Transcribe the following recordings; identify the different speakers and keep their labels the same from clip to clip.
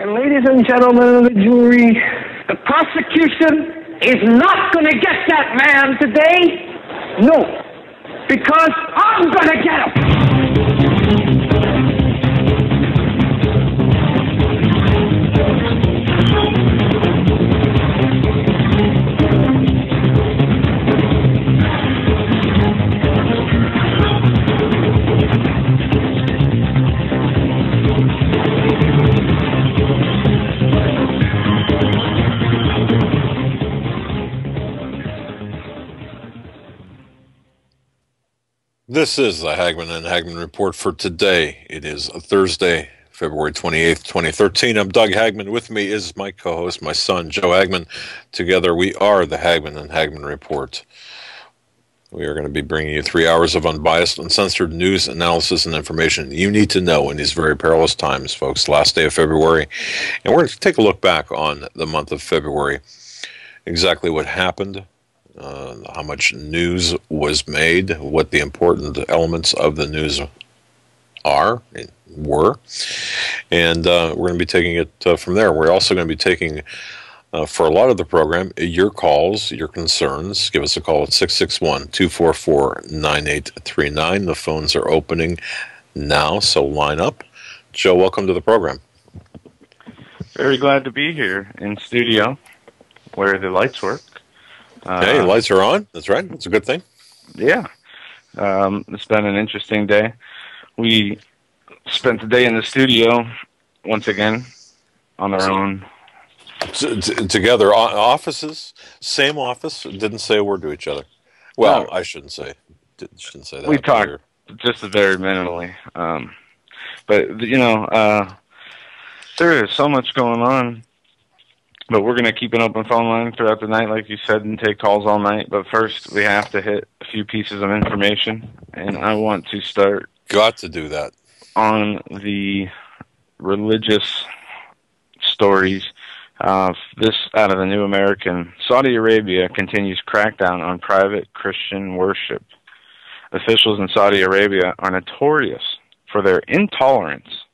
Speaker 1: And ladies and gentlemen of the jury, the prosecution is not going to get that man today. No, because I'm going to get him.
Speaker 2: This is the Hagmann and Hagmann Report for today. It is Thursday, February 28th, 2013. I'm Doug Hagmann. With me is my co-host, my son, Joe Hagmann. Together we are the Hagmann and Hagmann Report. We are going to be bringing you 3 hours of unbiased, uncensored news, analysis, and information you need to know in these very perilous times, folks. Last day of February. And we're going to take a look back on the month of February, exactly what happened, how much news was made, what the important elements of the news were, and we're going to be taking it from there. We're also going to be taking, for a lot of the program, your calls, your concerns. Give us a call at 661-244-9839. The phones are opening now, so line up. Joe, welcome to the program.
Speaker 3: Very glad to be here in studio where the lights work.
Speaker 2: Hey, the lights are on. That's right. That's a good thing.
Speaker 3: Yeah. It's been an interesting day. We spent the day in the studio once again on our own.
Speaker 2: Together, offices, same office, didn't say a word to each other. Well, no. I shouldn't say that.
Speaker 3: We talked just very minimally. But, you know, there is so much going on. But we're going to keep an open phone line throughout the night, like you said, and take calls all night. But first, we have to hit a few pieces of information. And I want to start...
Speaker 2: Got to do that.
Speaker 3: ...on the religious stories. This out of the New American. Saudi Arabia continues crackdown on private Christian worship. Officials in Saudi Arabia are notorious for their intolerance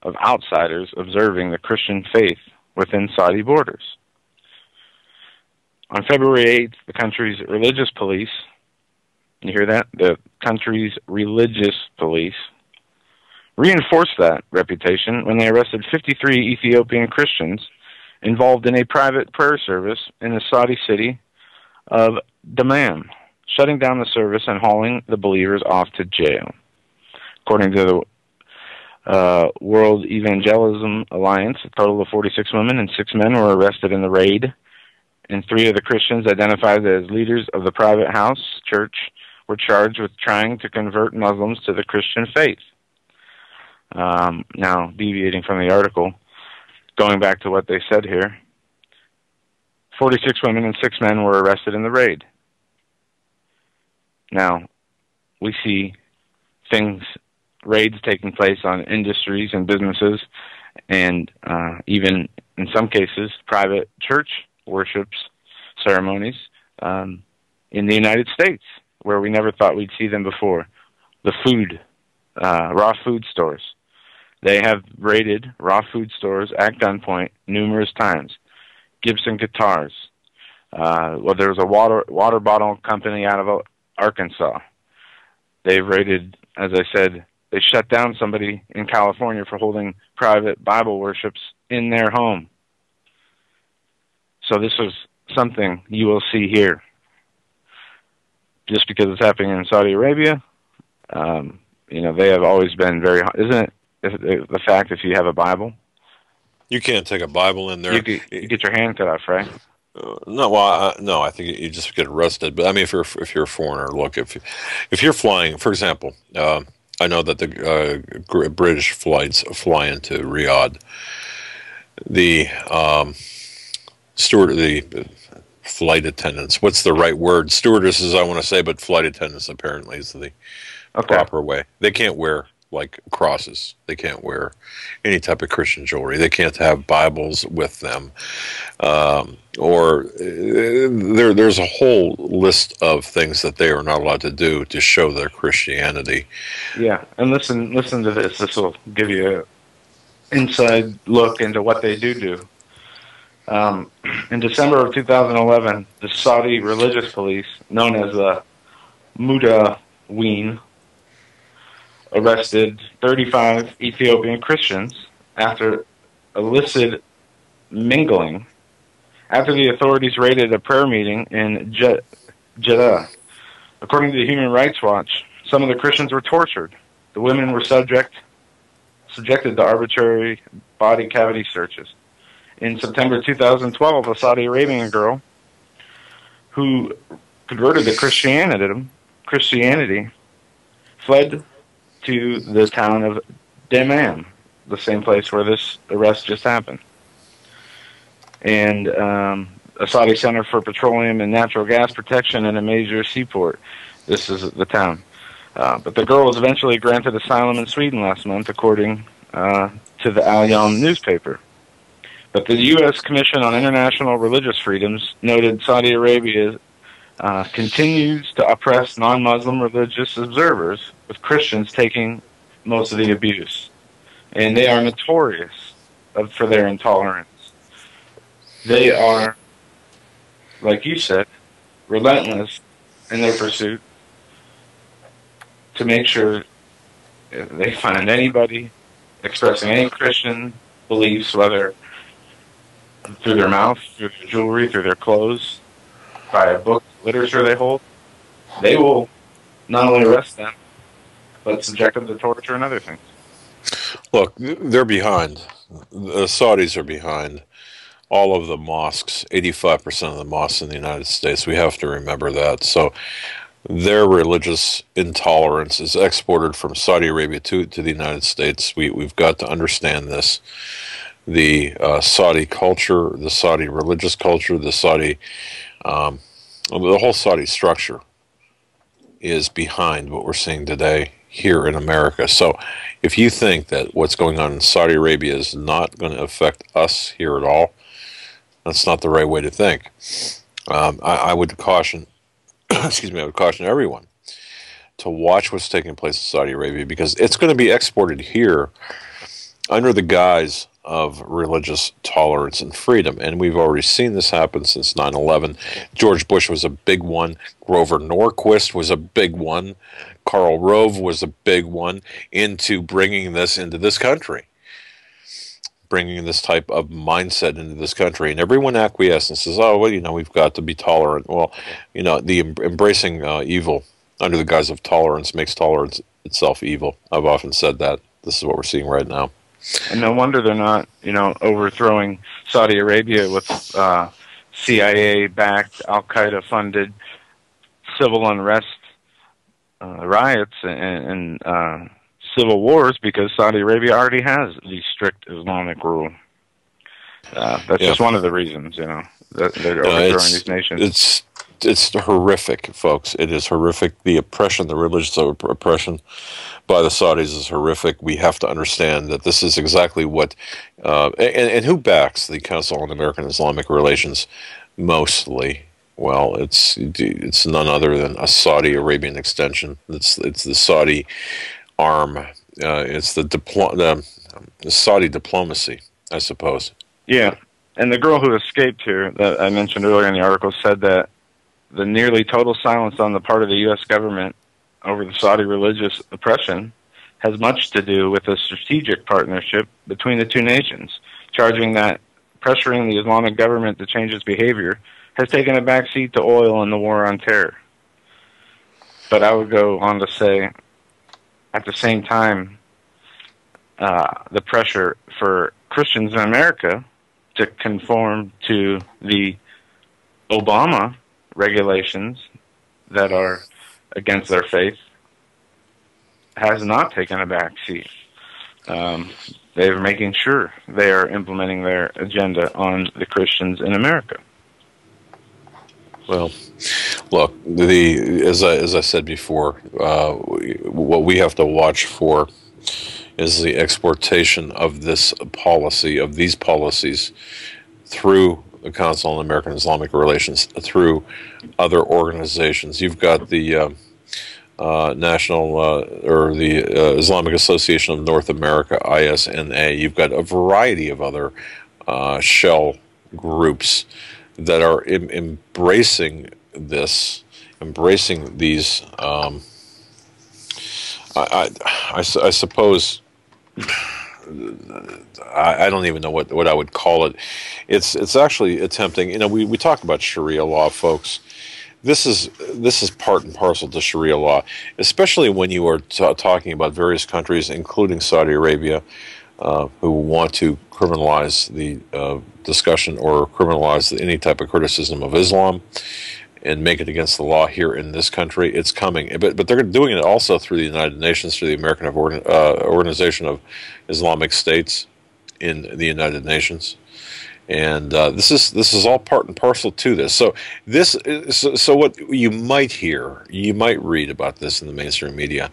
Speaker 3: of outsiders observing the Christian faith within Saudi borders. On February 8th, the country's religious police, you hear that? The country's religious police reinforced that reputation when they arrested 53 Ethiopian Christians involved in a private prayer service in the Saudi city of Dammam, shutting down the service and hauling the believers off to jail. According to the World Evangelism Alliance, a total of 46 women and 6 men were arrested in the raid, and 3 of the Christians identified as leaders of the private house church were charged with trying to convert Muslims to the Christian faith. Now, deviating from the article, going back to what they said here, 46 women and 6 men were arrested in the raid. Now, we see raids taking place on industries and businesses, and even in some cases private church worships ceremonies in the United States, where we never thought we'd see them before. The raw food stores. They have raided raw food stores at gunpoint numerous times. Gibson Guitars. Well, there was a water bottle company out of Arkansas. They've raided, as I said, they shut down somebody in California for holding private Bible worships in their home. So this is something you will see here. Just because it's happening in Saudi Arabia, you know, they have always been very... Isn't it the fact if you have a Bible?
Speaker 2: You can't take a Bible in there.
Speaker 3: You get your hand cut off, right?
Speaker 2: No, well, no. I think you just get arrested. But I mean, if you're a foreigner, look, if you're flying, for example, I know that the British flights fly into Riyadh. The flight attendants. What's the right word? Stewardesses, I want to say, but flight attendants apparently is the proper way. They can't wear like crosses. They can't wear any type of Christian jewelry. They can't have Bibles with them. There's a whole list of things that they are not allowed to do to show their Christianity.
Speaker 3: Yeah, and listen to this. This will give you inside look into what they do. In December of 2011, the Saudi religious police, known as the Mudaween, arrested 35 Ethiopian Christians after illicit mingling after the authorities raided a prayer meeting in Jeddah. According to Human Rights Watch, some of the Christians were tortured. The women were subjected to arbitrary body cavity searches. In September 2012, a Saudi Arabian girl who converted to Christianity fled to the town of Dammam, the same place where this arrest just happened. And a Saudi Center for Petroleum and Natural Gas Protection in a major seaport. This is the town. But the girl was eventually granted asylum in Sweden last month, according to the Al Yom newspaper. But the U.S. Commission on International Religious Freedoms noted Saudi Arabia continues to oppress non-Muslim religious observers, with Christians taking most of the abuse. And they are notorious for their intolerance. They are, like you said, relentless in their pursuit to make sure they find anybody expressing any Christian beliefs, whether through their mouth, through their jewelry, through their clothes, by a book, literature they hold. They will not only arrest them, but subject them to torture and other things.
Speaker 2: Look, they're behind. The Saudis are behind all of the mosques, 85% of the mosques in the United States. We have to remember that. So their religious intolerance is exported from Saudi Arabia to the United States. We've got to understand this. The Saudi culture, the Saudi religious culture, the whole Saudi structure is behind what we're seeing today here in America. So if you think that what's going on in Saudi Arabia is not going to affect us here at all, that's not the right way to think. I would caution, excuse me, I would caution everyone to watch what's taking place in Saudi Arabia, because it's going to be exported here under the guise of religious tolerance and freedom. And we've already seen this happen since 9/11. George Bush was a big one. Grover Norquist was a big one. Karl Rove was a big one into bringing this into this country, bringing this type of mindset into this country. And everyone acquiesces and says, oh, well, we've got to be tolerant. Well, the embracing evil under the guise of tolerance makes tolerance itself evil. I've often said that. This is what we're seeing right now.
Speaker 3: And no wonder they're not, overthrowing Saudi Arabia with CIA-backed, Al-Qaeda-funded civil unrest, riots, and civil wars, because Saudi Arabia already has the strict Islamic rule. That's just one of the reasons, that they're overthrowing these nations.
Speaker 2: It's horrific, folks. It is horrific. The oppression, the religious oppression by the Saudis is horrific. We have to understand that this is exactly what, and who backs the Council on American Islamic Relations mostly? Well, it's none other than a Saudi Arabian extension. It's the Saudi arm. It's the Saudi diplomacy, I suppose.
Speaker 3: Yeah, and the girl who escaped here that I mentioned earlier in the article said that the nearly total silence on the part of the U.S. government over the Saudi religious oppression has much to do with a strategic partnership between the two nations, charging that pressuring the Islamic government to change its behavior has taken a backseat to oil and the war on terror. But I would go on to say, at the same time, the pressure for Christians in America to conform to the Obama regulations that are against their faith has not taken a back seat. They're making sure they are implementing their agenda on the Christians in America.
Speaker 2: Well, look, as I said before, what we have to watch for is the exportation of this policy, of these policies, through the Council on American Islamic Relations, through other organizations. You've got the National or the Islamic Association of North America, ISNA. You've got a variety of other shell groups that are embracing this, embracing these. I suppose. I don't even know what I would call it. It's actually attempting. You know, we talk about Sharia law, folks. This is part and parcel to Sharia law, especially when you are talking about various countries, including Saudi Arabia, who want to criminalize the discussion or criminalize any type of criticism of Islam and make it against the law here in this country. It's coming, but they're doing it also through the United Nations, through the American Organization of Islamic States in the United Nations. And this is all part and parcel to this. So so what you might hear, you might read about this in the mainstream media.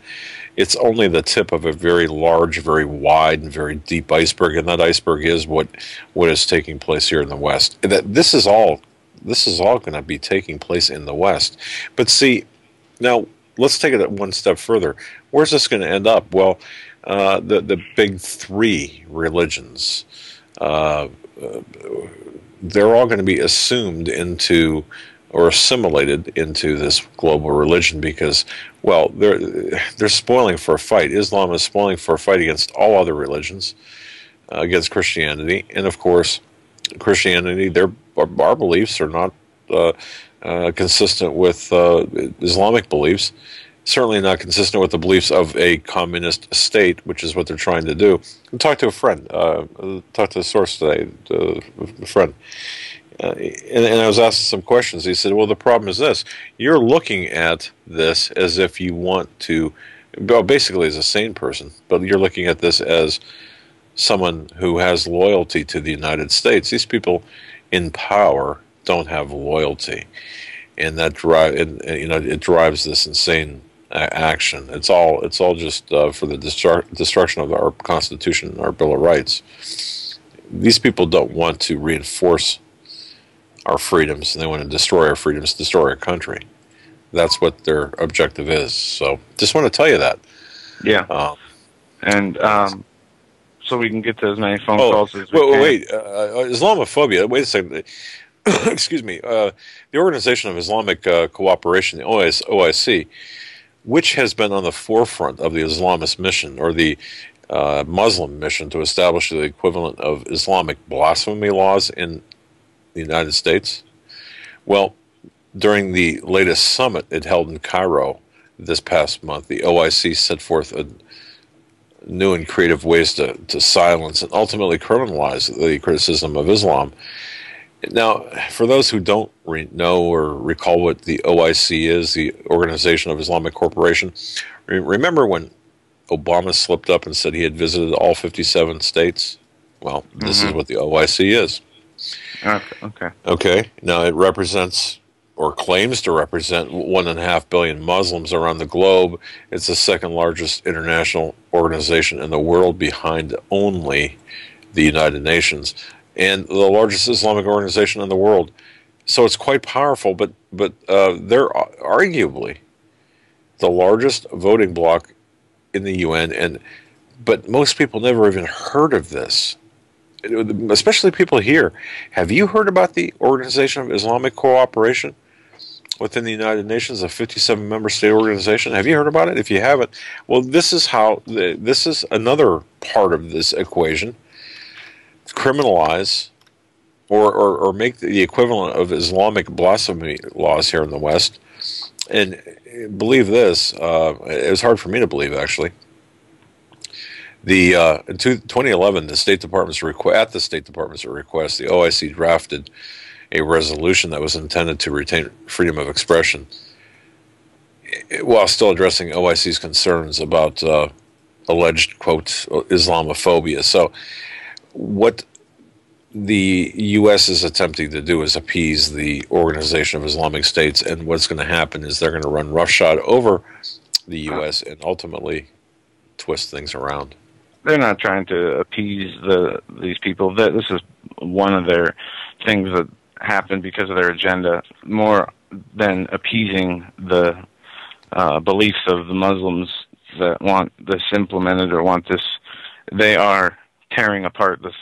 Speaker 2: It's only the tip of a very large, very wide, and very deep iceberg, and that iceberg is what is taking place here in the West. That this is all going to be taking place in the West. But see, now let's take it one step further. Where's this going to end up? Well, the big three religions. They're all going to be assumed into or assimilated into this global religion because, well, they're spoiling for a fight. Islam is spoiling for a fight against all other religions, against Christianity, and of course, Christianity. Our beliefs are not consistent with Islamic beliefs. Certainly not consistent with the beliefs of a communist state, which is what they're trying to do. I talked to a friend, talked to a source today, a friend, and I was asking some questions. He said, well, the problem is this. You're looking at this as if you want to, well, basically as a sane person, but you're looking at this as someone who has loyalty to the United States. These people in power don't have loyalty, and that it drives this insane action. It's all just for the destruction of our Constitution and our Bill of Rights. These people don't want to reinforce our freedoms, and they want to destroy our freedoms, destroy our country. That's what their objective is. So, just want to tell you that.
Speaker 3: Yeah. So we can get to as many phone calls as we can.
Speaker 2: Wait, Islamophobia. Wait a second. Excuse me. The Organization of Islamic Cooperation, the OIC, which has been on the forefront of the Islamist mission, or the Muslim mission, to establish the equivalent of Islamic blasphemy laws in the United States. Well, during the latest summit it held in Cairo this past month, the OIC set forth new and creative ways to silence and ultimately criminalize the criticism of Islam. Now, for those who don't know or recall what the OIC is, the Organization of Islamic Cooperation, remember when Obama slipped up and said he had visited all 57 states? Well, this is what the OIC is. Okay. Now, it represents, or claims to represent, 1.5 billion Muslims around the globe. It's the second largest international organization in the world, behind only the United Nations, and the largest Islamic organization in the world. So it's quite powerful, but they're arguably the largest voting bloc in the UN, but most people never even heard of this, especially people here. Have you heard about the Organization of Islamic Cooperation within the United Nations, a 57-member state organization? Have you heard about it? If you haven't, well, this is another part of this equation. Criminalize or make the equivalent of Islamic blasphemy laws here in the West. And believe this, it was hard for me to believe, actually. In 2011, the State Department's at the State Department's request, the OIC drafted a resolution that was intended to retain freedom of expression while still addressing OIC's concerns about alleged, quote, Islamophobia. So what the U.S. is attempting to do is appease the Organization of Islamic States, and what's going to happen is they're going to run roughshod over the U.S. and ultimately twist things around.
Speaker 3: They're not trying to appease these people. This is one of their things that happened because of their agenda, more than appeasing the beliefs of the Muslims that want this implemented or want this. They are tearing apart this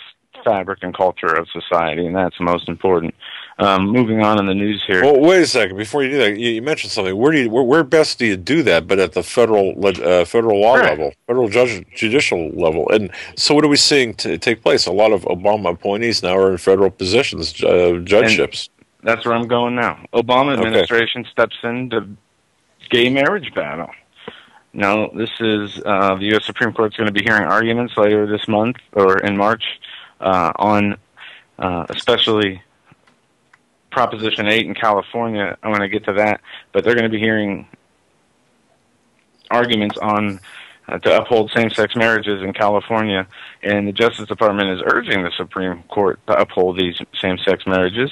Speaker 3: fabric and culture of society, and that's most important. Moving on in the news here.
Speaker 2: Well, wait a second. Before you do that, you mentioned something. Where best do you do that? But at the federal law level, federal judicial level. And so, what are we seeing take place? A lot of Obama appointees now are in federal positions, judgeships.
Speaker 3: And that's where I'm going now. Obama administration steps into gay marriage battle. Now, this is the U.S. Supreme Court's going to be hearing arguments later this month or in March on especially Proposition 8 in California. I want to get to that, but they're going to be hearing arguments on to uphold same-sex marriages in California, and the Justice Department is urging the Supreme Court to uphold these same-sex marriages,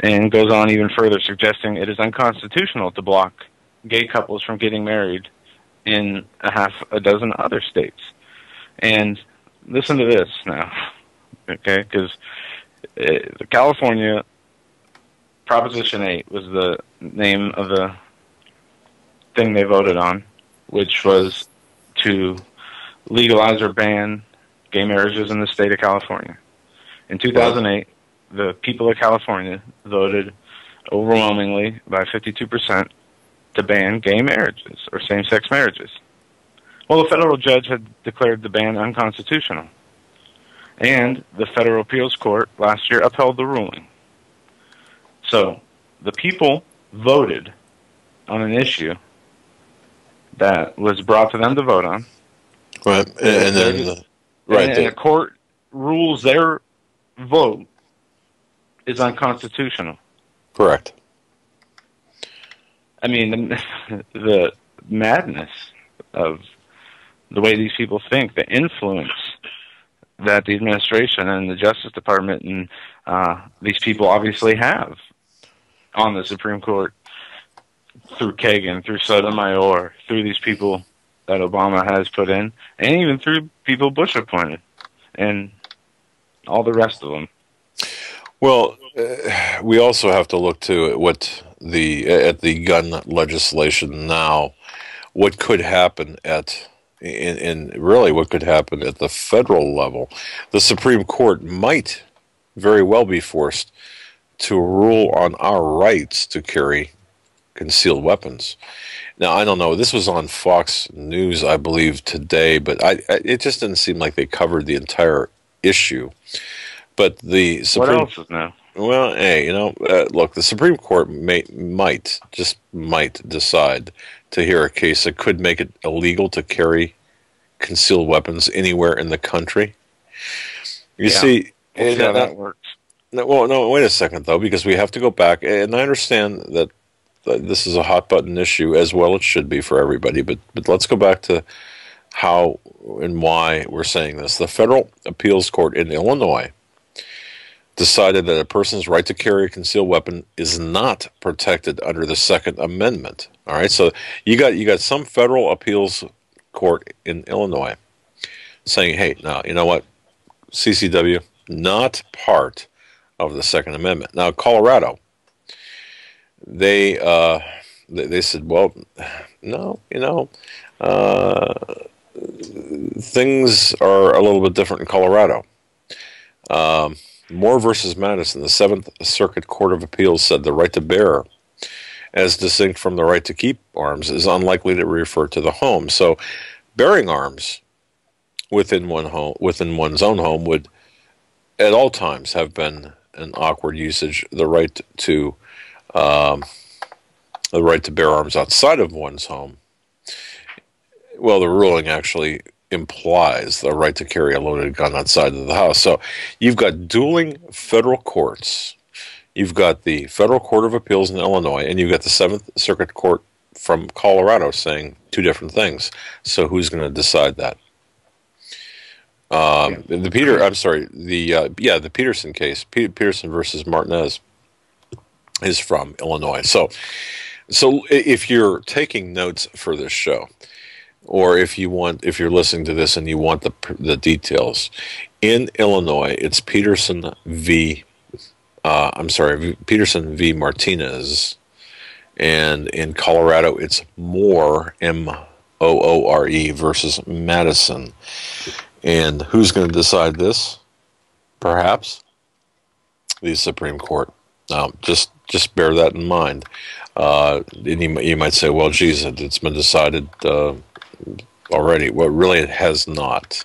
Speaker 3: and goes on even further, suggesting it is unconstitutional to block gay couples from getting married in a half a dozen other states. And listen to this now, okay? Because California Proposition 8 was the name of the thing they voted on, which was to legalize or ban gay marriages in the state of California. In 2008, the people of California voted overwhelmingly by 52% to ban gay marriages or same-sex marriages. Well, the federal judge had declared the ban unconstitutional, and the Federal Appeals Court last year upheld the ruling. So the people voted on an issue that was brought to them to vote on.
Speaker 2: Right, and then
Speaker 3: the court rules their vote is unconstitutional.
Speaker 2: Correct.
Speaker 3: I mean, the madness of the way these people think, the influence that the administration and the Justice Department and these people obviously have on the Supreme Court through Kagan, through Sotomayor, through these people that Obama has put in, and even through people Bush appointed, and all the rest of them.
Speaker 2: Well, we also have to look to what at the gun legislation now. What could happen in really what could happen at the federal level? The Supreme Court might very well be forced to rule on our rights to carry concealed weapons. Now, I don't know. This was on Fox News, I believe, today, but it just didn't seem like they covered the entire issue. But the Supreme...
Speaker 3: What else is now?
Speaker 2: Well, hey, look, the Supreme Court might decide to hear a case that could make it illegal to carry concealed weapons anywhere in the country. You see...
Speaker 3: We'll see how that works.
Speaker 2: Well, no, wait a second, though, because we have to go back, and I understand that this is a hot-button issue, as well it should be for everybody, but let's go back to how and why we're saying this. The Federal Appeals Court in Illinois decided that a person's right to carry a concealed weapon is not protected under the Second Amendment. All right, so you got some federal appeals court in Illinois saying, hey, now, you know what, CCW, not part of the Second Amendment. Now, Colorado, they said, well, no, things are a little bit different in Colorado. Moore versus Madison, the Seventh Circuit Court of Appeals said the right to bear, as distinct from the right to keep arms, is unlikely to refer to the home. So, bearing arms within one's own home would, at all times, have been an awkward usage. The right to bear arms outside of one's home. Well, the ruling actually implies the right to carry a loaded gun outside of the house. So you've got dueling federal courts. You've got the Federal Court of Appeals in Illinois, and you've got the Seventh Circuit Court from Colorado saying two different things. So who's going to decide that? The Peterson case, Peterson versus Martinez, is from Illinois. So if you're taking notes for this show, or if you're listening to this and you want the details, in Illinois, it's Peterson v. Martinez, And in Colorado, it's Moore, Moore, versus Madison. And who's going to decide this? Perhaps the Supreme Court. Now, just bear that in mind. And you might say, well, geez, it's been decided already. Well, really, it has not.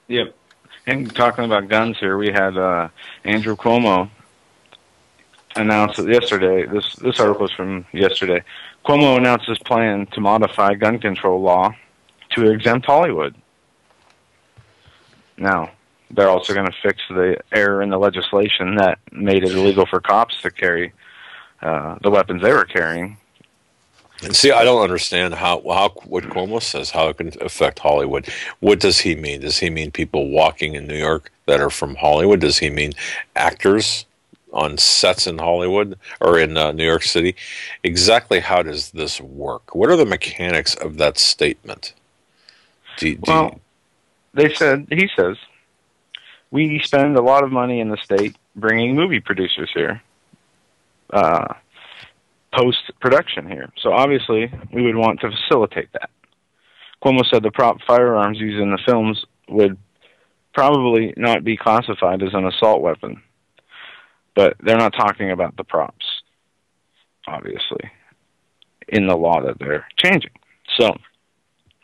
Speaker 3: Yep. And talking about guns here, we had Andrew Cuomo announced it yesterday. This article is from yesterday. Cuomo announced his plan to modify gun control law to exempt Hollywood. Now, they're also going to fix the error in the legislation that made it illegal for cops to carry the weapons they were carrying.
Speaker 2: And see, I don't understand how what Cuomo says, how it can affect Hollywood. What does he mean? Does he mean people walking in New York that are from Hollywood? Does he mean actors on sets in Hollywood or in New York City? Exactly how does this work? What are the mechanics of that statement? He says, we spend a lot of money in the state bringing movie producers here. Post-production here. So obviously, we would want to facilitate that. Cuomo said the prop firearms used in the films would probably not be classified as an assault weapon. But they're not talking about the props, obviously, in the law that they're changing. So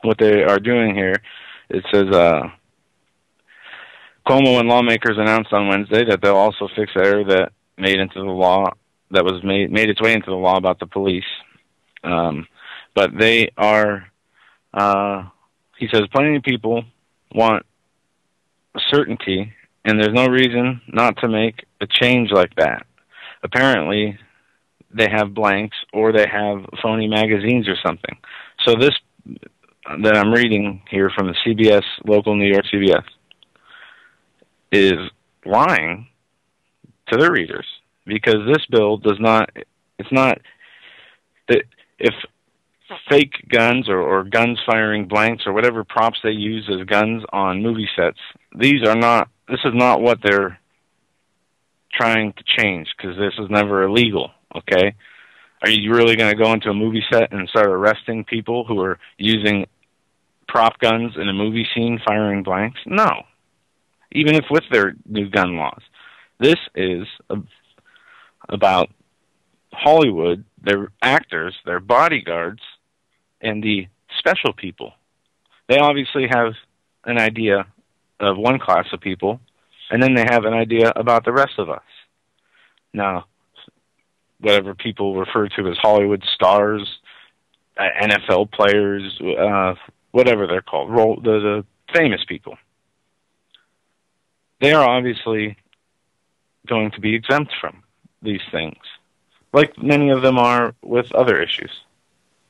Speaker 2: what they are doing here, it says, Cuomo and lawmakers announced on Wednesday that they'll also fix the error that made into the law that was made its way into the law about the police. But they are, he says, plenty of people want certainty, and there's no reason not to make a change like that. Apparently, they have blanks or they have phony magazines or something. So this that I'm reading here from the CBS, local New York CBS, is lying to their readers. Because this bill does not, it's not, that if fake guns or guns firing blanks or whatever props they use as guns on movie sets, this is not what they're trying to change, because this is never illegal, okay? Are you really going to go into a movie set and start arresting people who are using prop guns in a movie scene firing blanks? No. Even if with their new gun laws. This is about Hollywood, their actors, their bodyguards, and the special people. They obviously have an idea of one class of people, and then they have an idea about the rest of us. Now, whatever people refer to as Hollywood stars, NFL players, whatever they're called, the famous people, they are obviously going to be exempt from these things, like many of them are with other issues.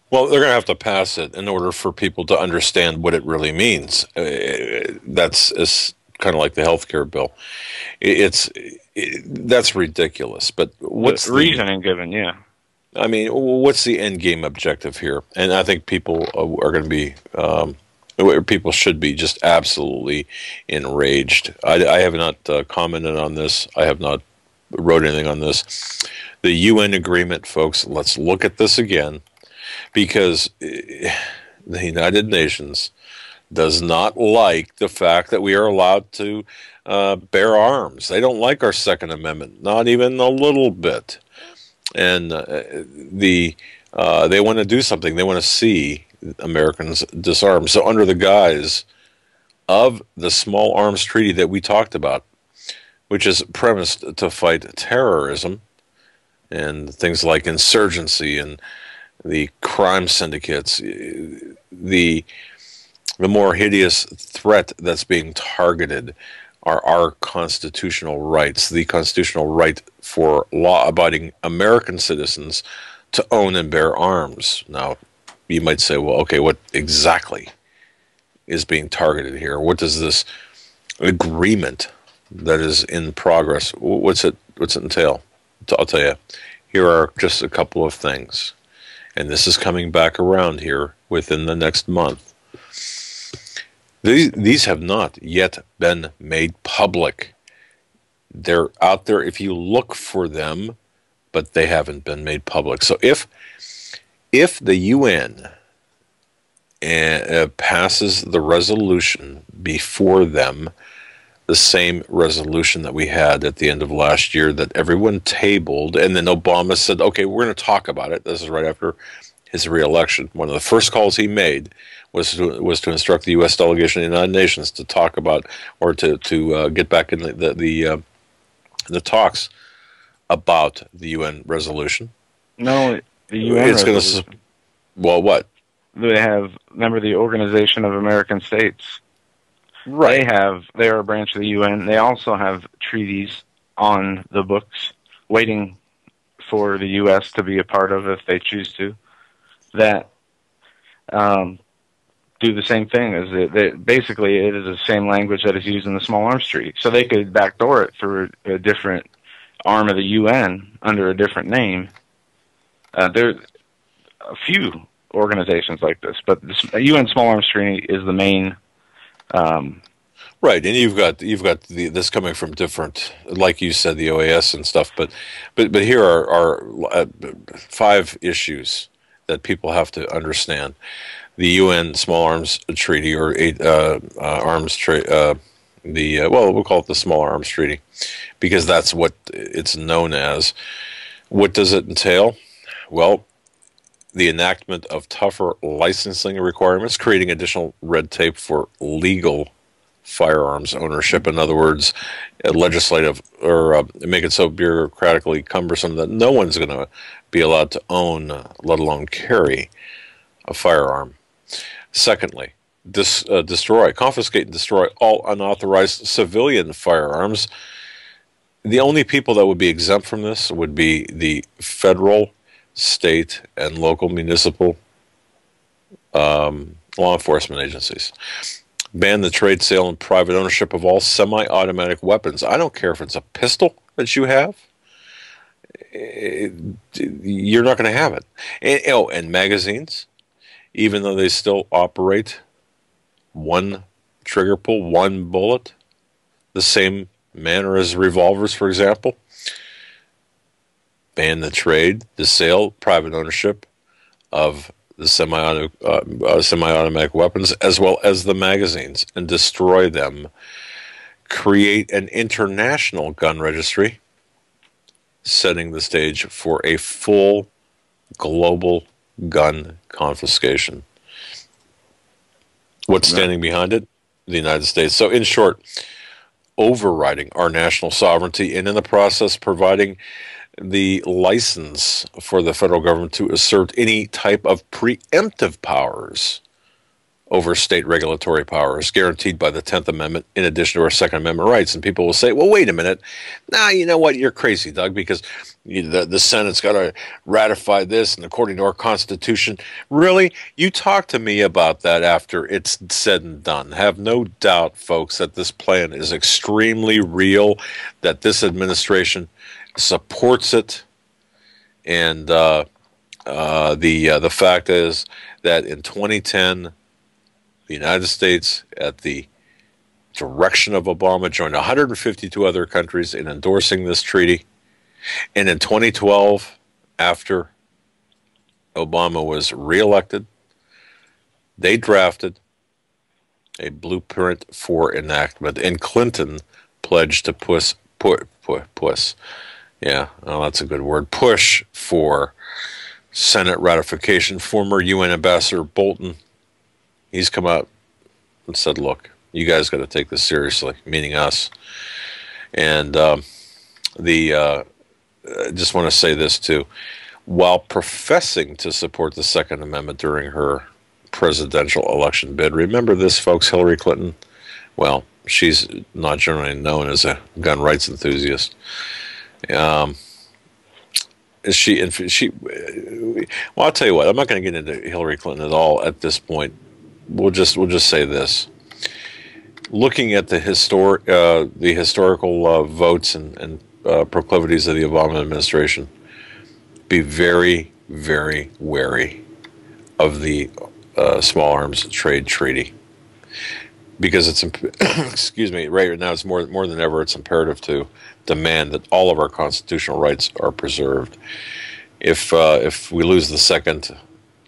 Speaker 2: Well, they're going to have to pass it in order for people to understand what it really means. It's kind of like the healthcare bill. That's ridiculous. But what's the
Speaker 3: reasoning given? Yeah.
Speaker 2: I mean, what's the end game objective here? And I think people are going to be, people should be just absolutely enraged. I have not commented on this. I have not wrote anything on this. The UN agreement, folks, let's look at this again, because the United Nations does not like the fact that we are allowed to bear arms. They don't like our Second Amendment, not even a little bit. And they want to do something. They want to see Americans disarmed. So under the guise of the Small Arms Treaty that we talked about, which is premised to fight terrorism and things like insurgency and the crime syndicates, the more hideous threat that's being targeted are our constitutional rights, the constitutional right for law-abiding American citizens to own and bear arms. Now, you might say, well, okay, what exactly is being targeted here? What does this agreement that is in progress, what's it entail? I'll tell you. Here are just a couple of things, and this is coming back around here within the next month. These have not yet been made public. They're out there. If you look for them, but they haven't been made public. So if the UN passes the resolution before them, the same resolution that we had at the end of last year that everyone tabled, and then Obama said, okay, we're going to talk about it. This is right after his reelection. One of the first calls he made was to instruct the U.S. delegation in the United Nations to talk about, or to get back in the talks about the UN resolution.
Speaker 3: No, the UN resolution.
Speaker 2: Well, what?
Speaker 3: They have, remember, the Organization of American States.
Speaker 2: Right.
Speaker 3: They are a branch of the UN. They also have treaties on the books waiting for the U.S. to be a part of if they choose to, that do the same thing. Basically, it is the same language that is used in the Small Arms Treaty. So they could backdoor it through a different arm of the UN under a different name. There are a few organizations like this, but the UN Small Arms Treaty is the main.
Speaker 2: Right, and you've got this coming from different, like you said, the OAS and stuff. But here are 5 issues that people have to understand. The UN Small Arms Treaty, or arms trade. We'll call it the Small Arms Treaty, because that's what it's known as. What does it entail? Well, the enactment of tougher licensing requirements, creating additional red tape for legal firearms ownership. In other words, legislative, or make it so bureaucratically cumbersome that no one's going to be allowed to own, let alone carry, a firearm. Secondly, confiscate and destroy all unauthorized civilian firearms. The only people that would be exempt from this would be the federal, state, and local municipal law enforcement agencies. Ban the trade, sale, and private ownership of all semi-automatic weapons. I don't care if it's a pistol that you have. You're not going to have it. And magazines, even though they still operate one trigger pull, one bullet, the same manner as revolvers, for example. Ban the trade, the sale, private ownership of the semi-automatic weapons, as well as the magazines, and destroy them. Create an international gun registry, setting the stage for a full global gun confiscation. What's standing behind it? The United States. So in short, overriding our national sovereignty, and in the process providing the license for the federal government to assert any type of preemptive powers over state regulatory powers guaranteed by the 10th Amendment, in addition to our Second Amendment rights. And people will say, well, wait a minute. Now, you know what? You're crazy, Doug, because the Senate's got to ratify this, and according to our Constitution. Really? You talk to me about that after it's said and done. Have no doubt, folks, that this plan is extremely real, that this administration supports it, and the fact is that in 2010, the United States, at the direction of Obama, joined 152 other countries in endorsing this treaty. And in 2012, after Obama was reelected, they drafted a blueprint for enactment, and Clinton pledged to push for Senate ratification. Former UN Ambassador Bolton, he's come out and said, look, you guys got to take this seriously, meaning us. And I just want to say this too. While professing to support the Second Amendment during her presidential election bid, remember this, folks, Hillary Clinton, well, she's not generally known as a gun rights enthusiast. Well, I'll tell you what, I'm not going to get into Hillary Clinton at all at this point. We'll just say this. Looking at the historical votes and proclivities of the Obama administration, be very, very wary of the Small Arms Trade Treaty. because it's excuse me, right now it's more than ever, it's imperative to demand that all of our constitutional rights are preserved. If we lose the Second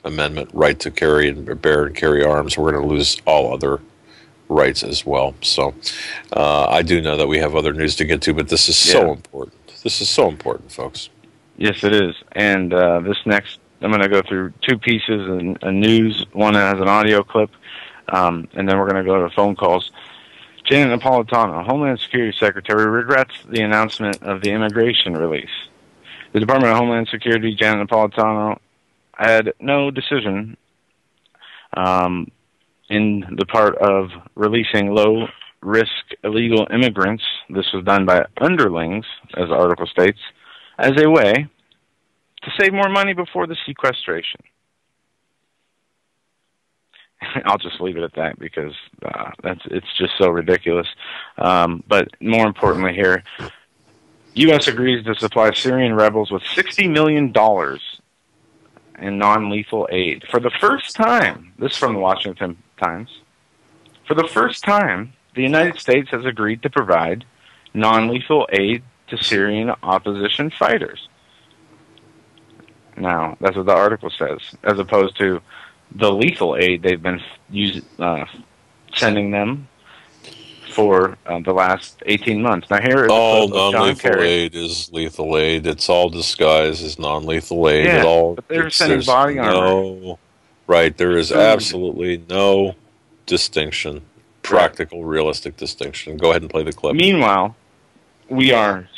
Speaker 2: Amendment right to carry and bear and carry arms, we're going to lose all other rights as well. So I do know that we have other news to get to, but this is so important. This is so important, folks.
Speaker 3: Yes, it is. And this next, I'm going to go through two pieces in news. One has an audio clip, and then we're going to go to phone calls. Janet Napolitano, Homeland Security Secretary, regrets the announcement of the immigration release. The Department of Homeland Security, Janet Napolitano, had no decision in the part of releasing low-risk illegal immigrants. This was done by underlings, as the article states, as a way to save more money before the sequestration. I'll just leave it at that because it's just so ridiculous. But more importantly here, U.S. agrees to supply Syrian rebels with $60 million in non-lethal aid. For the first time, this is from the Washington Times, for the first time, the United States has agreed to provide non-lethal aid to Syrian opposition fighters. Now, that's what the article says, as opposed to the lethal aid they've been sending them for the last 18 months. Now, here is
Speaker 2: all non-lethal aid is lethal aid. It's all disguised as non-lethal aid.
Speaker 3: Yeah, but they're sending body armor.
Speaker 2: Right, there is absolutely no distinction, practical, realistic distinction. Go ahead and play the clip.
Speaker 3: Meanwhile, we are,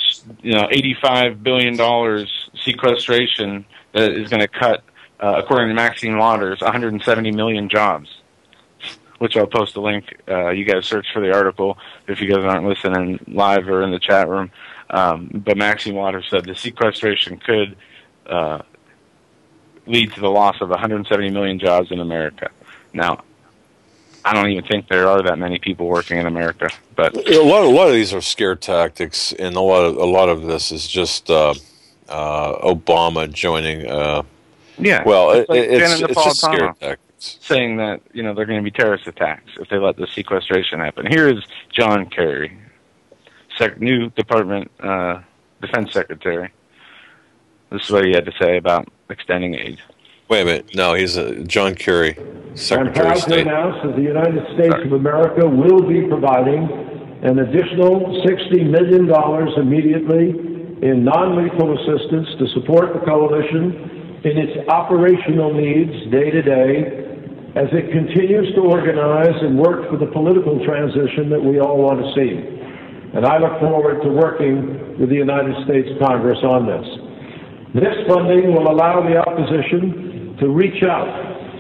Speaker 3: $85 billion sequestration that is going to cut, according to Maxine Waters, 170 million jobs, which I'll post a link. You guys search for the article if you guys aren't listening live or in the chat room. But Maxine Waters said the sequestration could lead to the loss of 170 million jobs in America. Now, I don't even think there are that many people working in America. But
Speaker 2: a lot of these are scare tactics, and a lot of this is just Obama joining. Well, it's just scare tactics,
Speaker 3: saying that there are going to be terrorist attacks if they let the sequestration happen. Here is John Kerry, new Department Defense Secretary. This is what he had to say about extending aid.
Speaker 2: Wait a minute. No, he's John Kerry, Secretary of State.
Speaker 4: I'm proud to announce that the United States of America will be providing an additional $60 million immediately in non-lethal assistance to support the coalition in its operational needs day to day as it continues to organize and work for the political transition that we all want to see. And I look forward to working with the United States Congress on this. This funding will allow the opposition to reach out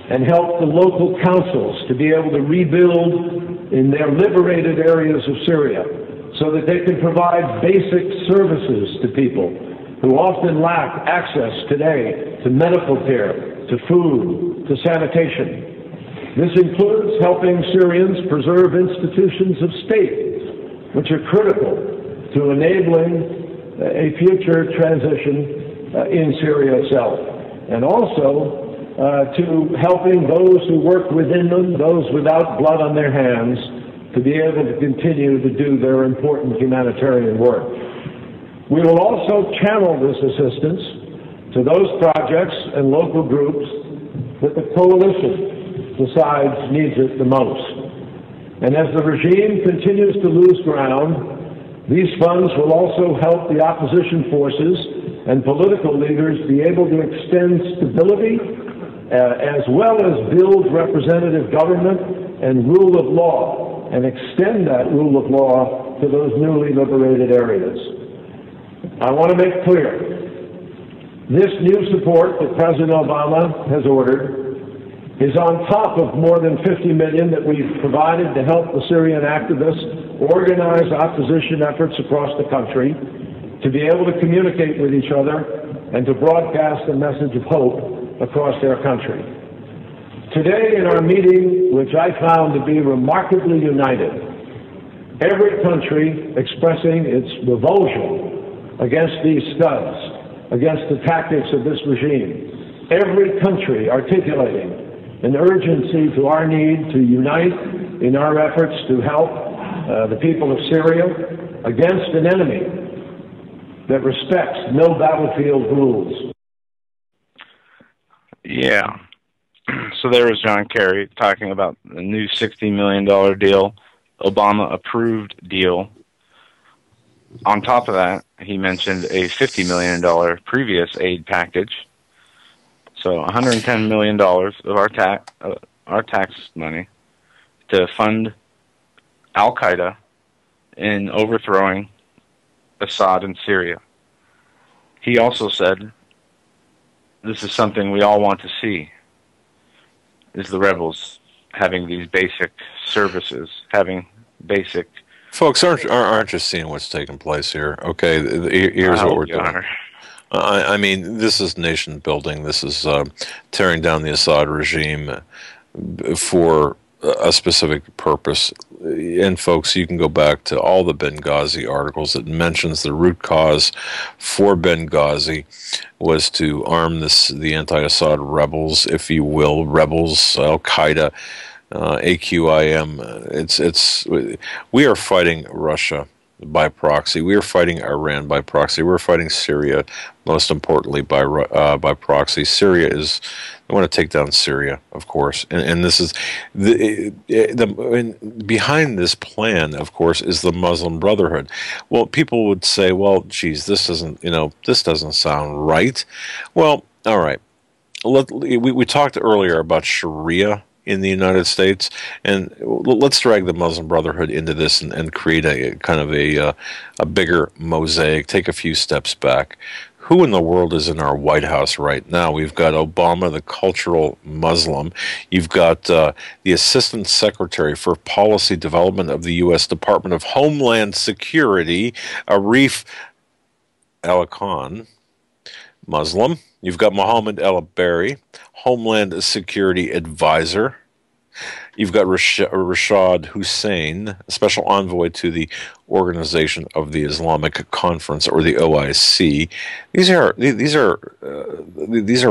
Speaker 4: and help the local councils to be able to rebuild in their liberated areas of Syria so that they can provide basic services to people who often lack access today to medical care, to food, to sanitation. This includes helping Syrians preserve institutions of state, which are critical to enabling a future transition in Syria itself, and also to helping those who work within them, those without blood on their hands, to be able to continue to do their important humanitarian work. We will also channel this assistance to those projects and local groups that the coalition decides needs it the most. And as the regime continues to lose ground, these funds will also help the opposition forces and political leaders be able to extend stability as well as build representative government and rule of law and extend that rule of law to those newly liberated areas. I want to make clear, this new support that President Obama has ordered is on top of more than $50 million that we've provided to help the Syrian activists organize opposition efforts across the country, to be able to communicate with each other, and to broadcast a message of hope across their country. Today in our meeting, which I found to be remarkably united, every country expressing its revulsion against these studs, against the tactics of this regime, every country articulating an urgency to our need to unite in our efforts to help the people of Syria against an enemy that respects no battlefield rules.
Speaker 3: Yeah. So there was John Kerry talking about the new $60 million deal, Obama-approved deal. On top of that, he mentioned a $50 million previous aid package. So $110 million of our tax money to fund Al-Qaeda in overthrowing Assad in Syria. He also said, this is something we all want to see, is the rebels having these basic services, having basic...
Speaker 2: Folks, aren't you seeing what's taking place here? Okay, here's what we're doing. I mean, this is nation building. This is tearing down the Assad regime for a specific purpose. And folks, you can go back to all the Benghazi articles that mentions the root cause for Benghazi was to arm the anti-Assad rebels, if you will, rebels, Al-Qaeda, AQIM. We are fighting Russia by proxy. We are fighting Iran by proxy. We're fighting Syria, most importantly, by proxy. Syria is, I want to take down Syria, of course. And this is, behind this plan, of course, is the Muslim Brotherhood. Well, people would say, well, geez, this doesn't sound right. Well, all right. We talked earlier about Sharia in the United States, and let's drag the Muslim Brotherhood into this and create a kind of a bigger mosaic. Take a few steps back. Who in the world is in our White House right now? We've got Obama, the cultural Muslim. You've got the Assistant Secretary for Policy Development of the U.S. Department of Homeland Security, Arif Al-Khan, Muslim. You've got Mohammed El-Bari, Homeland Security Advisor. You've got Rashad Hussain, Special Envoy to the Organization of the Islamic Conference, or the OIC. These are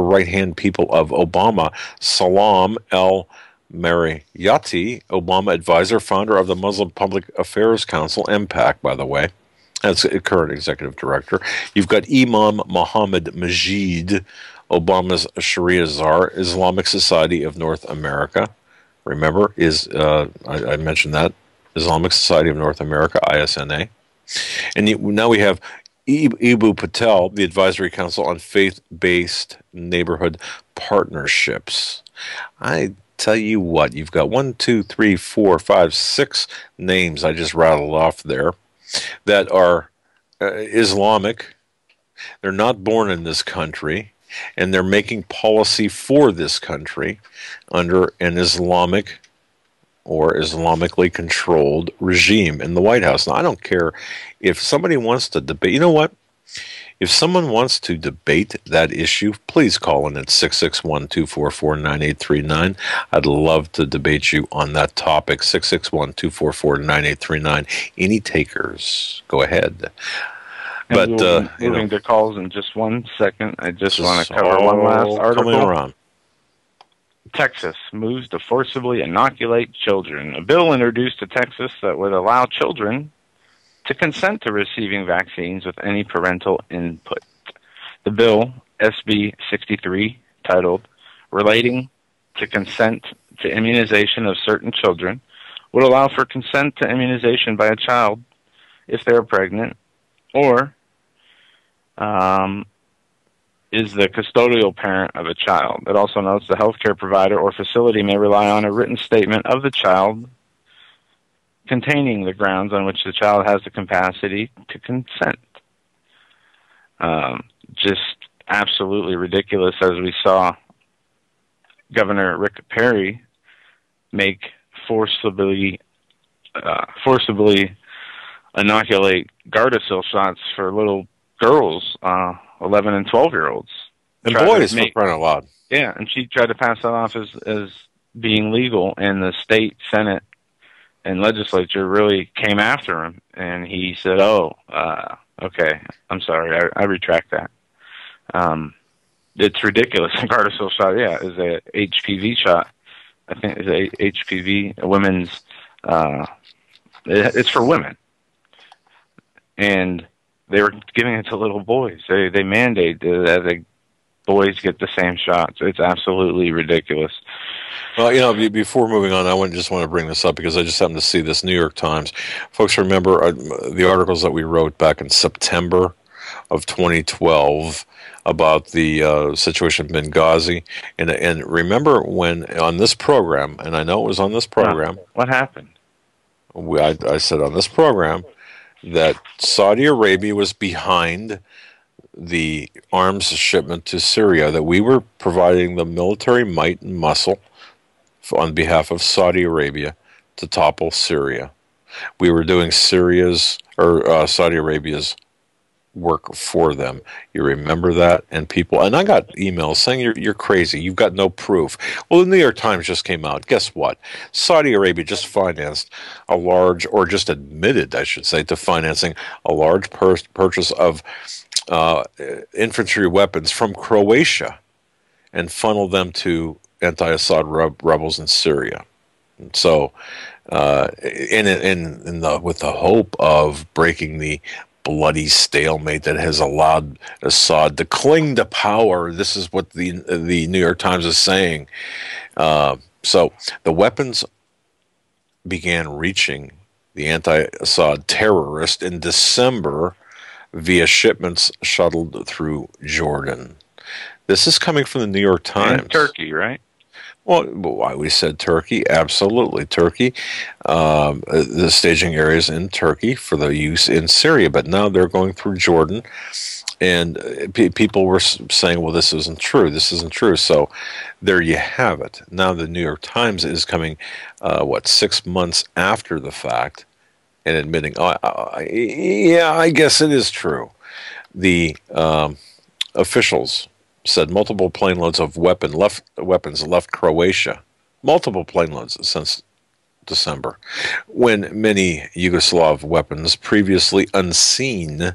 Speaker 2: right-hand people of Obama. Salam El-Mariyati, Obama advisor, founder of the Muslim Public Affairs Council, MPAC, by the way. That's a current executive director. You've got Imam Mohammed Majid, Obama's Sharia czar, Islamic Society of North America. Remember, I mentioned that, Islamic Society of North America, ISNA. And now we have Ibu Patel, the Advisory Council on Faith-Based Neighborhood Partnerships. I tell you what, you've got 1, 2, 3, 4, 5, 6 names I just rattled off there that are Islamic. They're not born in this country, and they're making policy for this country under an Islamic or Islamically controlled regime in the White House. Now, I don't care if somebody wants to debate. You know what? If someone wants to debate that issue, please call in at 661-244-9839. I'd love to debate you on that topic, 661-244-9839. Any takers, go ahead.
Speaker 3: But moving to calls in just 1 second, I just want to cover one last article.
Speaker 2: Coming around.
Speaker 3: Texas moves to forcibly inoculate children. A bill introduced to Texas that would allow children to consent to receiving vaccines with any parental input. The bill, SB 63, titled Relating to Consent to Immunization of Certain Children, would allow for consent to immunization by a child if they are pregnant or is the custodial parent of a child. It also notes the healthcare provider or facility may rely on a written statement of the child containing the grounds on which the child has the capacity to consent. Just absolutely ridiculous, as we saw Governor Rick Perry make forcibly inoculate Gardasil shots for little girls, 11 and 12-year-olds.
Speaker 2: And boys, for crying out loud.
Speaker 3: Yeah, and she tried to pass that off as being legal, and the state Senate and legislature really came after him, and he said, okay, I'm sorry, I retract that. It's ridiculous. A Gardasil shot, is a HPV shot. I think it's HPV, women's. It's for women, and they were giving it to little boys. They mandate that the boys get the same shots. It's absolutely ridiculous.
Speaker 2: Well, before moving on, I just want to bring this up because I just happened to see this New York Times. Folks, remember the articles that we wrote back in September of 2012 about the situation in Benghazi, and remember when on this program, and I know it was on this program.
Speaker 3: What happened?
Speaker 2: I said on this program that Saudi Arabia was behind the arms shipment to Syria, that we were providing the military might and muscle on behalf of Saudi Arabia to topple Syria. We were doing Saudi Arabia's work for them. You remember that? And I got emails saying you're crazy. You've got no proof. Well, the New York Times just came out. Guess what? Saudi Arabia just financed a large, or just admitted, I should say, to financing a large purchase of infantry weapons from Croatia and funneled them to anti-Assad rebels in Syria. And so, with the hope of breaking the bloody stalemate that has allowed Assad to cling to power. This is what the New York Times is saying. So the weapons began reaching the anti-Assad terrorist in December via shipments shuttled through Jordan. This is coming from the New York Times.
Speaker 3: And Turkey, right?
Speaker 2: Well, why we said Turkey? Absolutely, Turkey. The staging areas in Turkey for the use in Syria, but now they're going through Jordan, and people were saying, "Well, this isn't true. This isn't true." So, there you have it. Now, the New York Times is coming, 6 months after the fact, and admitting, "Yeah, I guess it is true." The officials said multiple plane loads of weapons left Croatia, multiple plane loads since December, when many Yugoslav weapons previously unseen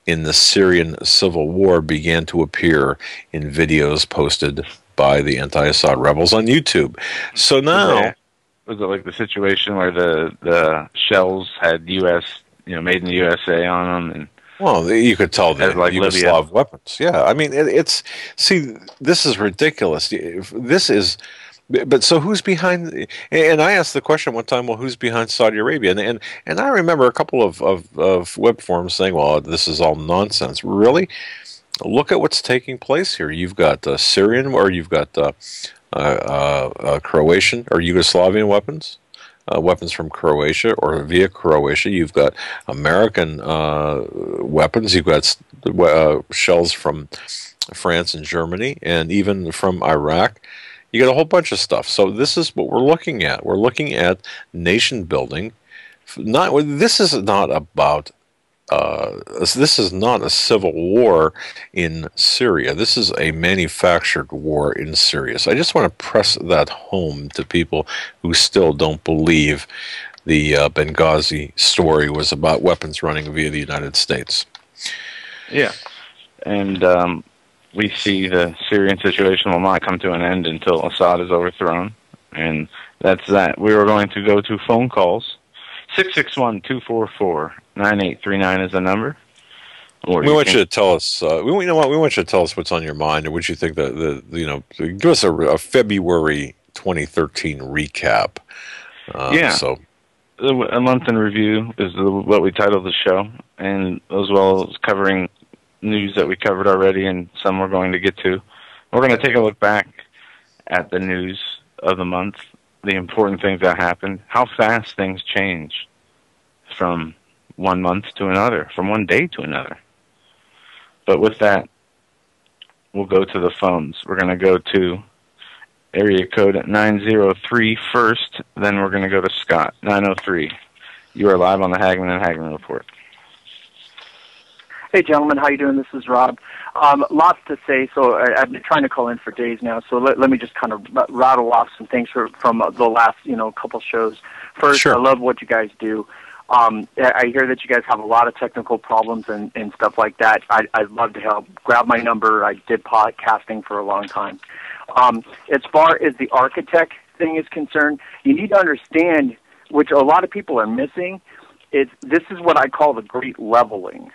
Speaker 2: in the Syrian civil war began to appear in videos posted by the anti-Assad rebels on YouTube. So now,
Speaker 3: was it like the situation where the shells had U.S., made in the USA on them? And
Speaker 2: well, you could tell the
Speaker 3: like
Speaker 2: Yugoslav weapons. Yeah, I mean, see, this is ridiculous. This is, but so who's behind? And I asked the question one time, well, who's behind Saudi Arabia? And I remember a couple of web forums saying, well, this is all nonsense. Really? Look at what's taking place here. You've got Syrian, or you've got Croatian or Yugoslavian weapons. Weapons from Croatia or via Croatia. You've got American weapons. You've got shells from France and Germany, and even from Iraq. You got a whole bunch of stuff. So this is what we're looking at. We're looking at nation building. This is not about. This is not a civil war in Syria. This is a manufactured war in Syria. So I just want to press that home to people who still don't believe the Benghazi story was about weapons running via the United States.
Speaker 3: Yeah, and we see the Syrian situation will not come to an end until Assad is overthrown, and that's that. We are going to go to phone calls. 661-244-9839 is the number.
Speaker 2: We want you to tell us. We want you to tell us what's on your mind, or what you think that give us a February 2013 recap. So
Speaker 3: a month in review is what we titled the show, and as well as covering news that we covered already, and some we're going to get to. We're going to take a look back at the news of the month. The important things that happened, how fast things change from 1 month to another, from one day to another. But with that, we'll go to the phones. We're going to go to area code 903 first, then we're going to go to Scott, 903. You are live on the Hagmann and Hagmann Report.
Speaker 5: Hey, gentlemen, how you doing? This is Rob. Lots to say, so I've been trying to call in for days now, so let me just kind of rattle off some things from the last, couple shows. First, sure. I love what you guys do. I hear that you guys have a lot of technical problems and stuff like that. I'd love to help. Grab my number. I did podcasting for a long time. As far as the architect thing is concerned, you need to understand, which a lot of people are missing, is this is what I call the great leveling.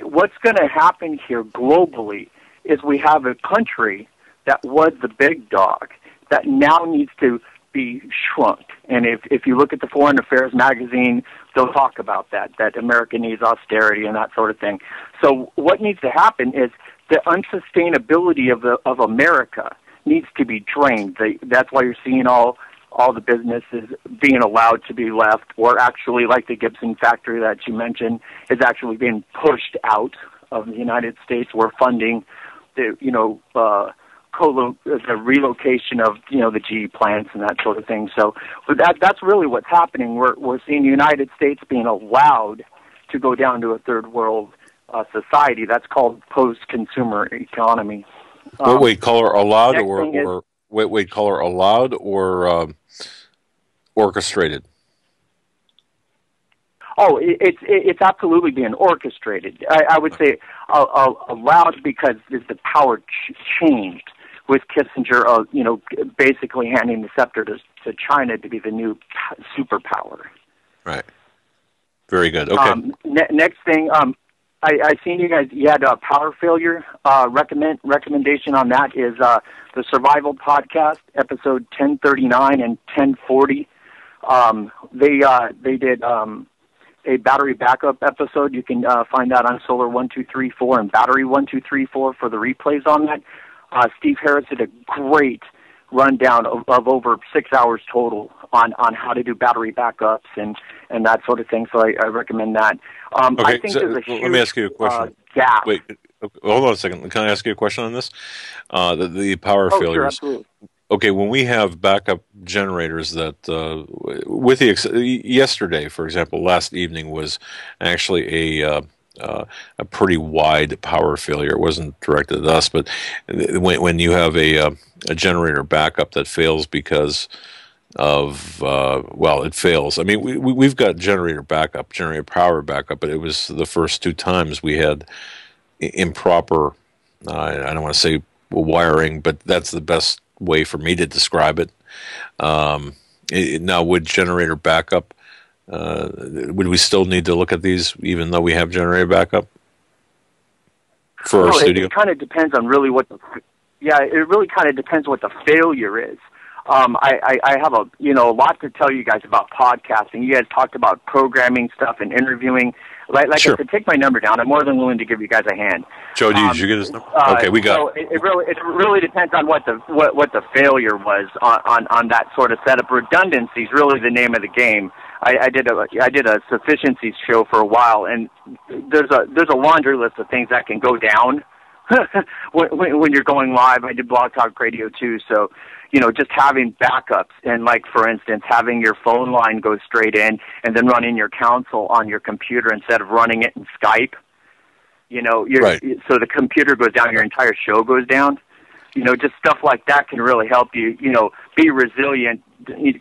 Speaker 5: What's going to happen here globally is we have a country that was the big dog that now needs to be shrunk. And if you look at the Foreign Affairs magazine, they'll talk about that America needs austerity and that sort of thing. So what needs to happen is the unsustainability of America needs to be drained. That's why you're seeing all the businesses being allowed to be left, or actually, like the Gibson factory that you mentioned, is actually being pushed out of the United States. We're funding the relocation of the GE plants and that sort of thing. So that's really what's happening. We're seeing the United States being allowed to go down to a third world society. That's called post-consumer economy.
Speaker 2: Wait, call her allowed call her allowed or orchestrated?
Speaker 5: Oh, it's absolutely being orchestrated. I would say allowed because the power changed with Kissinger, basically handing the scepter to China to be the new superpower. Right.
Speaker 2: Very good. Okay.
Speaker 5: Next thing, I seen you guys. You had a power failure. Recommendation on that is the Survival Podcast, episode 1039 and 1040. They did a battery backup episode. You can find that on Solar 1234 and Battery 1234 for the replays on that. Steve Harris did a great rundown of over 6 hours total on how to do battery backups and that sort of thing. So I recommend that.
Speaker 2: Okay,
Speaker 5: I think there's a huge,
Speaker 2: let me ask you a question.
Speaker 5: Gap.
Speaker 2: Wait, hold on a second. Can I ask you a question on this? The power failures.
Speaker 5: Sure, absolutely.
Speaker 2: Okay, when we have backup generators that, yesterday, for example, last evening was actually a pretty wide power failure. It wasn't directed at us, but when you have a generator backup that fails because of it fails. I mean, we've got generator power backup, but it was the first two times we had improper. I don't want to say wiring, but that's the best way for me to describe it. Now, would generator backup? Would we still need to look at these, even though we have generator backup for our studio?
Speaker 5: It kind of depends on really it really kind of depends what the failure is. I have a lot to tell you guys about podcasting. You guys talked about programming stuff and interviewing.
Speaker 2: Sure.
Speaker 5: I said, take my number down. I'm more than willing to give you guys a hand.
Speaker 2: Joe, did you get his number? Okay, we got it.
Speaker 5: It really depends on what the failure was on that sort of setup. Redundancy is really the name of the game. I did a sufficiency show for a while, and there's a laundry list of things that can go down when you're going live. I did Blog Talk Radio too, so just having backups and, like, for instance, having your phone line go straight in and then running your console on your computer instead of running it in Skype.
Speaker 2: Right.
Speaker 5: So the computer goes down, your entire show goes down. Just stuff like that can really help you. Be resilient,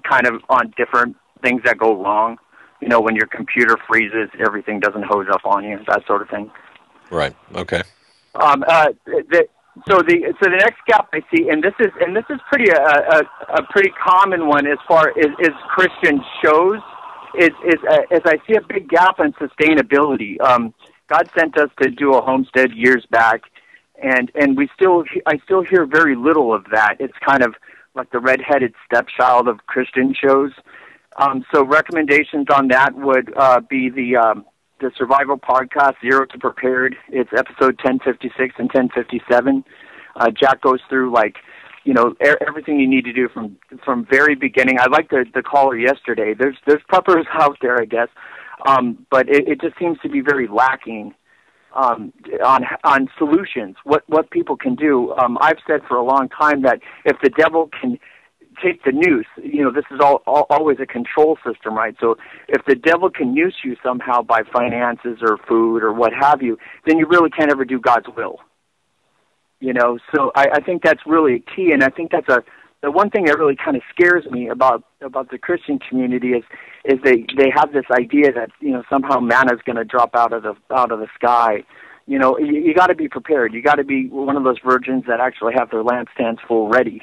Speaker 5: kind of on different things that go wrong. When your computer freezes, everything doesn't hose up on you, that sort of thing.
Speaker 2: Right. Okay.
Speaker 5: So the next gap I see, and this is pretty a pretty common one as far as Christian shows, is I see a big gap in sustainability. God sent us to do a homestead years back, and I still hear very little of that. It's kind of like the redheaded stepchild of Christian shows. So recommendations on that would be the Survival Podcast, Zero to Prepared. It's episode 1056 and 1057. Jack goes through, everything you need to do from very beginning. I like the caller yesterday. There's preppers out there, I guess, but it just seems to be very lacking on solutions. What people can do. I've said for a long time that if the devil can take the noose, this is always a control system, right? So if the devil can noose you somehow by finances or food or what have you, then you really can't ever do God's will. So I think that's really key, and I think that's the one thing that really kind of scares me about the Christian community is they have this idea that somehow manna is going to drop out of the sky. You got to be prepared. You got to be one of those virgins that actually have their lampstands full ready.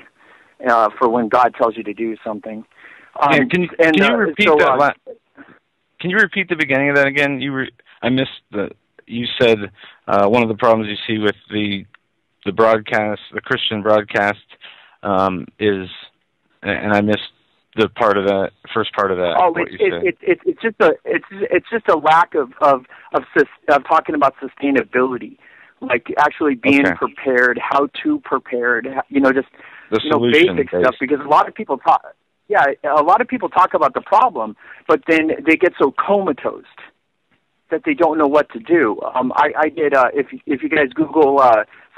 Speaker 5: for when God tells you to do something.
Speaker 3: Can you repeat that? Can you repeat the beginning of that again? I missed you said one of the problems you see with the broadcast, the Christian broadcast, is, and I missed the part of that first part of that.
Speaker 5: Oh, it's just a lack of talking about sustainability, like actually being prepared, how to prepared, just basic stuff. Because a lot of people talk. Yeah, a lot of people talk about the problem, but then they get so comatose that they don't know what to do. I did, if you guys Google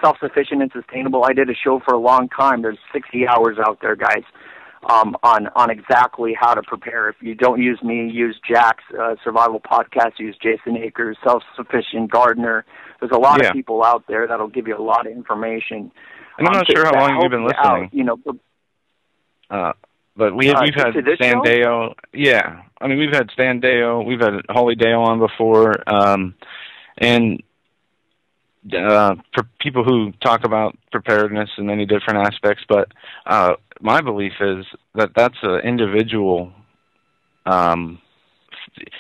Speaker 5: self-sufficient and sustainable, I did a show for a long time. There's 60 hours out there, guys, on exactly how to prepare. If you don't use me, use Jack's survival podcast, use Jason Akers, self-sufficient gardener. There's a lot of people out there that'll give you a lot of information.
Speaker 3: And I'm not sure how long you've been listening. But we've had Stan Deo. Yeah. I mean, we've had Stan Deo. We've had Holly Dale on before. And for people who talk about preparedness in many different aspects. But my belief is that that's an individual, what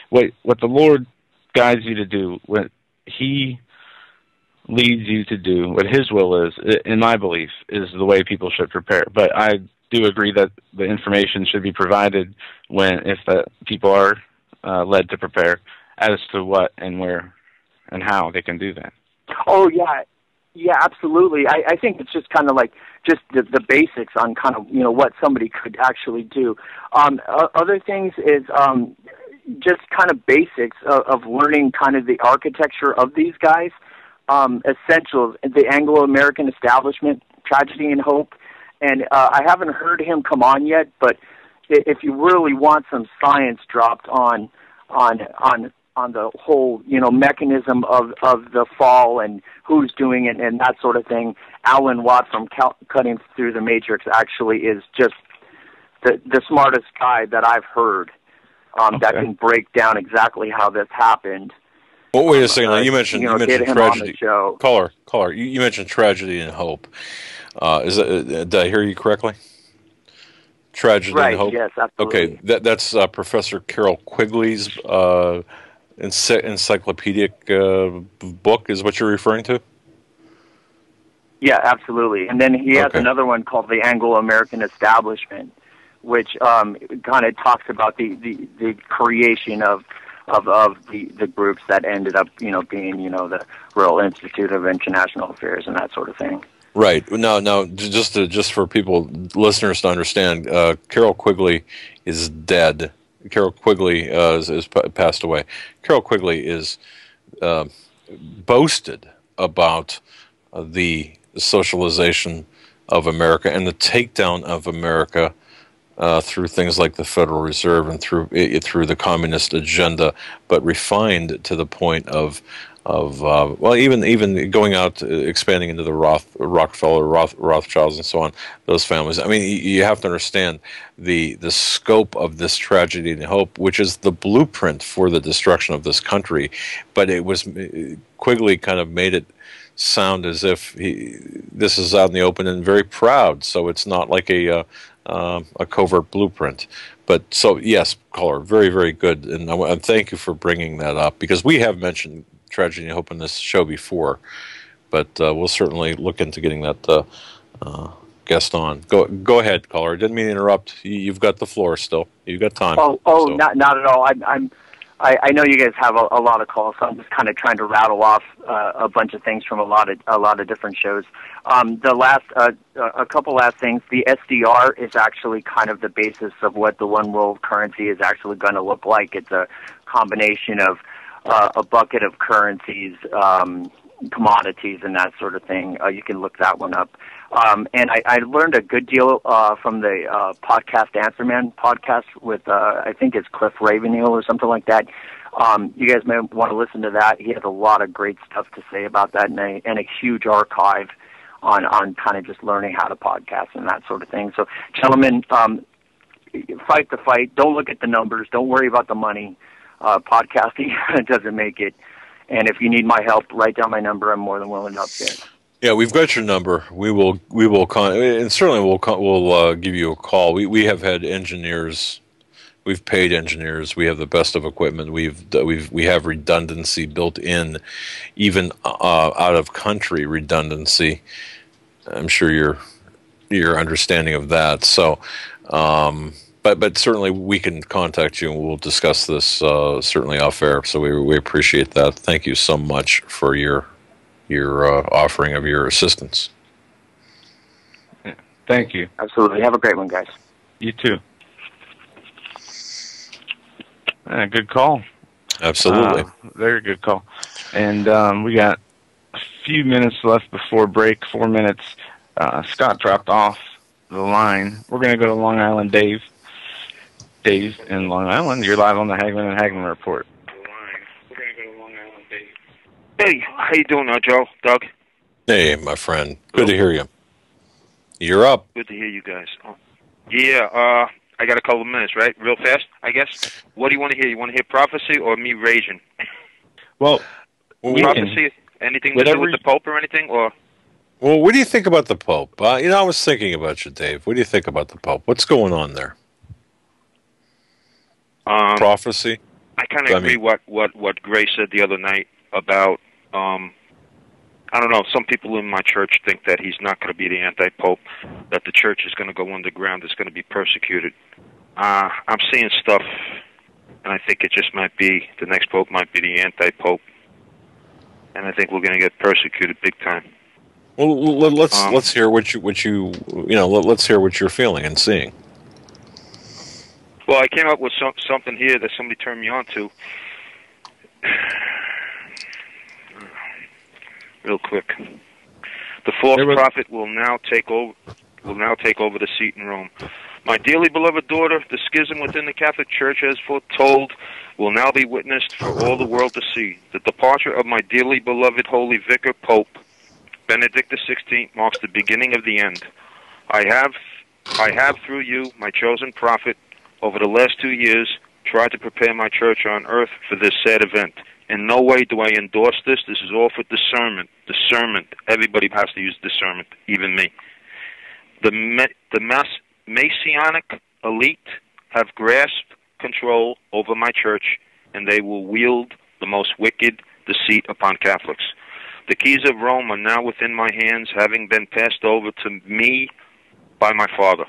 Speaker 3: the Lord guides you to do, what He leads you to do, what His will is, in my belief, is the way people should prepare. But I do agree that the information should be provided if the people are led to prepare as to what and where and how they can do that.
Speaker 5: Oh, yeah, absolutely. I think it's just kind of like just the basics on kind of, what somebody could actually do. Other things is just kind of basics of learning kind of the architecture of these guys, essentials, the Anglo-American establishment, tragedy and hope. And I haven't heard him come on yet, but if you really want some science dropped on the whole, mechanism of the fall and who's doing it and that sort of thing, Alan Watt from Cutting Through the Matrix actually is just the smartest guy that I've heard that can break down exactly how this happened.
Speaker 2: Well, wait a second. You mentioned tragedy. Caller. You mentioned tragedy and hope. Did I hear you correctly? Tragedy and Hope.
Speaker 5: Yes, absolutely.
Speaker 2: Okay, that's Professor Carol Quigley's encyclopedic book, is what you're referring to?
Speaker 5: Yeah, absolutely. And then he has another one called The Anglo-American Establishment, which kind of talks about the creation of the groups that ended up, being, the Royal Institute of International Affairs and that sort of thing.
Speaker 2: Right. No. Just for listeners to understand, Carol Quigley is dead. Carol Quigley is passed away. Carol Quigley is boasted about the socialization of America and the takedown of America through things like the Federal Reserve and through the communist agenda, but refined to the point of even going out, expanding into the Rockefeller, Rothschilds, and so on, those families. I mean, you have to understand the scope of this tragedy and hope, which is the blueprint for the destruction of this country. But Quigley kind of made it sound as if this is out in the open and very proud. So it's not like a covert blueprint. But so yes, caller, very, very good, and thank you for bringing that up, because we have mentioned tragedy and hope in this show before, but we'll certainly look into getting that guest on. Go ahead, caller. Didn't mean to interrupt. You've got the floor still. You've got time.
Speaker 5: Not at all. I know you guys have a lot of calls, so I'm just kind of trying to rattle off a bunch of things from a lot of different shows. A couple last things. The SDR is actually kind of the basis of what the one world currency is actually going to look like. It's a combination of a bucket of currencies, commodities, and that sort of thing. You can look that one up. And I learned a good deal from the podcast Answer Man podcast with, I think it's Cliff Ravenhill or something like that. You guys may want to listen to that. He has a lot of great stuff to say about that, and a huge archive on kind of just learning how to podcast and that sort of thing. So, gentlemen, fight the fight. Don't look at the numbers. Don't worry about the money. Podcasting doesn't make it. And if you need my help, write down my number. I'm more than willing to help you.
Speaker 2: Yeah, we've got your number. We will and certainly we'll give you a call. We have had engineers. We've paid engineers. We have the best of equipment. We have redundancy built in, even out of country redundancy. I'm sure you're understanding of that. So, but certainly we can contact you and we'll discuss this certainly off air. So we appreciate that. Thank you so much for your offering of your assistance.
Speaker 3: Yeah. Thank you.
Speaker 5: Absolutely. Have a great one, guys.
Speaker 3: You too. Good call.
Speaker 2: Absolutely.
Speaker 3: Very good call. And we got a few minutes left before break, 4 minutes. Scott dropped off the line. We're going to go to Long Island. Dave in Long Island. You're live on the Hagmann and Hagmann Report. We're going to go to Long Island. Dave.
Speaker 6: Hey, how you doing now, Joe? Doug?
Speaker 2: Hey, my friend. Good to hear you. You're up.
Speaker 6: Good to hear you guys. Yeah, I got a couple of minutes, right? Real fast, I guess. What do you want to hear? You want to hear prophecy or me raging?
Speaker 3: Well,
Speaker 6: prophecy, anything to do with the Pope or anything? Or
Speaker 2: well, what do you think about the Pope? I was thinking about you, Dave. What do you think about the Pope? What's going on there? Prophecy?
Speaker 6: I kind of agree what Gray said the other night about, I don't know, some people in my church think that he's not going to be the anti-Pope, that the church is going to go underground, it's going to be persecuted. I'm seeing stuff, and I think it just might be, the next Pope might be the anti-Pope, and I think we're going to get persecuted big time.
Speaker 2: Well, let's hear let's hear what you're feeling and seeing.
Speaker 6: Well, I came up with something here that somebody turned me on to. Real quick, the false prophet will now take over the seat in Rome. My dearly beloved daughter, the schism within the Catholic Church, as foretold, will now be witnessed for all the world to see. The departure of my dearly beloved Holy Vicar Pope Benedict XVI marks the beginning of the end. I have through you, my chosen prophet, over the last 2 years, tried to prepare my church on earth for this sad event. In no way do I endorse this. This is all for discernment. Discernment. Everybody has to use discernment, even me. The Messianic elite have grasped control over my church, and they will wield the most wicked deceit upon Catholics. The keys of Rome are now within my hands, having been passed over to me by my Father.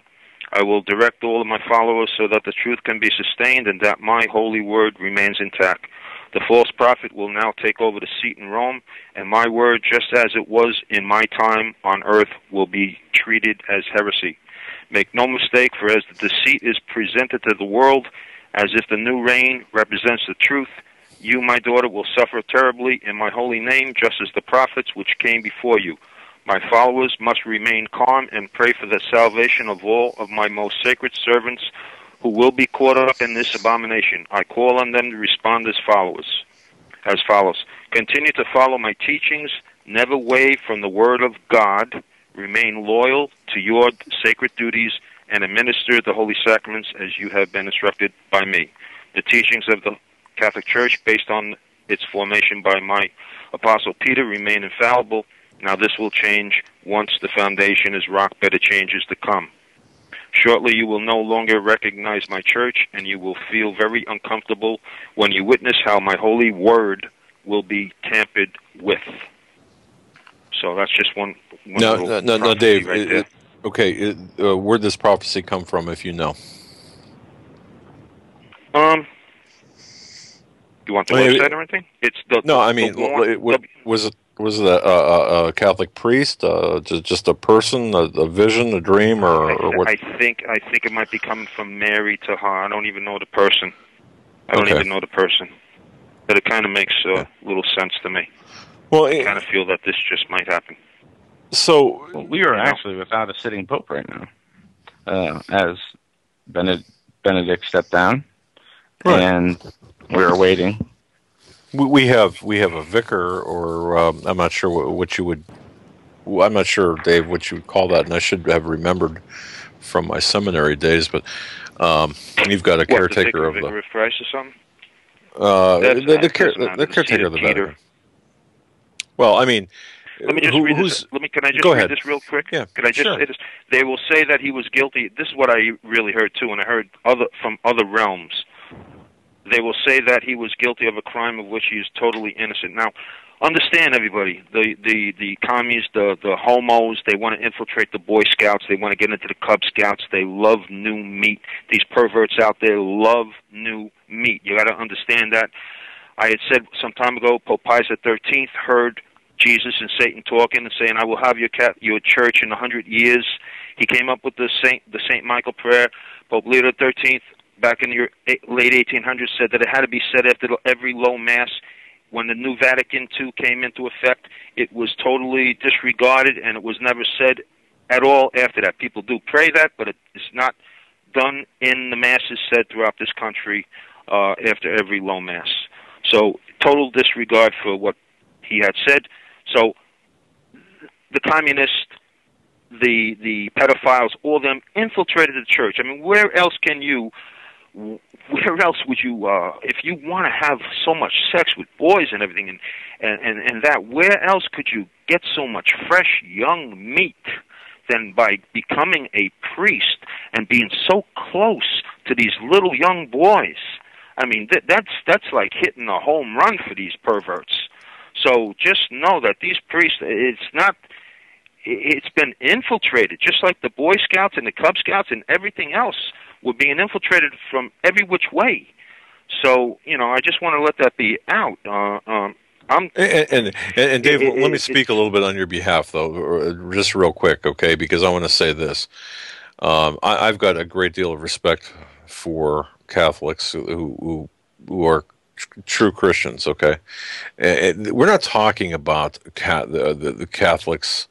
Speaker 6: I will direct all of my followers so that the truth can be sustained and that my holy word remains intact. The false prophet will now take over the seat in Rome, and my word, just as it was in my time on earth, will be treated as heresy. Make no mistake, for as the deceit is presented to the world as if the new reign represents the truth, you, my daughter, will suffer terribly in my holy name, just as the prophets which came before you. My followers must remain calm and pray for the salvation of all of my most sacred servants who will be caught up in this abomination. I call on them to respond as follows. Continue to follow my teachings, never waver from the word of God, remain loyal to your sacred duties, and administer the holy sacraments as you have been instructed by me. The teachings of the Catholic Church, based on its formation by my Apostle Peter, remain infallible. Now this will change once the foundation is rock, better changes to come. Shortly you will no longer recognize my church, and you will feel very uncomfortable when you witness how my holy word will be tampered with. So that's just one
Speaker 2: no, Dave.
Speaker 6: Right
Speaker 2: okay, where'd this prophecy come from, if you know?
Speaker 6: You want the website or anything? It's
Speaker 2: was it a Catholic priest, just a person, a vision, a dream, or what?
Speaker 6: I think it might be coming from Mary to her. I don't even know the person. But it kind of makes little sense to me.
Speaker 3: Well,
Speaker 6: I kind of feel that this just might happen.
Speaker 3: So we are actually without a sitting pope right now, as Benedict stepped down, right. And we're waiting.
Speaker 2: We have a vicar, or I'm not sure what you would. I'm not sure, Dave, what you would call that, and I should have remembered from my seminary days. But you've got a caretaker of the
Speaker 6: vicar of Christ or something.
Speaker 2: The caretaker of the Vatican. Well, I mean,
Speaker 6: Let me just read this. Can I just read this real quick?
Speaker 2: Yeah,
Speaker 6: Can I just say this? They will say that he was guilty. This is what I really heard too, and I heard from other realms. They will say that he was guilty of a crime of which he is totally innocent. Now, understand, everybody, the commies, the homos, they want to infiltrate the Boy Scouts. They want to get into the Cub Scouts. They love new meat. These perverts out there love new meat. You got to understand that. I had said some time ago, Pope Pius XIII heard Jesus and Satan talking and saying, "I will have your church in 100 years." He came up with the Saint Michael prayer. Pope Leo XIII, back in the late 1800s, said that it had to be said after every low mass. When the new Vatican II came into effect, it was totally disregarded, and it was never said at all after that. People do pray that, but it's not done in the masses said throughout this country after every low mass. So total disregard for what he had said. So the communists, the pedophiles, all of them infiltrated the church. I mean, where else would you, if you want to have so much sex with boys and everything and that, where else could you get so much fresh young meat than by becoming a priest and being so close to these little young boys? I mean, that's like hitting a home run for these perverts. So just know that these priests, it's been infiltrated, just like the Boy Scouts and the Cub Scouts and everything else were being infiltrated from every which way. So, I just want to let that be out.
Speaker 2: And Dave, let me speak a little bit on your behalf, though, just real quick, okay? Because I want to say this. I've got a great deal of respect for Catholics who are true Christians, okay? And we're not talking about the Catholics,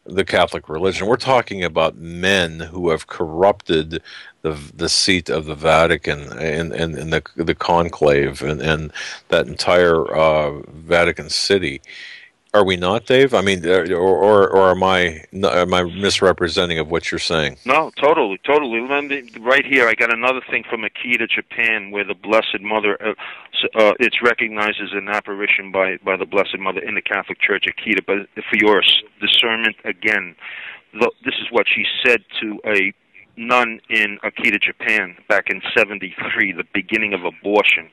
Speaker 2: the Catholic religion. We're talking about men who have corrupted the seat of the Vatican and the conclave and that entire Vatican City. Are we not, Dave? I mean, or am I misrepresenting of what you're saying?
Speaker 6: No, totally. Right here, I got another thing from Akita, Japan, where the Blessed Mother, it's recognized as an apparition by the Blessed Mother in the Catholic Church, Akita. But for your discernment, again, this is what she said to a nun in Akita, Japan, back in '73, the beginning of abortion.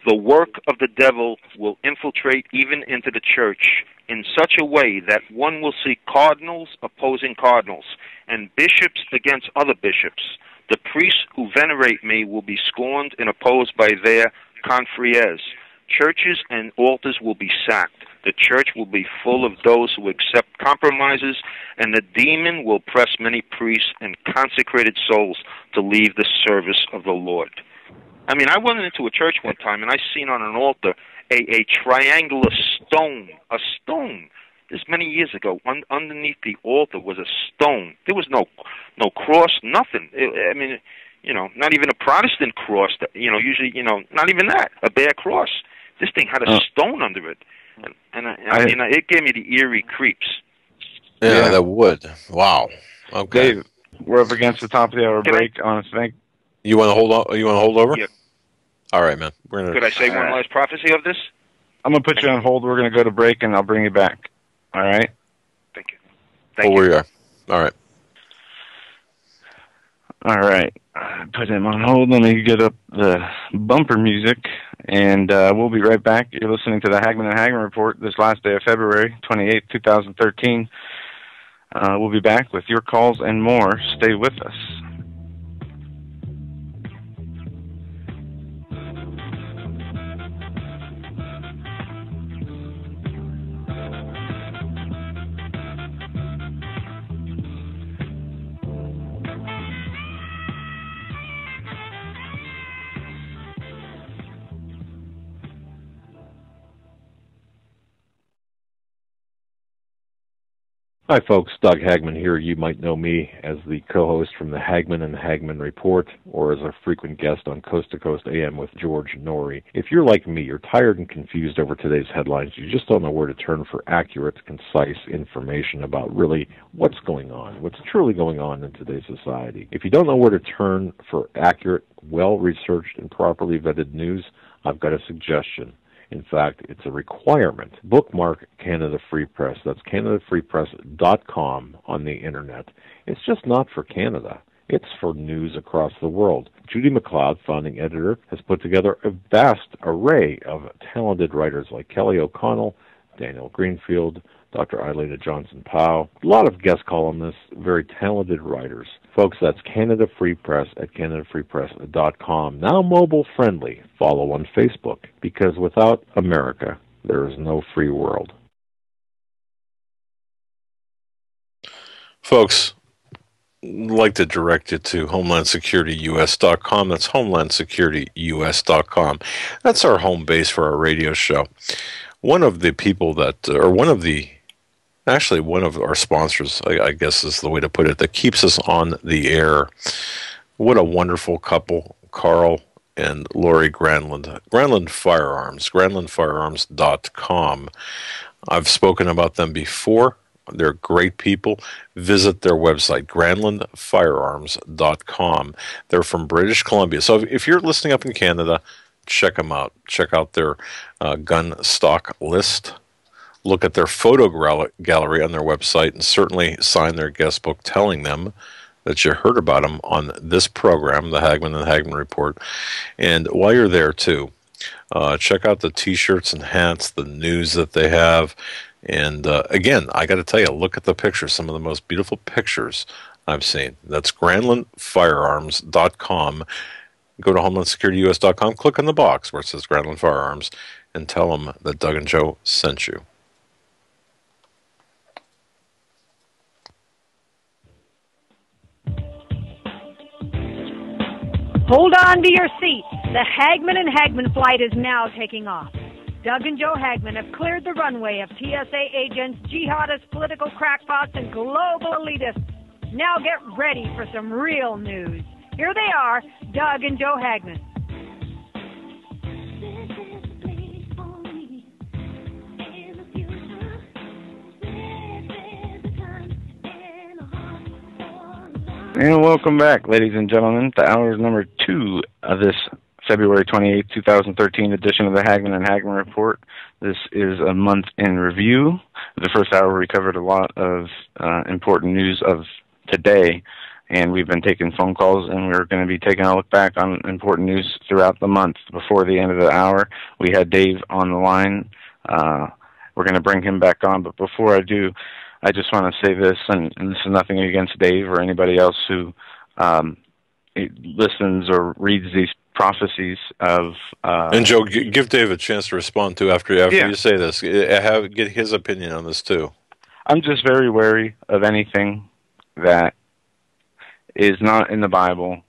Speaker 6: The work of the devil will infiltrate even into the church in such a way that one will see cardinals opposing cardinals and bishops against other bishops. The priests who venerate me will be scorned and opposed by their confreres. Churches and altars will be sacked. The church will be full of those who accept compromises, and the demon will press many priests and consecrated souls to leave the service of the Lord. I mean, I went into a church one time, and I seen on an altar a triangular stone, a stone. This many years ago, underneath the altar was a stone. There was no cross, nothing. Not even a Protestant cross. Usually, not even that, a bare cross. This thing had a stone under it, and it gave me the eerie creeps.
Speaker 2: Yeah, that would. Wow. Okay.
Speaker 3: Dave, we're up against the top of the hour break. I want to thank.
Speaker 2: You want to hold on? You want to hold over?
Speaker 6: Yeah.
Speaker 2: All right, man.
Speaker 6: Could I say one last prophecy of this?
Speaker 3: I'm going to put you on hold. We're going to go to break, and I'll bring you back. All right?
Speaker 6: Thank you. Thank you.
Speaker 2: Where you are. All right.
Speaker 3: All right. Put him on hold. Let me get up the bumper music, and we'll be right back. You're listening to the Hagmann and Hagmann Report this last day of February 28, 2013. We'll be back with your calls and more. Stay with us.
Speaker 7: Hi folks, Doug Hagmann here. You might know me as the co-host from the Hagmann and Hagmann Report, or as a frequent guest on Coast to Coast AM with George Norrie. If you're like me, you're tired and confused over today's headlines. You just don't know where to turn for accurate, concise information about really what's going on, what's truly going on in today's society. If you don't know where to turn for accurate, well-researched, and properly vetted news, I've got a suggestion. In fact, it's a requirement. Bookmark Canada Free Press. That's CanadaFreePress.com on the Internet. It's just not for Canada. It's for news across the world. Judy McLeod, founding editor, has put together a vast array of talented writers like Kelly O'Connell, Daniel Greenfield, Dr. Eilida Johnson-Powell, a lot of guest columnists, very talented writers. Folks, that's Canada Free Press at CanadaFreePress.com. Now mobile-friendly. Follow on Facebook, because without America, there is no free world.
Speaker 2: Folks, I'd like to direct you to HomelandSecurityUS.com. That's HomelandSecurityUS.com. That's our home base for our radio show. One of the people that, or one of our sponsors, I guess is the way to put it, that keeps us on the air. What a wonderful couple, Carl and Lori Granlund. Granlund Firearms, GranlundFirearms.com. I've spoken about them before. They're great people. Visit their website, GranlundFirearms.com. They're from British Columbia. So if you're listening up in Canada, check them out. Check out their gun stock list. Look at their photo gallery on their website, and certainly sign their guest book telling them that you heard about them on this program, the Hagmann and Hagmann Report. And while you're there, too, check out the T-shirts and hats, the news that they have. And again, I got to tell you, look at the pictures, some of the most beautiful pictures I've seen. That's GranlundFirearms.com. Go to HomelandSecurityUS.com, click on the box where it says Granlund Firearms, and tell them that Doug and Joe sent you.
Speaker 8: Hold on to your seats. The Hagmann and Hagmann flight is now taking off. Doug and Joe Hagmann have cleared the runway of TSA agents, jihadists, political crackpots, and global elitists. Now get ready for some real news. Here they are, Doug and Joe Hagmann.
Speaker 3: And welcome back, ladies and gentlemen, to hour number 2 of this February 28, 2013 edition of the Hagmann and Hagmann Report. This is a month in review. The first hour we covered a lot of important news of today, and we've been taking phone calls, and we're going to be taking a look back on important news throughout the month. Before the end of the hour, we had Dave on the line. We're going to bring him back on, but before I do, I just want to say this, and this is nothing against Dave or anybody else who listens or reads these prophecies of...
Speaker 2: and Joe, give Dave a chance to respond to after you say this. Get his opinion on this, too.
Speaker 3: I'm just very wary of anything that is not in the Bible.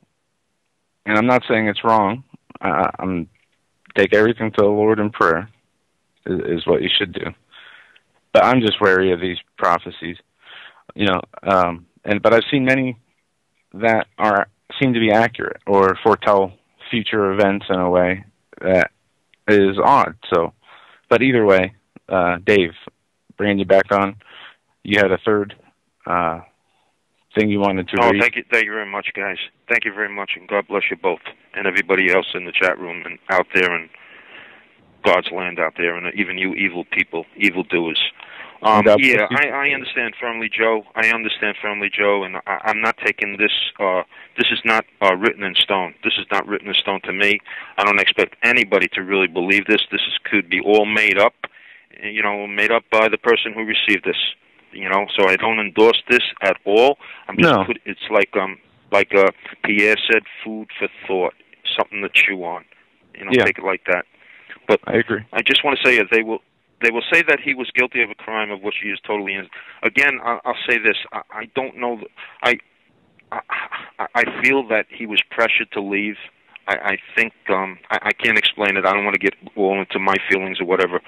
Speaker 3: And I'm not saying it's wrong. I'm take everything to the Lord in prayer is what you should do. But I'm just wary of these prophecies, but I've seen many that seem to be accurate or foretell future events in a way that is odd. So, but either way, Dave, bringing you back on, you had a third thing you wanted to read.
Speaker 6: Thank you very much, guys. Thank you very much, and God bless you both, and everybody else in the chat room and out there in God's land out there, and even you evil people, evildoers. I understand firmly, Joe. And I'm not taking this. This is not written in stone. This is not written in stone to me. I don't expect anybody to really believe this. Could be all made up, made up by the person who received this. So I don't endorse this at all. It's like Pierre said, food for thought, something to chew on. Take it like that. But
Speaker 3: I agree.
Speaker 6: I just want to say they will say that he was guilty of a crime of which he is totally innocent. Again, I'll say this: I don't know. I feel that he was pressured to leave. I think I can't explain it. I don't want to get all into my feelings or whatever.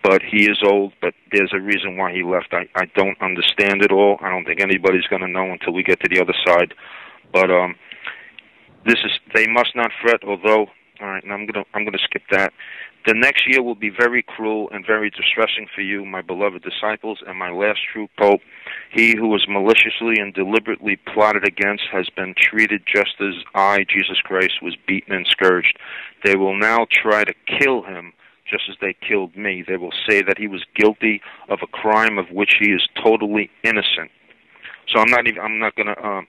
Speaker 6: But he is old. But there's a reason why he left. I don't understand it all. I don't think anybody's going to know until we get to the other side. But they must not fret. Although, all right, and I'm gonna skip that. The next year will be very cruel and very distressing for you, my beloved disciples, and my last true pope. He who was maliciously and deliberately plotted against has been treated just as I, Jesus Christ, was beaten and scourged. They will now try to kill him, just as they killed me. They will say that he was guilty of a crime of which he is totally innocent. So I'm not going to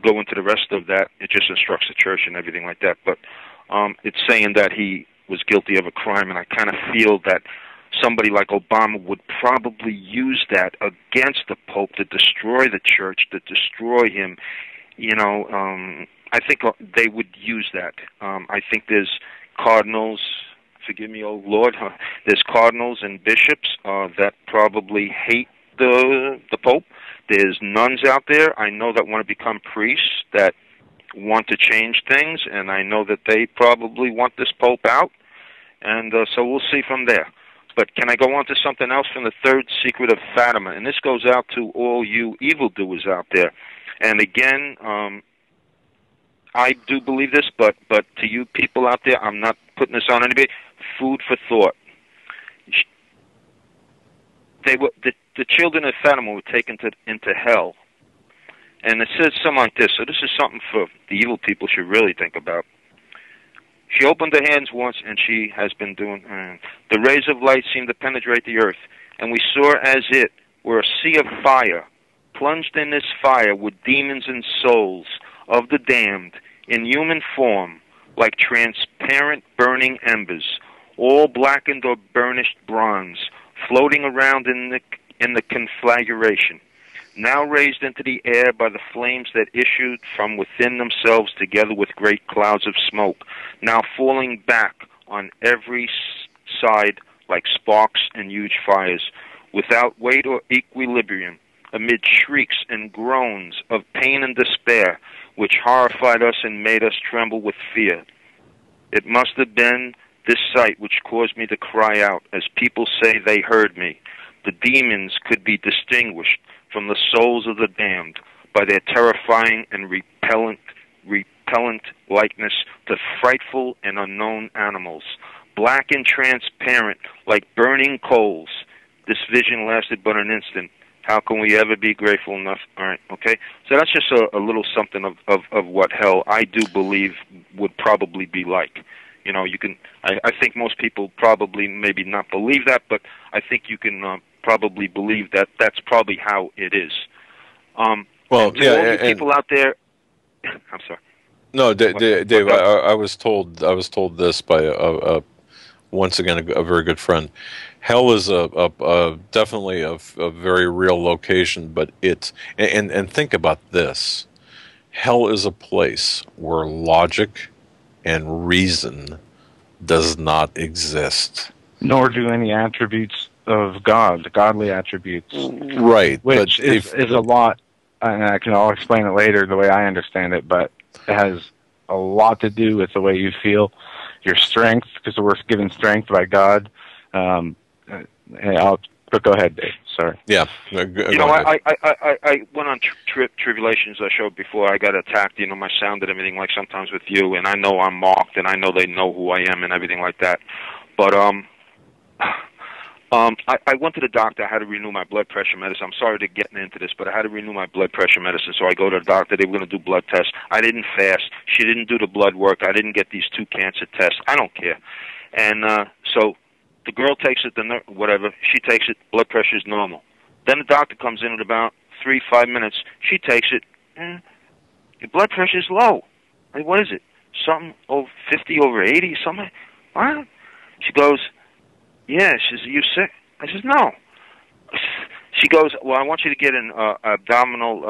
Speaker 6: go into the rest of that. It just instructs the church and everything like that. But it's saying that he was guilty of a crime, and I kind of feel that somebody like Obama would probably use that against the Pope to destroy the church, to destroy him. I think they would use that. I think there's cardinals, forgive me, oh Lord, there's cardinals and bishops that probably hate the Pope. There's nuns out there I know that want to become priests, that want to change things, and I know that they probably want this Pope out, and so we'll see from there. But can I go on to something else from the third secret of Fatima? And this goes out to all you evildoers out there. And again, I do believe this, but to you people out there, I'm not putting this on anybody. Food for thought. The children of Fatima were taken into hell. And it says something like this. So this is something for the evil people should really think about. She opened her hands once, and she has been doing... the rays of light seemed to penetrate the earth, and we saw as it were a sea of fire. Plunged in this fire were demons and souls of the damned, in human form, like transparent burning embers, all blackened or burnished bronze, floating around in the conflagration, now raised into the air by the flames that issued from within themselves together with great clouds of smoke, now falling back on every side like sparks and huge fires, without weight or equilibrium, amid shrieks and groans of pain and despair, which horrified us and made us tremble with fear. It must have been this sight which caused me to cry out, as people say they heard me. The demons could be distinguished from the souls of the damned by their terrifying and repellent likeness to frightful and unknown animals, black and transparent like burning coals. This vision lasted but an instant. How can we ever be grateful enough? All right, okay? So that's just a little something of what hell I do believe would probably be like. You can. I think most people probably maybe not believe that, but I think you can probably believe that that's probably how it is.
Speaker 2: Well, yeah,
Speaker 6: all you people out there. I'm sorry.
Speaker 2: No, Dave. I was told this by once again a very good friend. Hell is definitely a very real location, but and think about this. Hell is a place where logic and reason does not exist.
Speaker 3: Nor do any attributes of God, godly attributes.
Speaker 2: Right.
Speaker 3: Which is a lot, and I'll explain it later the way I understand it, but it has a lot to do with the way you feel, your strength, because we're given strength by God. But go ahead, Dave. Sorry.
Speaker 2: Yeah.
Speaker 6: I went on Tribulations I showed before. I got attacked, my sound and everything, like sometimes with you, and I know I'm mocked, and I know they know who I am and everything like that. But I went to the doctor. I had to renew my blood pressure medicine. I'm sorry to get into this, but I had to renew my blood pressure medicine. So I go to the doctor. They were going to do blood tests. I didn't fast. She didn't do the blood work. I didn't get these 2 cancer tests. I don't care. And so the girl takes it, whatever. She takes it. Blood pressure is normal. Then the doctor comes in at about 3-5 minutes. She takes it. Your blood pressure is low. I mean, what is it? Something over 50 over 80, something? What? She goes, yeah. She says, are you sick? I says, no. She goes, well, I want you to get an abdominal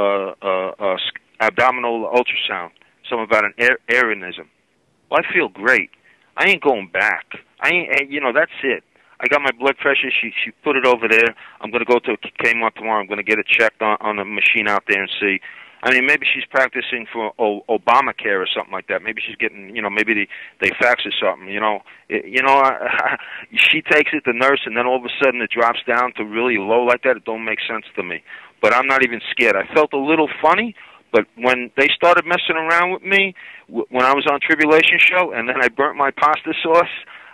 Speaker 6: ultrasound. Something about an aneurysm. Well, I feel great. I ain't going back. That's it. I got my blood pressure. She put it over there. I'm going to go to Kmart tomorrow. I'm going to get it checked on the machine out there and see. I mean, maybe she's practicing for Obamacare or something like that. Maybe she's getting, maybe they fax her something. She takes it, the nurse, and then all of a sudden it drops down to really low like that. It don't make sense to me. But I'm not even scared. I felt a little funny, but when they started messing around with me, when I was on Tribulation Show, and then I burnt my pasta sauce,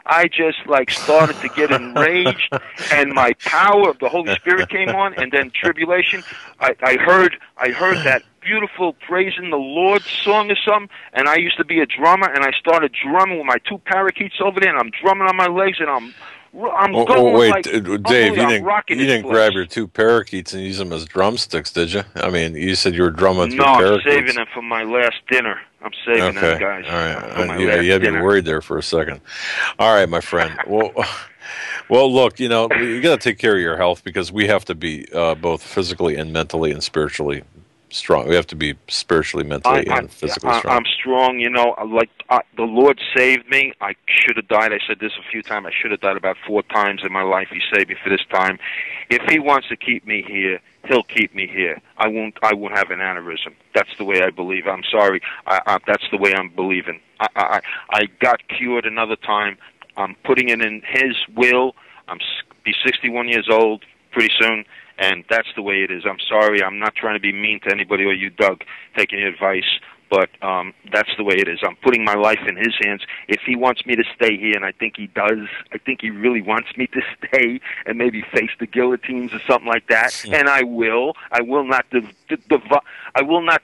Speaker 6: I just started to get enraged, and my power of the Holy Spirit came on, and then tribulation. I heard that beautiful praising the Lord song or something, and I used to be a drummer, and I started drumming with my 2 parakeets over there, and I'm drumming on my legs, and I'm going
Speaker 2: wait, Dave, you didn't
Speaker 6: place.
Speaker 2: grab your 2 parakeets and use them as drumsticks, did you? I mean, you said you were drumming with your
Speaker 6: parakeets.
Speaker 2: parakeets.
Speaker 6: No, I'm saving them for my last dinner. I'm saving them, guys.
Speaker 2: All right. You had me worried there for a second. All right, my friend. Well, look, you got to take care of your health, because we have to be both physically and mentally and spiritually strong. We have to be spiritually, mentally, and physically strong.
Speaker 6: I'm strong, the Lord saved me. I should have died. I said this a few times. I should have died about 4 times in my life. He saved me for this time. If He wants to keep me here, He'll keep me here. I won't have an aneurysm. That's the way I believe. I'm sorry. That's the way I'm believing. I got cured another time. I'm putting it in His will. I'm be 61 years old pretty soon. And that's the way it is. I'm sorry. I'm not trying to be mean to anybody or you, Doug, taking your advice. But that's the way it is. I'm putting my life in His hands. If He wants me to stay here, and I think He does, I think He really wants me to stay and maybe face the guillotines or something like that. And I will. I will not. I will not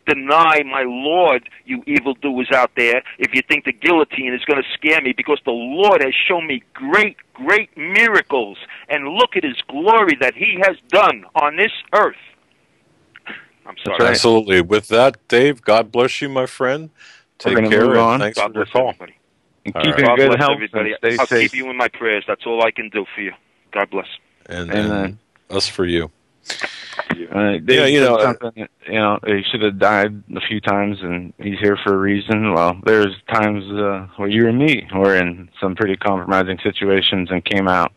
Speaker 6: deny my Lord, you evildoers out there, if you think the guillotine is going to scare me, because the Lord has shown me great, great miracles, and look at His glory that He has done on this earth. I'm sorry.
Speaker 2: Right. Absolutely. With that, Dave, God bless you, my friend. Take care, and thanks for the call.
Speaker 6: Everybody. And keep in good health, everybody. I'll keep you in my prayers. That's all I can do for you. God bless.
Speaker 2: And us for you.
Speaker 3: He should have died a few times, and he's here for a reason. Well, there's times where you and me were in some pretty compromising situations and came out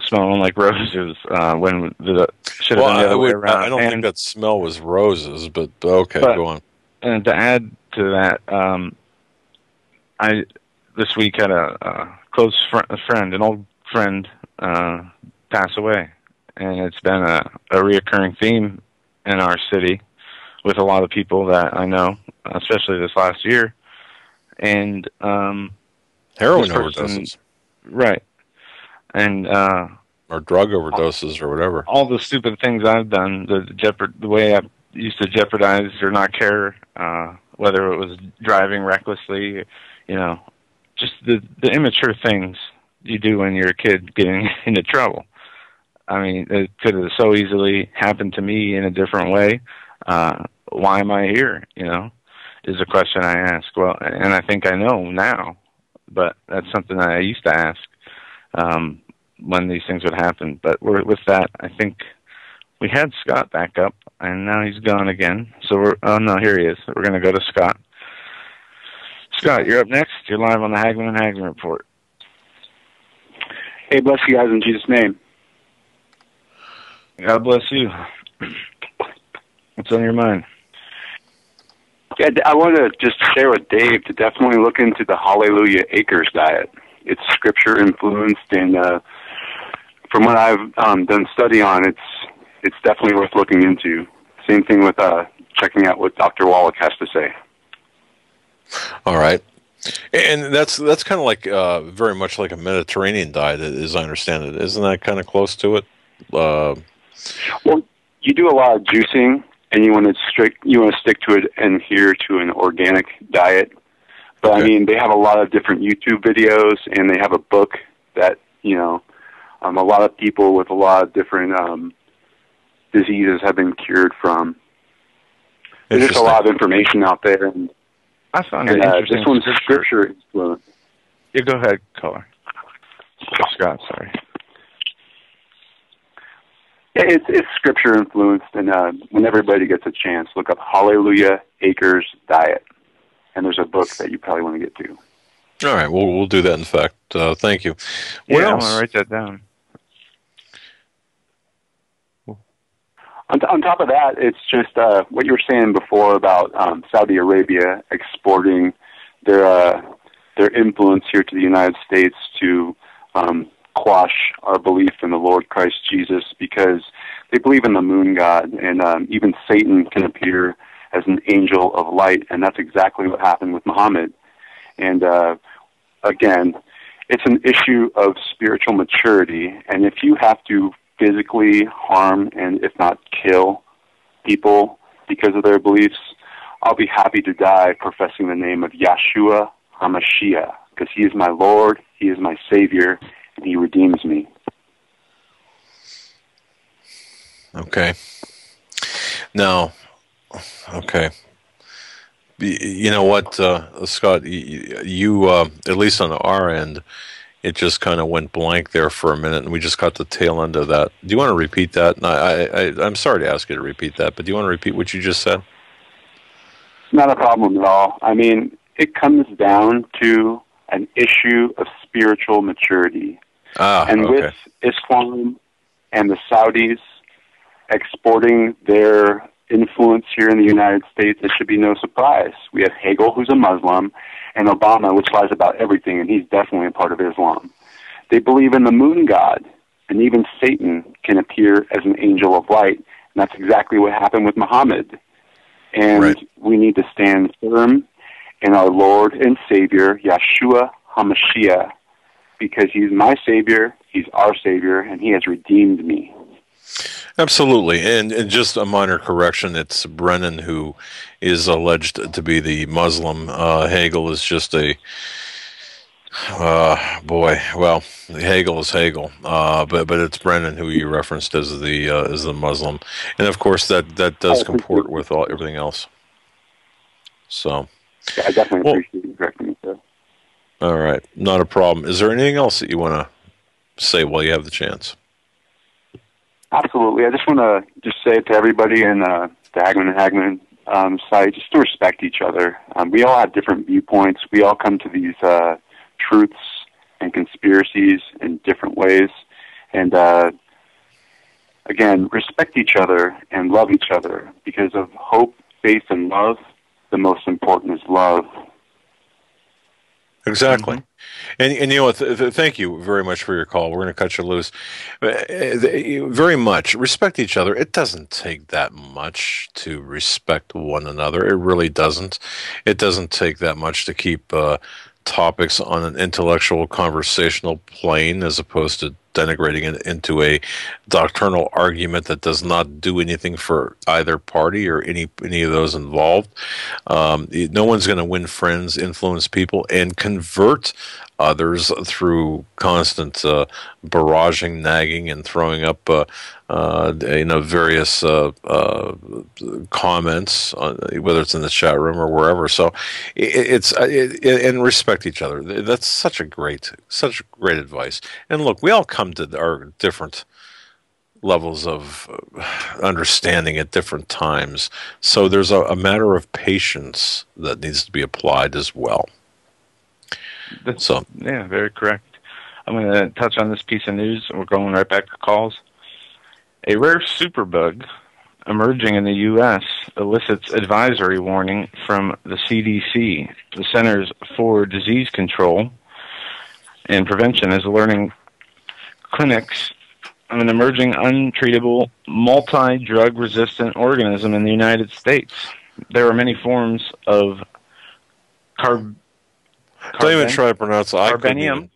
Speaker 3: smelling like roses when the should have been the other way around.
Speaker 2: I don't think that smell was roses, but okay, go on.
Speaker 3: And to add to that, I this week had a close friend, an old friend, pass away. And it's been a reoccurring theme in our city with a lot of people that I know, especially this last year. And
Speaker 2: heroin overdoses,
Speaker 3: right? And
Speaker 2: or drug overdoses, or whatever.
Speaker 3: All the stupid things I've done, the way I used to jeopardize or not care, whether it was driving recklessly, just the immature things you do when you're a kid getting into trouble. I mean, it could have so easily happened to me in a different way. Why am I here? Is a question I ask. Well, and I think I know now, but that's something that I used to ask when these things would happen. But with that, I think we had Scott back up, and now he's gone again. So here he is. We're going to go to Scott. Scott, you're up next. You're live on the Hagmann and Hagmann Report.
Speaker 9: Hey, bless you guys in Jesus' name.
Speaker 3: God bless you. What's on your mind?
Speaker 9: Yeah, I want to just share with Dave to definitely look into the Hallelujah Acres diet. It's scripture influenced, and from what I've done study on, it's definitely worth looking into. Same thing with checking out what Dr. Wallach has to say.
Speaker 2: All right. And that's kind of like very much like a Mediterranean diet, as I understand it. Isn't that kind of close to it?
Speaker 9: Well, you do a lot of juicing, and you want to stick to it and adhere to an organic diet. But okay. I mean, they have a lot of different YouTube videos, and they have a book that a lot of people with a lot of different diseases have been cured from. There's just a lot of information out there, and
Speaker 3: I found it interesting.
Speaker 9: This one's scripture influenced.
Speaker 3: Yeah, go ahead, caller. Scott, sorry.
Speaker 9: Yeah, it's scripture influenced, and when everybody gets a chance, look up Hallelujah Acres Diet, and there's a book that you probably want to get to.
Speaker 2: All right, we'll do that. In fact, thank you.
Speaker 3: What else? I want to write that down.
Speaker 9: On top of that, it's just what you were saying before about Saudi Arabia exporting their influence here to the United States to quash our belief in the Lord Christ Jesus, because they believe in the moon god, and even Satan can appear as an angel of light, and that's exactly what happened with Muhammad. And again, it's an issue of spiritual maturity, and if you have to physically harm and if not kill people because of their beliefs, I'll be happy to die professing the name of Yeshua HaMashiach, because he is my Lord, he is my Savior, and he redeems me.
Speaker 2: Okay. Now, okay. You know what, Scott, you at least on our end, it just kind of went blank there for a minute, and we just got the tail end of that. Do you want to repeat that? And I'm sorry to ask you to repeat that, but do you want to repeat what you just said?
Speaker 9: Not a problem at all. I mean, it comes down to an issue of spiritual maturity. And
Speaker 2: okay.
Speaker 9: with Islam and the Saudis exporting their influence here in the United States, it should be no surprise. We have Hegel, who's a Muslim, and Obama, which lies about everything, and he's definitely a part of Islam. They believe in the moon god, and even Satan can appear as an angel of light, and that's exactly what happened with Muhammad. And we need to stand firm in our Lord and Savior, Yeshua HaMashiach, because he's my Savior, he's our Savior, and he has redeemed me.
Speaker 2: Absolutely. And just a minor correction, it's Brennan who is alleged to be the Muslim. Hegel is just a... well, Hegel is Hegel, but it's Brennan who you referenced as the Muslim, and of course that does comport with everything else. So,
Speaker 9: yeah, I definitely appreciate you correcting me, sir.
Speaker 2: All right, not a problem. Is there anything else that you want to say while you have the chance?
Speaker 9: Absolutely. I just want to say to everybody in the Hagmann and Hagmann site, just to respect each other. We all have different viewpoints. We all come to these truths and conspiracies in different ways. And again, respect each other and love each other, because of hope, faith, and love, the most important is love.
Speaker 2: Exactly. And you know what, thank you very much for your call. We're going to cut you loose. Very much. Respect each other. It doesn't take that much to respect one another. It really doesn't. It doesn't take that much to keep topics on an intellectual conversational plane as opposed to denigrating it into a doctrinal argument that does not do anything for either party or any of those involved. No one's going to win friends, influence people, and convert others through constant barraging, nagging, and throwing up various comments, whether it's in the chat room or wherever. So and respect each other. That's such great advice. And look, we all come to our different levels of understanding at different times. So there's a matter of patience that needs to be applied as well.
Speaker 3: Yeah, very correct. I'm going to touch on this piece of news, and we're going right back to calls. A rare superbug emerging in the U.S. elicits advisory warning from the CDC. The Centers for Disease Control and Prevention is alerting clinics of an emerging untreatable multi-drug resistant organism in the United States. There are many forms of
Speaker 2: don't even try to pronounce it.
Speaker 3: Carbenium.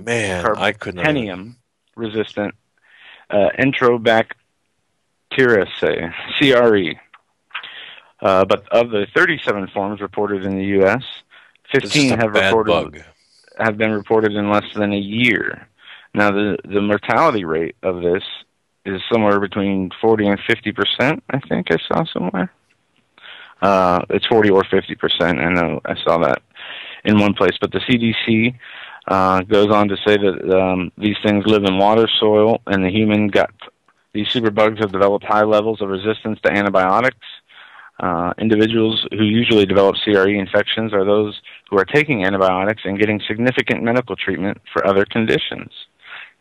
Speaker 2: Man, I couldn't.
Speaker 3: Carbenium resistant Enterobacteriaceae, CRE. But of the 37 forms reported in the U.S., 15 have been reported in less than a year. Now, the mortality rate of this is somewhere between 40 and 50%, I think I saw somewhere. It's 40 or 50%. I know I saw that in one place. But the CDC goes on to say that these things live in water, soil, and the human gut. These superbugs have developed high levels of resistance to antibiotics. Individuals who usually develop CRE infections are those who are taking antibiotics and getting significant medical treatment for other conditions.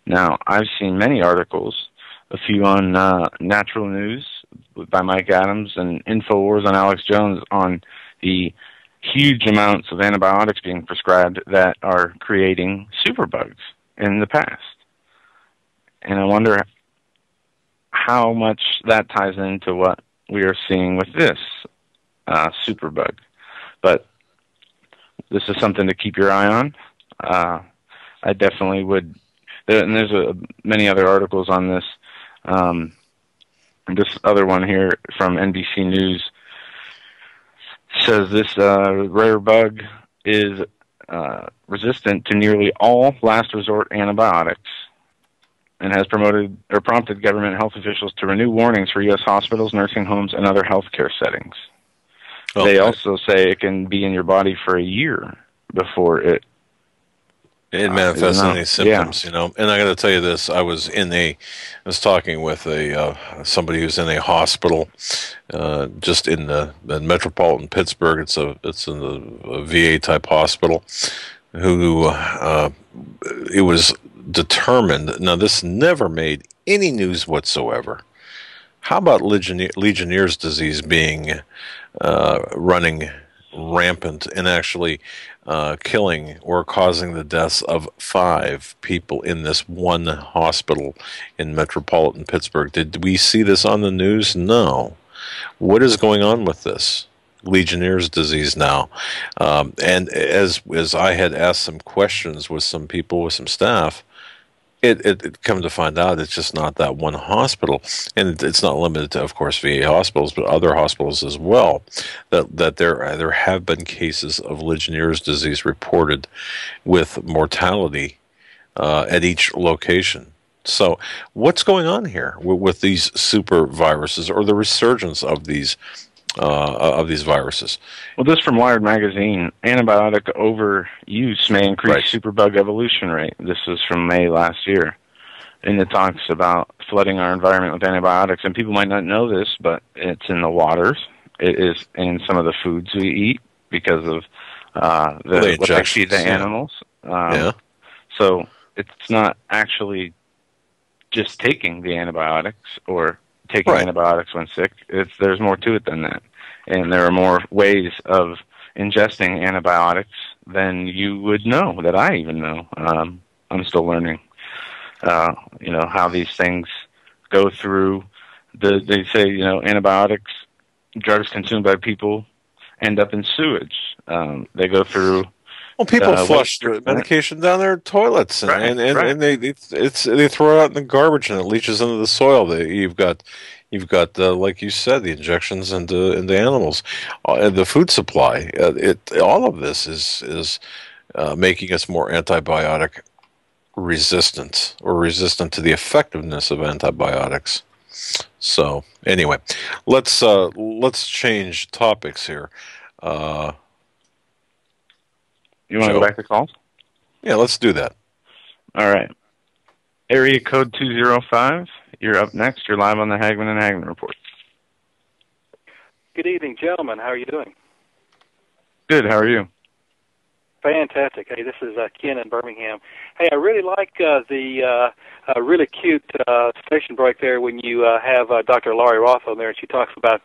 Speaker 3: Now, I've seen many articles, a few on Natural News by Mike Adams and InfoWars on Alex Jones, on the huge amounts of antibiotics being prescribed that are creating superbugs in the past. And I wonder how much that ties into what we are seeing with this superbug. But this is something to keep your eye on. I definitely would. And there's many other articles on this. This other one here from NBC News says this rare bug is resistant to nearly all last resort antibiotics, and has prompted government health officials to renew warnings for U.S. hospitals, nursing homes, and other healthcare settings. Okay. They also say it can be in your body for a year before it
Speaker 2: manifests any symptoms. And I got to tell you this: I was talking with somebody who's in a hospital, just in the metropolitan Pittsburgh. It's in the VA type hospital. Who it was determined. Now, this never made any news whatsoever. How about Legionnaire's disease being running rampant and actually killing or causing the deaths of 5 people in this one hospital in metropolitan Pittsburgh? Did we see this on the news? No. What is going on with this Legionnaire's disease now? And as I had asked some questions with some people, with some staff, it come to find out it's just not that one hospital, and it's not limited to, of course, VA hospitals, but other hospitals as well. That there have been cases of Legionnaire's disease reported with mortality at each location. So, what's going on here with these super viruses or the resurgence of these viruses?
Speaker 3: Well, this from Wired magazine: antibiotic overuse may increase superbug evolution rate. This is from May last year, and it talks about flooding our environment with antibiotics. And people might not know this, but it's in the waters. It is in some of the foods we eat because of what they feed the animals. So it's not actually just taking the antibiotics or taking antibiotics when sick. There's more to it than that. And there are more ways of ingesting antibiotics than you would know, that I even know. I'm still learning, how these things go through. They say, antibiotics, drugs consumed by people end up in sewage. They go through...
Speaker 2: Well, people flush medication down their toilets, and they throw it out in the garbage, and it leaches into the soil. You've got like you said, the injections into animals, the food supply. All of this is making us more antibiotic resistant, or resistant to the effectiveness of antibiotics. So anyway, let's change topics here.
Speaker 3: You want to go back to calls?
Speaker 2: Yeah, let's do that.
Speaker 3: All right. Area code 205. You're up next. You're live on the Hagmann and Hagmann Report.
Speaker 10: Good evening, gentlemen. How are you doing?
Speaker 3: Good. How are you?
Speaker 10: Fantastic. Hey, this is Ken in Birmingham. Hey, I really like the really cute station break there when you have Dr. Laurie Roth on there, and she talks about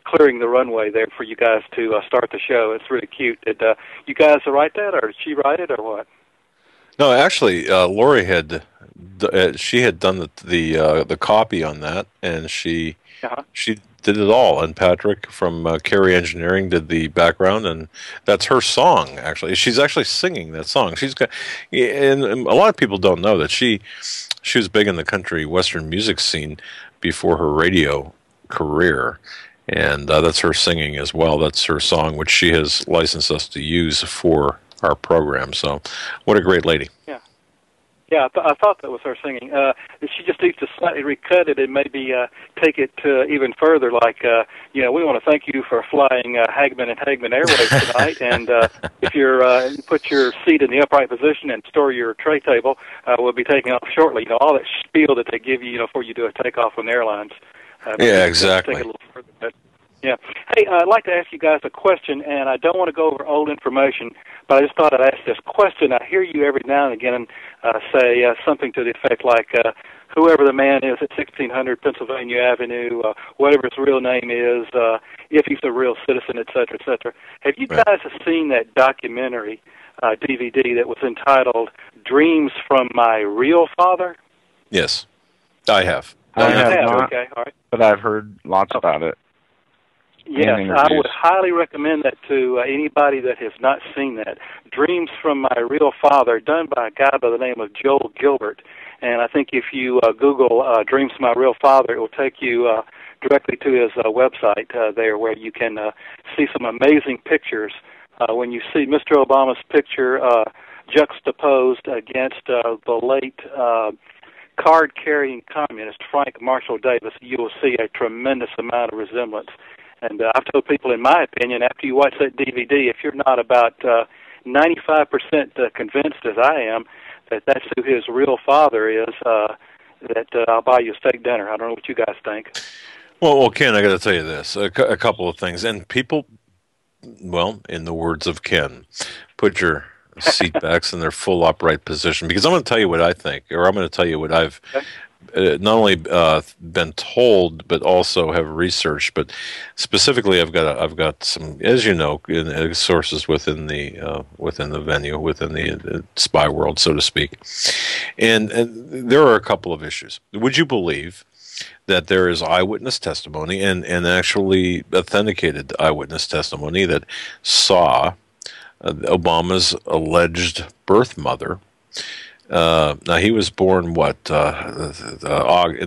Speaker 10: clearing the runway there for you guys to start the show. It's really cute. Did you guys write that, or did she write it, or what?
Speaker 2: No, actually, Laurie had done the copy on that, and she did it all. And Patrick from Carey Engineering did the background, and that's her song. Actually, she's actually singing that song. She's got, and a lot of people don't know that she was big in the country western music scene before her radio career. And that's her singing as well. That's her song, which she has licensed us to use for our program. So, what a great lady.
Speaker 10: Yeah, I thought that was her singing. She just needs to slightly recut it and maybe take it even further. Like, we want to thank you for flying Hagmann and Hagmann Airways tonight. And if you put your seat in the upright position and store your tray table, we'll be taking off shortly. All that spiel that they give you, before you do a takeoff on airlines.
Speaker 2: Yeah, exactly.
Speaker 10: Take it a little further, but, yeah. Hey, I'd like to ask you guys a question, and I don't want to go over old information, but I just thought I'd ask this question. I hear you every now and again say something to the effect like, whoever the man is at 1600 Pennsylvania Avenue, whatever his real name is, if he's a real citizen, et cetera, et cetera. Have you guys seen that documentary DVD that was entitled Dreams from My Real Father?
Speaker 2: Yes, I have.
Speaker 3: I have not,
Speaker 10: okay, all right.
Speaker 3: but I've heard lots about it.
Speaker 10: Yes, I would highly recommend that to anybody that has not seen that. Dreams from My Real Father, done by a guy by the name of Joel Gilbert. And I think if you Google Dreams from My Real Father, it will take you directly to his website there, where you can see some amazing pictures. When you see Mr. Obama's picture juxtaposed against the late card-carrying communist Frank Marshall Davis, you will see a tremendous amount of resemblance. And I've told people, in my opinion, after you watch that DVD, if you're not about 95% convinced, as I am, that that's who his real father is, that I'll buy you a steak dinner. I don't know what you guys think.
Speaker 2: Well, Ken, I got to tell you this, a couple of things. And people, well, in the words of Ken, put your seat backs in their full upright position, because I'm going to tell you what I think, or I'm going to tell you what I've not only been told, but also have researched. But specifically, I've got some, as you know, sources within the venue, within the spy world, so to speak. And there are a couple of issues. Would you believe that there is eyewitness testimony and actually authenticated eyewitness testimony that saw Obama's alleged birth mother? Now, he was born, in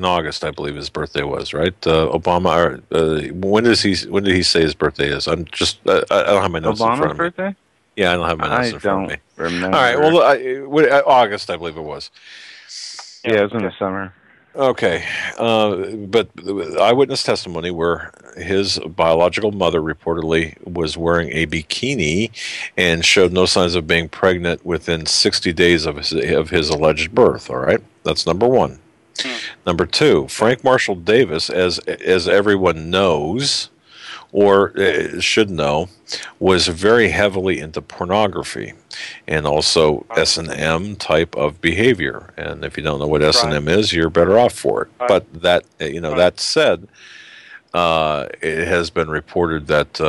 Speaker 2: August, I believe his birthday was, right? Obama, when did he say his birthday is? I don't have my notes in front of me.
Speaker 3: Obama's birthday?
Speaker 2: Yeah, I don't have my notes in front of me.
Speaker 3: I don't remember.
Speaker 2: All right, well, August, I believe it was.
Speaker 3: Yeah, it was in the summer.
Speaker 2: Okay, but eyewitness testimony where his biological mother reportedly was wearing a bikini and showed no signs of being pregnant within 60 days of his alleged birth. All right, that's number one. Number two, Frank Marshall Davis, as everyone knows, or should know, was very heavily into pornography and also S&M type of behavior. And if you don't know what S&M is, you're better off for it. But that that said, it has been reported that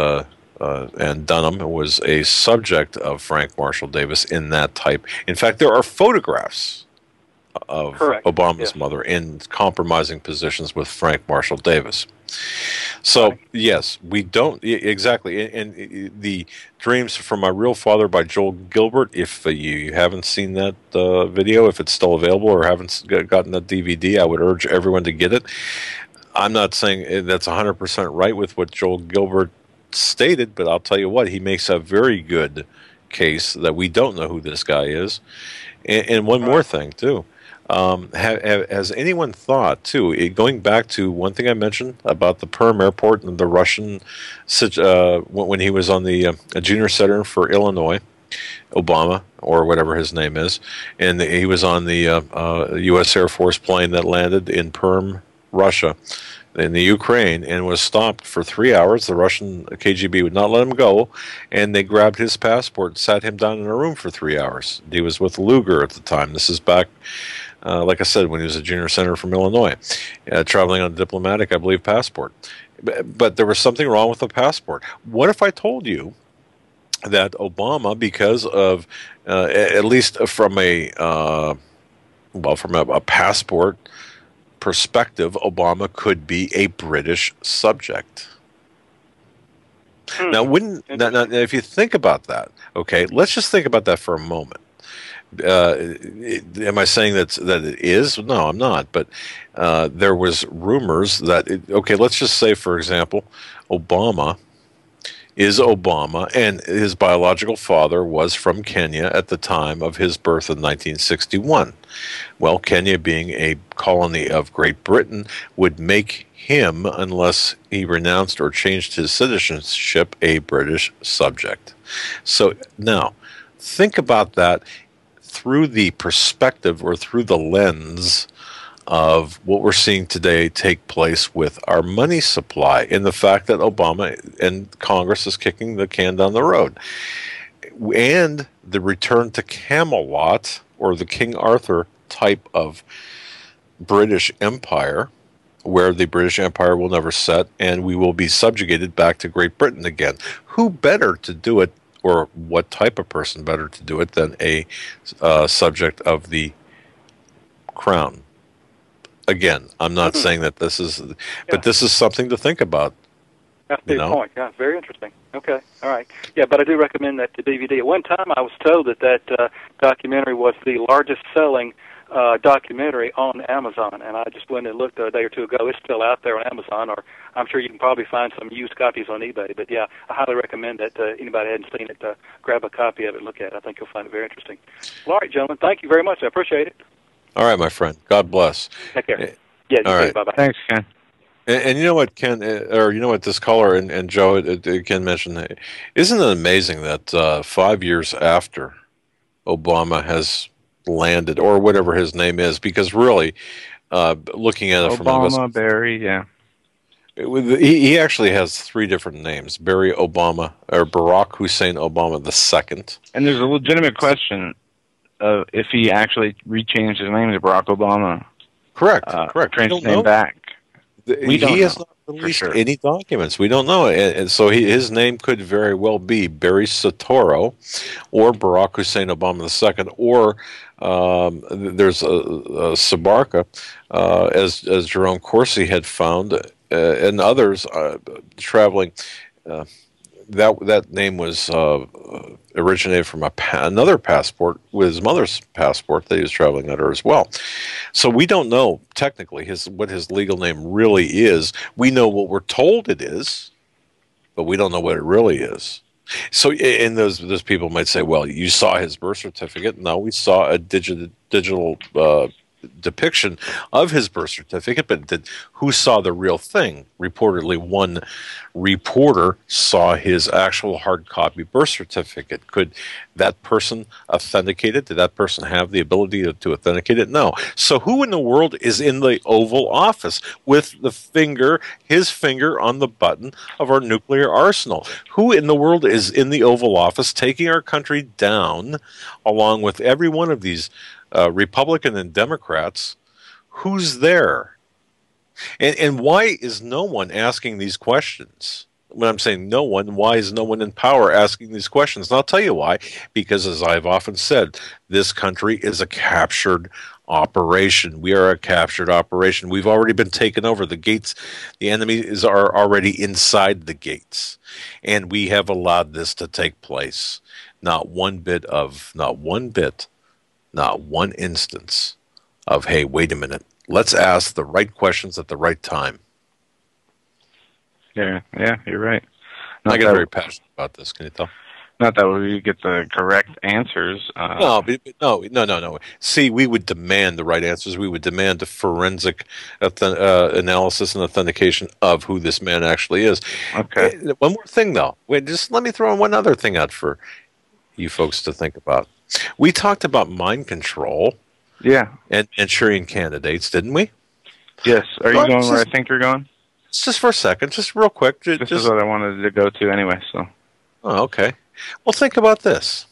Speaker 2: and Dunham was a subject of Frank Marshall Davis in that type. In fact, there are photographs of Obama's mother in compromising positions with Frank Marshall Davis. So, yes, we don't exactly. And the Dreams from My Real Father by Joel Gilbert, if you haven't seen that video, if it's still available, or haven't gotten that DVD, I would urge everyone to get it. I'm not saying that's 100% right with what Joel Gilbert stated, but I'll tell you what, he makes a very good case that we don't know who this guy is. And one more thing, too. Has anyone thought, too, going back to one thing I mentioned about the Perm Airport and the Russian, when he was on the Junior Center for Illinois, Obama, or whatever his name is, and he was on the U.S. Air Force plane that landed in Perm, Russia, in the Ukraine, and was stopped for 3 hours. The Russian KGB would not let him go, and they grabbed his passport and sat him down in a room for 3 hours. He was with Luger at the time. This is back, like I said, when he was a junior senator from Illinois, traveling on a diplomatic, I believe, passport. But there was something wrong with the passport. What if I told you that Obama, because of, at least from a passport perspective, Obama could be a British subject? Now, if you think about that, okay, let's just think about that for a moment. Am I saying that it is? No, I'm not. But there was rumors that, let's just say, for example, Obama is Obama, and his biological father was from Kenya at the time of his birth in 1961. Well, Kenya, being a colony of Great Britain, would make him, unless he renounced or changed his citizenship, a British subject. So now, think about that through the perspective or through the lens of what we're seeing today take place with our money supply, and the fact that Obama and Congress is kicking the can down the road, and the return to Camelot, or the King Arthur type of British Empire, where the British Empire will never set, and we will be subjugated back to Great Britain again. Who better to do it, or what type of person better to do it, than a subject of the crown? Again, I'm not saying that this is, but this is something to think about.
Speaker 10: That's a good point. Yeah, very interesting. Okay, all right. Yeah, but I do recommend that to DVD. At one time, I was told that documentary was the largest selling documentary on Amazon, and I just went and looked a day or two ago. It's still out there on Amazon, or I'm sure you can probably find some used copies on eBay. But yeah, I highly recommend that anybody hadn't seen it, grab a copy of it, look at it. I think you'll find it very interesting. Well, all right, gentlemen, thank you very much. I appreciate it.
Speaker 2: All right, my friend. God bless.
Speaker 10: Take care. Yeah,
Speaker 2: all right.
Speaker 10: Bye-bye.
Speaker 3: Thanks, Ken.
Speaker 2: And you know what, Ken, or you know what, this caller and Joe, Ken mentioned, isn't it amazing that 5 years after Obama has landed, or whatever his name is, because really, looking at it from
Speaker 3: Obama, Barry, yeah.
Speaker 2: He actually has 3 different names: Barry Obama, or Barack Hussein Obama II.
Speaker 3: And there's a legitimate question of if he actually rechanged his name to Barack Obama.
Speaker 2: Correct.
Speaker 3: Changed his name back.
Speaker 2: He has not released any documents. We don't know, and so his name could very well be Barry Soetoro, or Barack Hussein Obama II, or there's a Sabarka, as Jerome Corsi had found, and others traveling. That name was originated from another passport, with his mother's passport that he was traveling under as well. So we don't know technically what his legal name really is. We know what we're told it is, but we don't know what it really is. So, and those people might say, well, you saw his birth certificate. No, we saw a digital depiction of his birth certificate, but who saw the real thing? Reportedly, one reporter saw his actual hard copy birth certificate. Could that person authenticate it? Did that person have the ability to authenticate it? No. So who in the world is in the Oval Office with his finger on the button of our nuclear arsenal? Who in the world is in the Oval Office taking our country down, along with every one of these Republican and Democrats? Who's there? And why is no one asking these questions? When I'm saying no one, why is no one in power asking these questions? And I'll tell you why. Because, as I've often said, this country is a captured operation. We are a captured operation. We've already been taken over. The gates, the enemies are already inside the gates. And we have allowed this to take place. Not one instance of, hey, wait a minute, let's ask the right questions at the right time.
Speaker 3: Yeah, you're right.
Speaker 2: I get very passionate about this, can you tell?
Speaker 3: Not that we get the correct answers.
Speaker 2: No. See, we would demand the right answers. We would demand the forensic analysis and authentication of who this man actually is.
Speaker 3: Okay.
Speaker 2: One more thing, though. Wait, just let me throw in one other thing out for you folks to think about. We talked about mind control.
Speaker 3: Yeah.
Speaker 2: And Manchurian candidates, didn't we?
Speaker 3: Yes. Are you going where I think you're going?
Speaker 2: Just for a second, just real quick.
Speaker 3: This is what I wanted to go to anyway, so.
Speaker 2: Oh, okay. Well, think about this.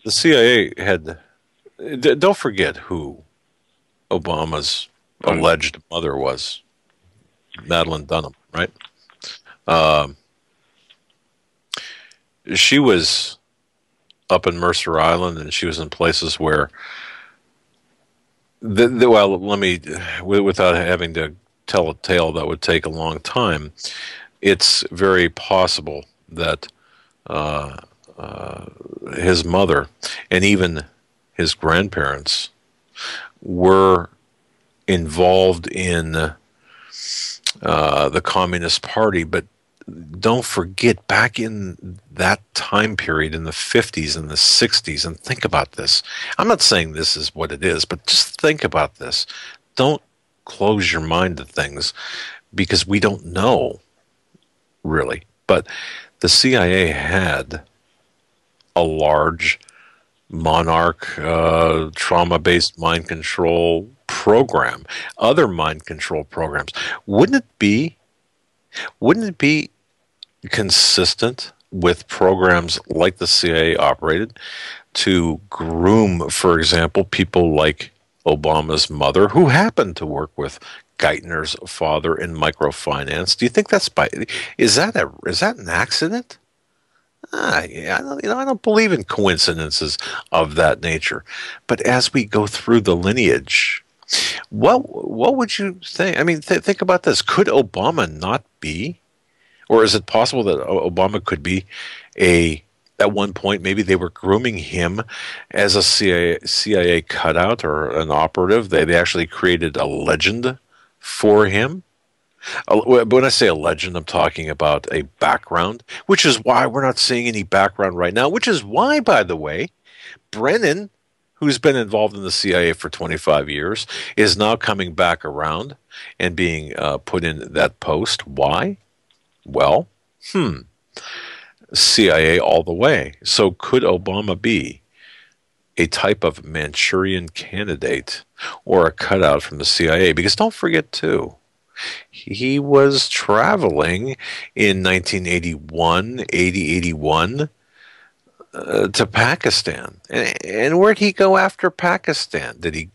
Speaker 2: The CIA had... Don't forget who Obama's alleged mother was. Madeline Dunham, right? She was up in Mercer Island, and she was in places where, well, let me, without having to tell a tale that would take a long time, it's very possible that his mother and even his grandparents were involved in the Communist Party, but don't forget, back in that time period in the 50s and the 60s, and think about this. I'm not saying this is what it is, but just think about this. Don't close your mind to things, because we don't know, really. But the CIA had a large monarch trauma-based mind control program, other mind control programs. Wouldn't it be consistent with programs like the CIA operated to groom, for example, people like Obama's mother, who happened to work with Geithner's father in microfinance? Do you think that's is that an accident? Yeah, I don't believe in coincidences of that nature. But as we go through the lineage What would you think? I mean, think about this. Could Obama not be, or is it possible that Obama could be at one point, maybe they were grooming him as a CIA cutout or an operative. They actually created a legend for him. When I say a legend, I'm talking about a background, which is why we're not seeing any background right now, which is why, by the way, Brennan, who's been involved in the CIA for 25 years, is now coming back around and being put in that post. Why? Well, CIA all the way. So could Obama be a type of Manchurian candidate or a cutout from the CIA? Because don't forget, too, he was traveling in 1981, 81 to Pakistan. And where'd he go after Pakistan? Did he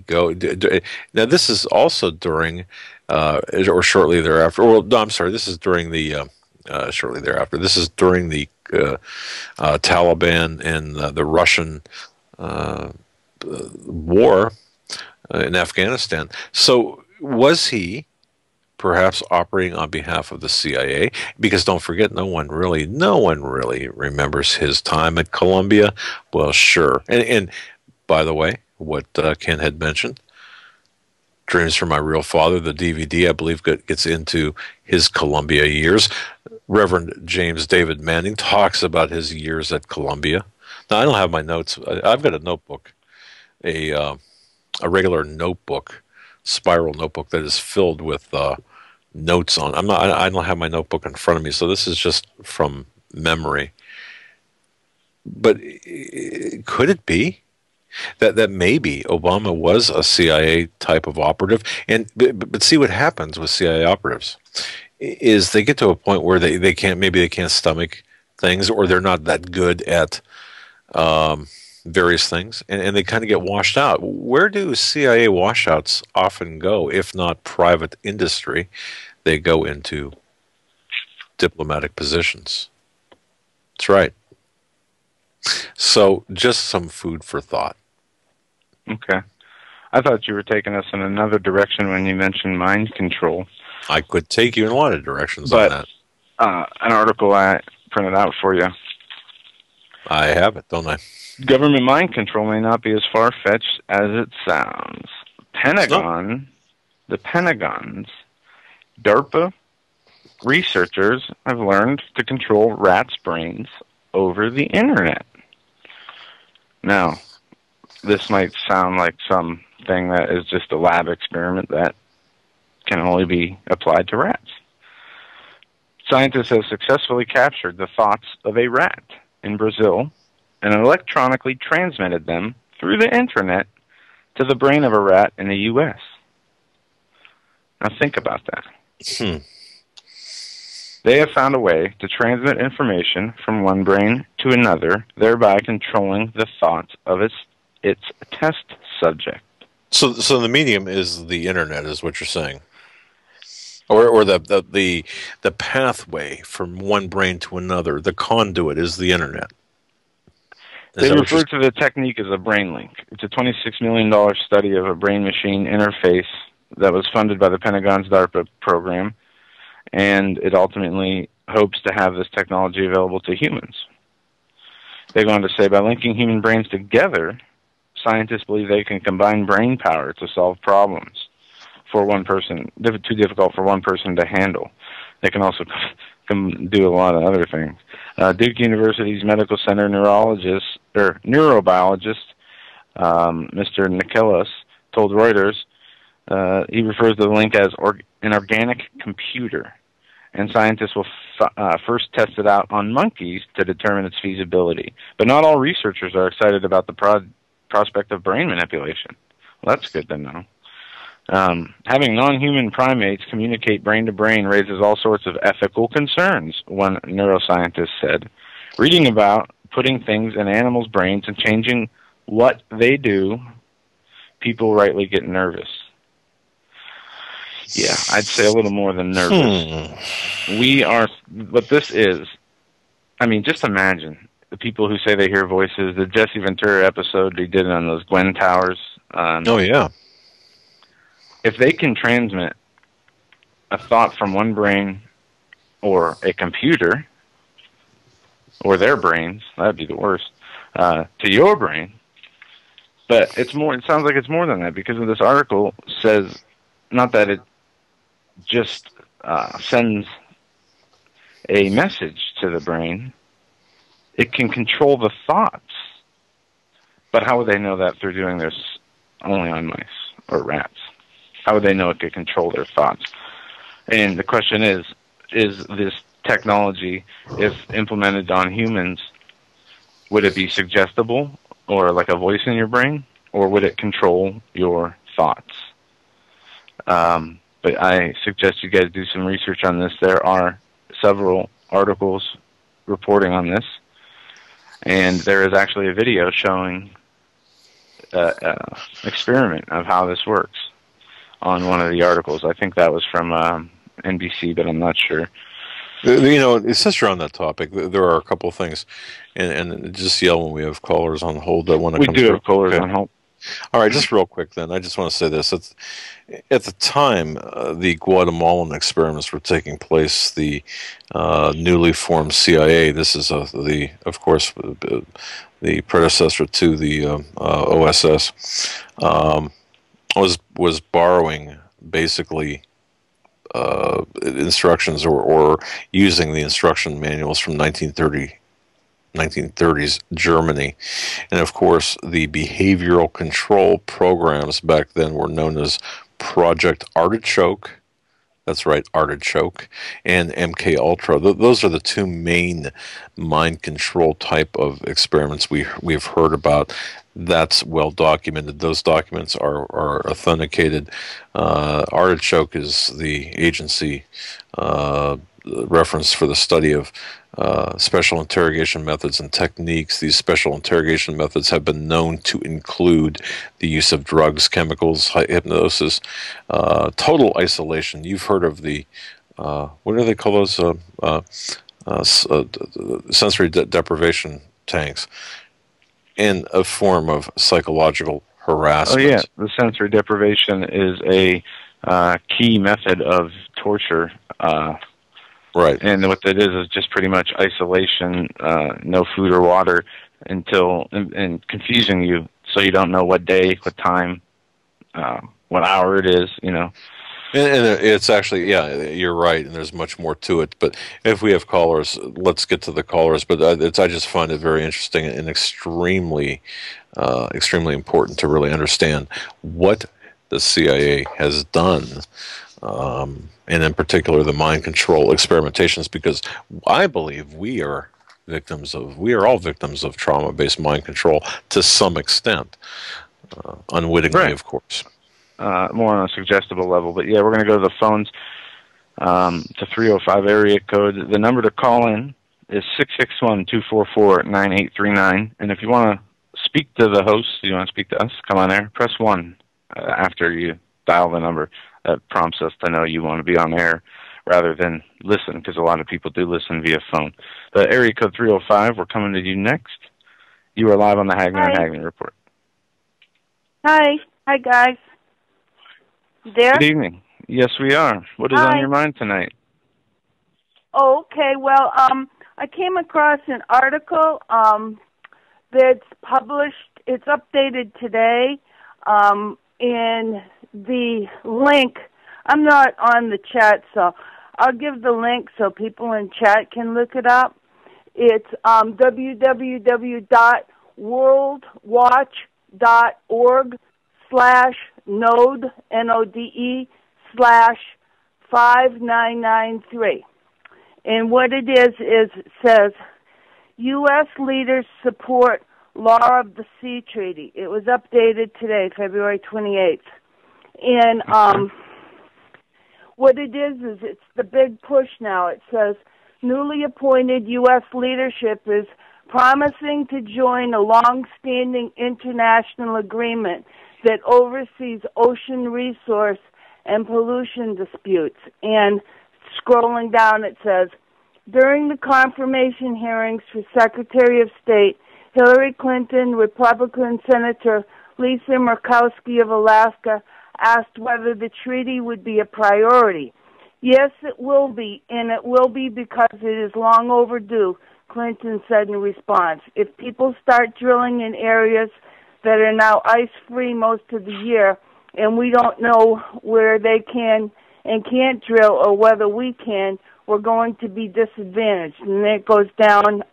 Speaker 2: go? Now, this is also during or shortly thereafter. Well, no, I'm sorry. This is during the shortly thereafter. This is during the Taliban and the Russian war in Afghanistan. So was he perhaps operating on behalf of the CIA? Because don't forget, no one really remembers his time at Columbia. Well, sure. And by the way, what Ken had mentioned, Dreams from My Real Father, the DVD, I believe, gets into his Columbia years. Reverend James David Manning talks about his years at Columbia. Now, I don't have my notes. I've got a notebook, a regular notebook, spiral notebook that is filled with notes on. I don't have my notebook in front of me, so this is just from memory. But could it be that maybe Obama was a CIA type of operative? And but see what happens with CIA operatives is they get to a point where they can't stomach things, or they're not that good at various things, and they kind of get washed out. Where do CIA washouts often go, if not private industry? They go into diplomatic positions. That's right. So just some food for thought.
Speaker 3: Okay. I thought you were taking us in another direction when you mentioned mind control.
Speaker 2: I could take you in a lot of directions on that.
Speaker 3: An article I printed out for you.
Speaker 2: I have it, don't I?
Speaker 3: Government mind control may not be as far-fetched as it sounds. The Pentagon's DARPA researchers have learned to control rats' brains over the internet. Now, this might sound like something that is just a lab experiment that can only be applied to rats. Scientists have successfully captured the thoughts of a rat in Brazil and electronically transmitted them through the internet to the brain of a rat in the U.S. Now think about that. They have found a way to transmit information from one brain to another, thereby controlling the thoughts of its test subject.
Speaker 2: So the medium is the internet, is what you're saying, or the pathway from one brain to another. The conduit is the internet.
Speaker 3: They refer to the technique as a brain link. It's a $26 million study of a brain-machine interface that was funded by the Pentagon's DARPA program, and it ultimately hopes to have this technology available to humans. They go on to say, by linking human brains together, scientists believe they can combine brain power to solve problems for one person, too difficult for one person to handle. They can also do a lot of other things. Duke University's Medical Center neurobiologist, Mr. Nicholas, told Reuters, he refers to the link as an organic computer, and scientists will first test it out on monkeys to determine its feasibility. But not all researchers are excited about the prospect of brain manipulation. Well, that's good to know. Having non-human primates communicate brain-to-brain raises all sorts of ethical concerns, one neuroscientist said. Reading about putting things in animals' brains and changing what they do, people rightly get nervous. Yeah, I'd say a little more than nervous. What this is, I mean, just imagine the people who say they hear voices. The Jesse Ventura episode, they did it on those Gwen Towers.
Speaker 2: Oh, yeah.
Speaker 3: if they can transmit a thought from one brain or a computer or their brains, that'd be the worst, to your brain. But it's more. It sounds like it's more than that, because of this article says not that it just sends a message to the brain. It can control the thoughts. But how would they know that they're doing this only on mice or rats? How would they know it could control their thoughts? And the question is this technology, if implemented on humans, would it be suggestible or like a voice in your brain, or would it control your thoughts? But I suggest you guys do some research on this. There are several articles reporting on this, and there is actually a video showing experiment of how this works on one of the articles. I think that was from NBC, but I'm not sure.
Speaker 2: You know, since you're on that topic, there are a couple of things, and just yell when we have callers on hold that want to come through.
Speaker 3: We do have callers on hold.
Speaker 2: All right, just real quick then, I just want to say this. At the time the Guatemalan experiments were taking place, the newly formed CIA, this is of course, the predecessor to the OSS, was borrowing basically instructions or using the instruction manuals from 1930s Germany. And of course, the behavioral control programs back then were known as Project Artichoke. That's right, Artichoke, and MK Ultra. Those are the two main mind control type of experiments we've heard about. That's well documented. Those documents are authenticated. Artichoke is the agency reference for the study of special interrogation methods and techniques. These special interrogation methods have been known to include the use of drugs, chemicals, hypnosis, total isolation. You've heard of the, what do they call those? Sensory deprivation tanks, and a form of psychological harassment.
Speaker 3: Oh, yeah. The sensory deprivation is a key method of torture.
Speaker 2: Right.
Speaker 3: And what that is just pretty much isolation, no food or water, and confusing you so you don't know what day, what time, what hour it is, you know.
Speaker 2: And it's actually, yeah, you're right, and there's much more to it. But if we have callers, let's get to the callers. But I just find it very interesting and extremely important to really understand what the CIA has done, and in particular the mind control experimentations, because I believe we are all victims of trauma-based mind control to some extent, unwittingly, right. Of course.
Speaker 3: More on a suggestible level. But yeah, we're going to go to the phones. It's a 305 area code. The number to call in is 661-244-9839. And if you want to speak to the host, you want to speak to us, come on air, press 1 after you dial the number. That prompts us to know you want to be on air rather than listen, because a lot of people do listen via phone. The area code 305, we're coming to you next. You are live on the Hagmann and Hagmann Report.
Speaker 11: Hi. Hi, guys. There?
Speaker 3: Good evening. Yes, we are. What is on your mind tonight?
Speaker 11: Oh, okay. Well, I came across an article that's published. It's updated today. In the link, I'm not on the chat, so I'll give the link so people in chat can look it up. It's www.worldwatch.org/node, NODE/5993. And what it is it says, U.S. leaders support Law of the Sea Treaty. It was updated today, February 28th. And what it is it's the big push now. It says, newly appointed U.S. leadership is promising to join a long-standing international agreement that oversees ocean resource and pollution disputes. And scrolling down, it says, during the confirmation hearings for Secretary of State Hillary Clinton, Republican Senator Lisa Murkowski of Alaska asked whether the treaty would be a priority. Yes, it will be, and it will be because it is long overdue, Clinton said in response. If people start drilling in areas that are now ice-free most of the year, and we don't know where they can and can't drill or whether we can, we're going to be disadvantaged. And then it goes down,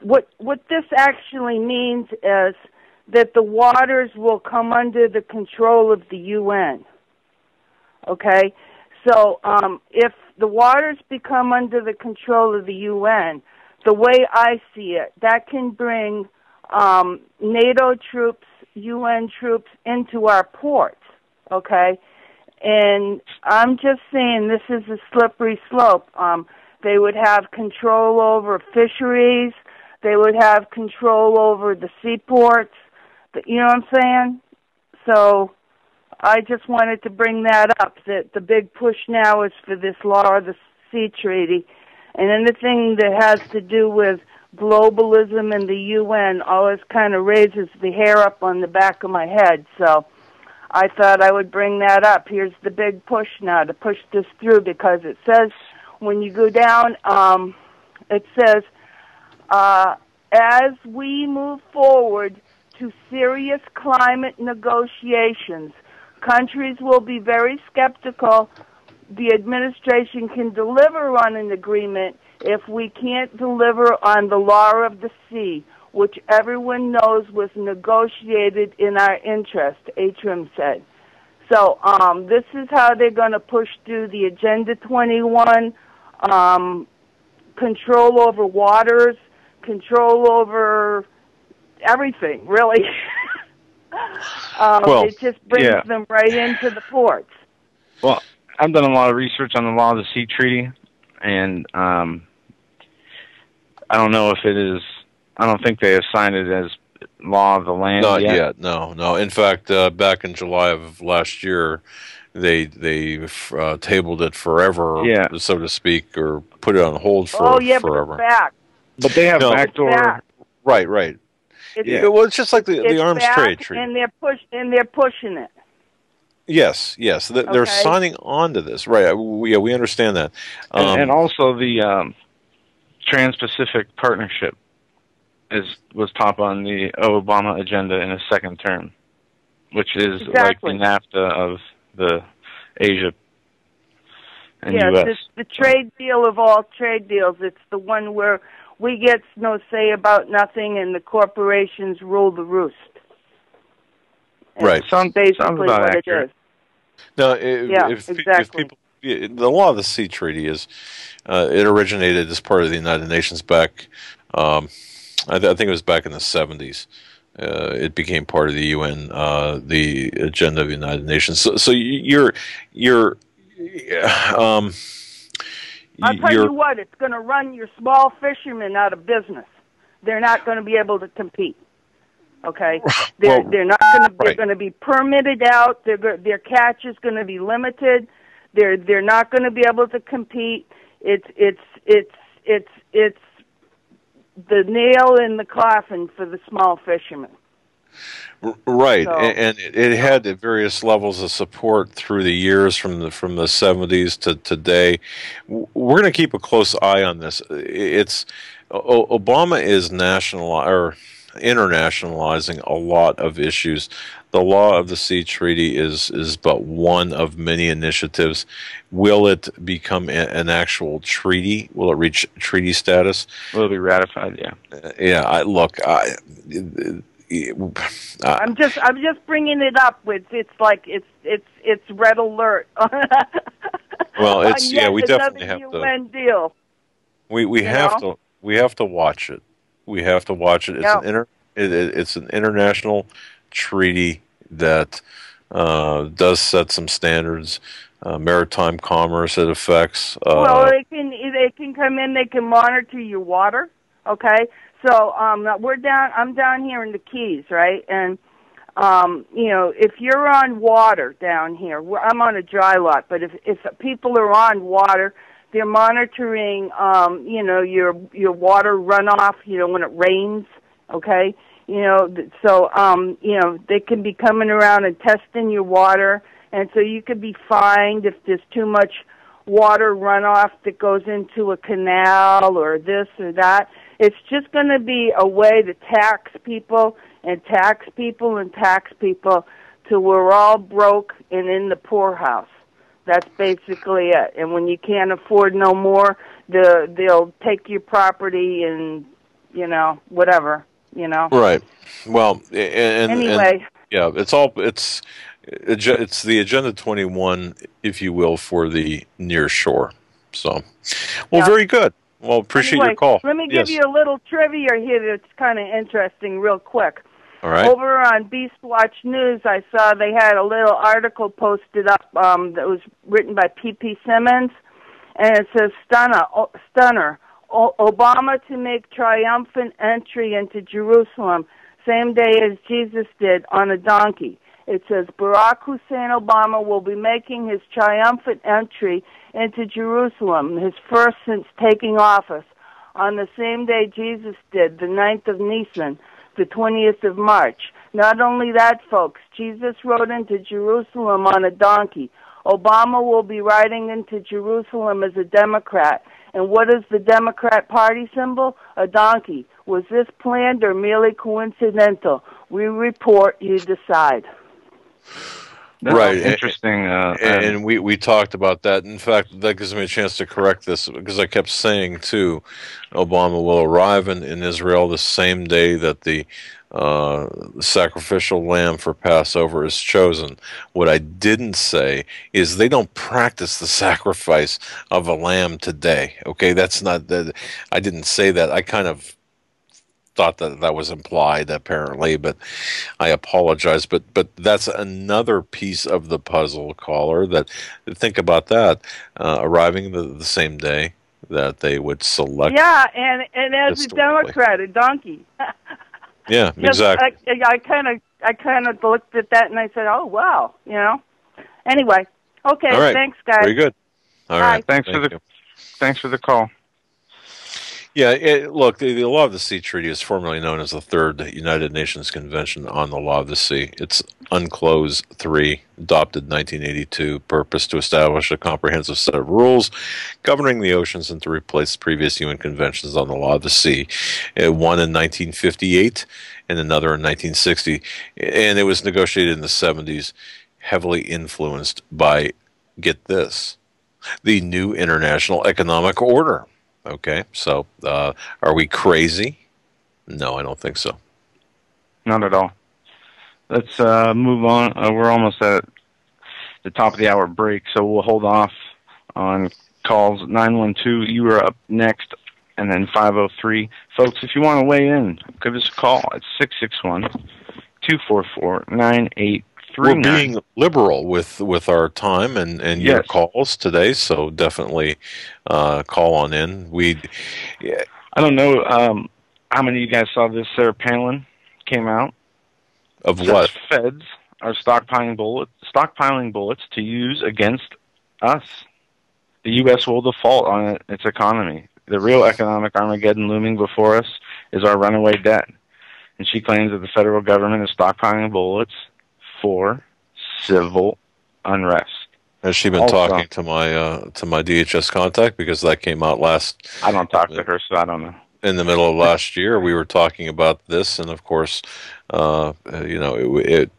Speaker 11: what this actually means is that the waters will come under the control of the UN. Okay? So if the waters become under the control of the UN, the way I see it, that can bring NATO troops, UN troops into our ports, okay? And I'm just saying this is a slippery slope. They would have control over fisheries. They would have control over the seaports. You know what I'm saying? So I just wanted to bring that up, that the big push now is for this Law of the Sea Treaty. And anything that has to do with globalism and the UN always kind of raises the hair up on the back of my head. So I thought I would bring that up. Here's the big push now to push this through, because it says when you go down, it says, as we move forward to serious climate negotiations, countries will be very skeptical the administration can deliver on an agreement if we can't deliver on the law of the sea, which everyone knows was negotiated in our interest, Atrim said. So this is how they're going to push through the Agenda 21, control over waters, control over everything, really. It just brings them right into the ports.
Speaker 3: Well, I've done a lot of research on the Law of the Sea Treaty, and I don't know if it is. I don't think they have signed it as law of the land
Speaker 2: Not
Speaker 3: yet.
Speaker 2: yet. No. In fact, back in July of last year, they tabled it forever, so to speak, or put it on hold for forever.
Speaker 11: But it's back.
Speaker 3: But they have backdoor.
Speaker 2: Right. Well, it's just like the arms trade treaty,
Speaker 11: and they're pushing it.
Speaker 2: Yes. They're signing on to this, right? We understand that,
Speaker 3: and also the Trans-Pacific Partnership was top on the Obama agenda in his second term, which is like the NAFTA of the Asia and U.S.
Speaker 11: It's the trade deal of all trade deals. It's the one where we get no say about nothing, and the corporations rule the roost.
Speaker 2: Right.
Speaker 3: Sounds
Speaker 11: basically
Speaker 3: about
Speaker 11: what
Speaker 3: accurate.
Speaker 11: it is.
Speaker 2: No,
Speaker 11: exactly.
Speaker 2: The Law of the Sea Treaty it originated as part of the United Nations back. I think it was back in the 70s. It became part of the UN, the agenda of the United Nations. So
Speaker 11: I'll tell you what, it's going to run your small fishermen out of business. They're not going to be able to compete. Okay, they're not going to. They're going to be permitted out. Their catch is going to be limited. They're not going to be able to compete. It's the nail in the coffin for the small fishermen.
Speaker 2: Right, so, and it had various levels of support through the years from the 70s to today. We're going to keep a close eye on this. Obama is internationalizing a lot of issues. The Law of the Sea Treaty is but one of many initiatives. Will it become an actual treaty? Will it reach treaty status?
Speaker 3: Will it be ratified? Yeah.
Speaker 11: I'm just bringing it up with it's red alert.
Speaker 2: Well, we definitely have
Speaker 11: UN deal.
Speaker 2: We have to watch it. We have to watch it. It's an international treaty that does set some standards. Maritime commerce it affects.
Speaker 11: They can come in. They can monitor your water. Okay, so I'm down here in the Keys, right? And if you're on water down here, I'm on a dry lot. But if people are on water, they're monitoring, your water runoff. When it rains. Okay, They can be coming around and testing your water, and so you could be fined if there's too much water runoff that goes into a canal or this or that. It's just going to be a way to tax people and tax people and tax people till we're all broke and in the poorhouse. That's basically it. And when you can't afford no more, they'll take your property and, whatever,
Speaker 2: Right. Well,
Speaker 11: anyway.
Speaker 2: It's the Agenda 21, if you will, for the near shore. So, very good. Well, appreciate your call.
Speaker 11: Let me give you a little trivia here that's kind of interesting real quick.
Speaker 2: All right.
Speaker 11: Over on Beast Watch News, I saw they had a little article posted up that was written by P.P. Simmons, and it says, Stunner, Obama to make triumphant entry into Jerusalem, same day as Jesus did on a donkey. It says, Barack Hussein Obama will be making his triumphant entry into Jerusalem, his first since taking office, on the same day Jesus did, the 9th of Nisan, the 20th of March. Not only that, folks, Jesus rode into Jerusalem on a donkey. Obama will be riding into Jerusalem as a Democrat. And what is the Democrat Party symbol? A donkey. Was this planned or merely coincidental? We report, you decide.
Speaker 2: Right.
Speaker 3: Interesting.
Speaker 2: And we talked about that. In fact, that gives me a chance to correct this, because I kept saying, too, Obama will arrive in Israel the same day that the sacrificial lamb for Passover is chosen. What I didn't say is they don't practice the sacrifice of a lamb today. Okay, that's not that. I didn't say that. I kind of thought that was implied, apparently, but I apologize. But that's another piece of the puzzle, caller. That think about that, arriving the same day that they would select.
Speaker 11: Yeah, and as a Democrat, a donkey.
Speaker 2: Yeah, exactly.
Speaker 11: I kind of looked at that and I said, oh wow, Anyway, okay,
Speaker 2: all right.
Speaker 11: Thanks, guys.
Speaker 2: Very good. All right,
Speaker 3: thanks for the call.
Speaker 2: Yeah, look, the Law of the Sea Treaty is formerly known as the Third United Nations Convention on the Law of the Sea. It's UNCLOS 3, adopted in 1982, purpose to establish a comprehensive set of rules governing the oceans and to replace previous UN conventions on the law of the sea. One in 1958 and another in 1960. And it was negotiated in the 70s, heavily influenced by, get this, the New International Economic Order. Okay, so are we crazy? No, I don't think so.
Speaker 3: Not at all. Let's move on. We're almost at the top of the hour break, so we'll hold off on calls. 912, you are up next, and then 503. Folks, if you want to weigh in, give us a call at 661-244-9839.
Speaker 2: We're being liberal with our time and your calls today, so definitely call on in.
Speaker 3: I don't know how many of you guys saw this. Sarah Palin came out.
Speaker 2: Of what?
Speaker 3: Feds are stockpiling bullets to use against us. The U.S. will default on its economy. The real economic Armageddon looming before us is our runaway debt. And she claims that the federal government is stockpiling bullets for civil unrest.
Speaker 2: Has she been talking to my DHS contact, because that came out last?
Speaker 3: I don't talk to her, so I don't know.
Speaker 2: In the middle of last year, we were talking about this, and of course, it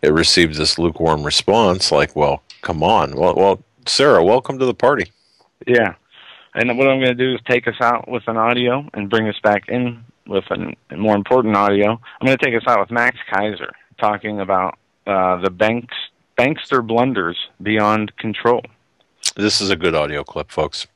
Speaker 2: received this lukewarm response. Like, well, come on, well, Sarah, welcome to the party.
Speaker 3: Yeah, and what I'm going to do is take us out with an audio and bring us back in with a more important audio. I'm going to take us out with Max Kaiser, talking about the bankster blunders beyond control.
Speaker 2: This is a good audio clip, folks.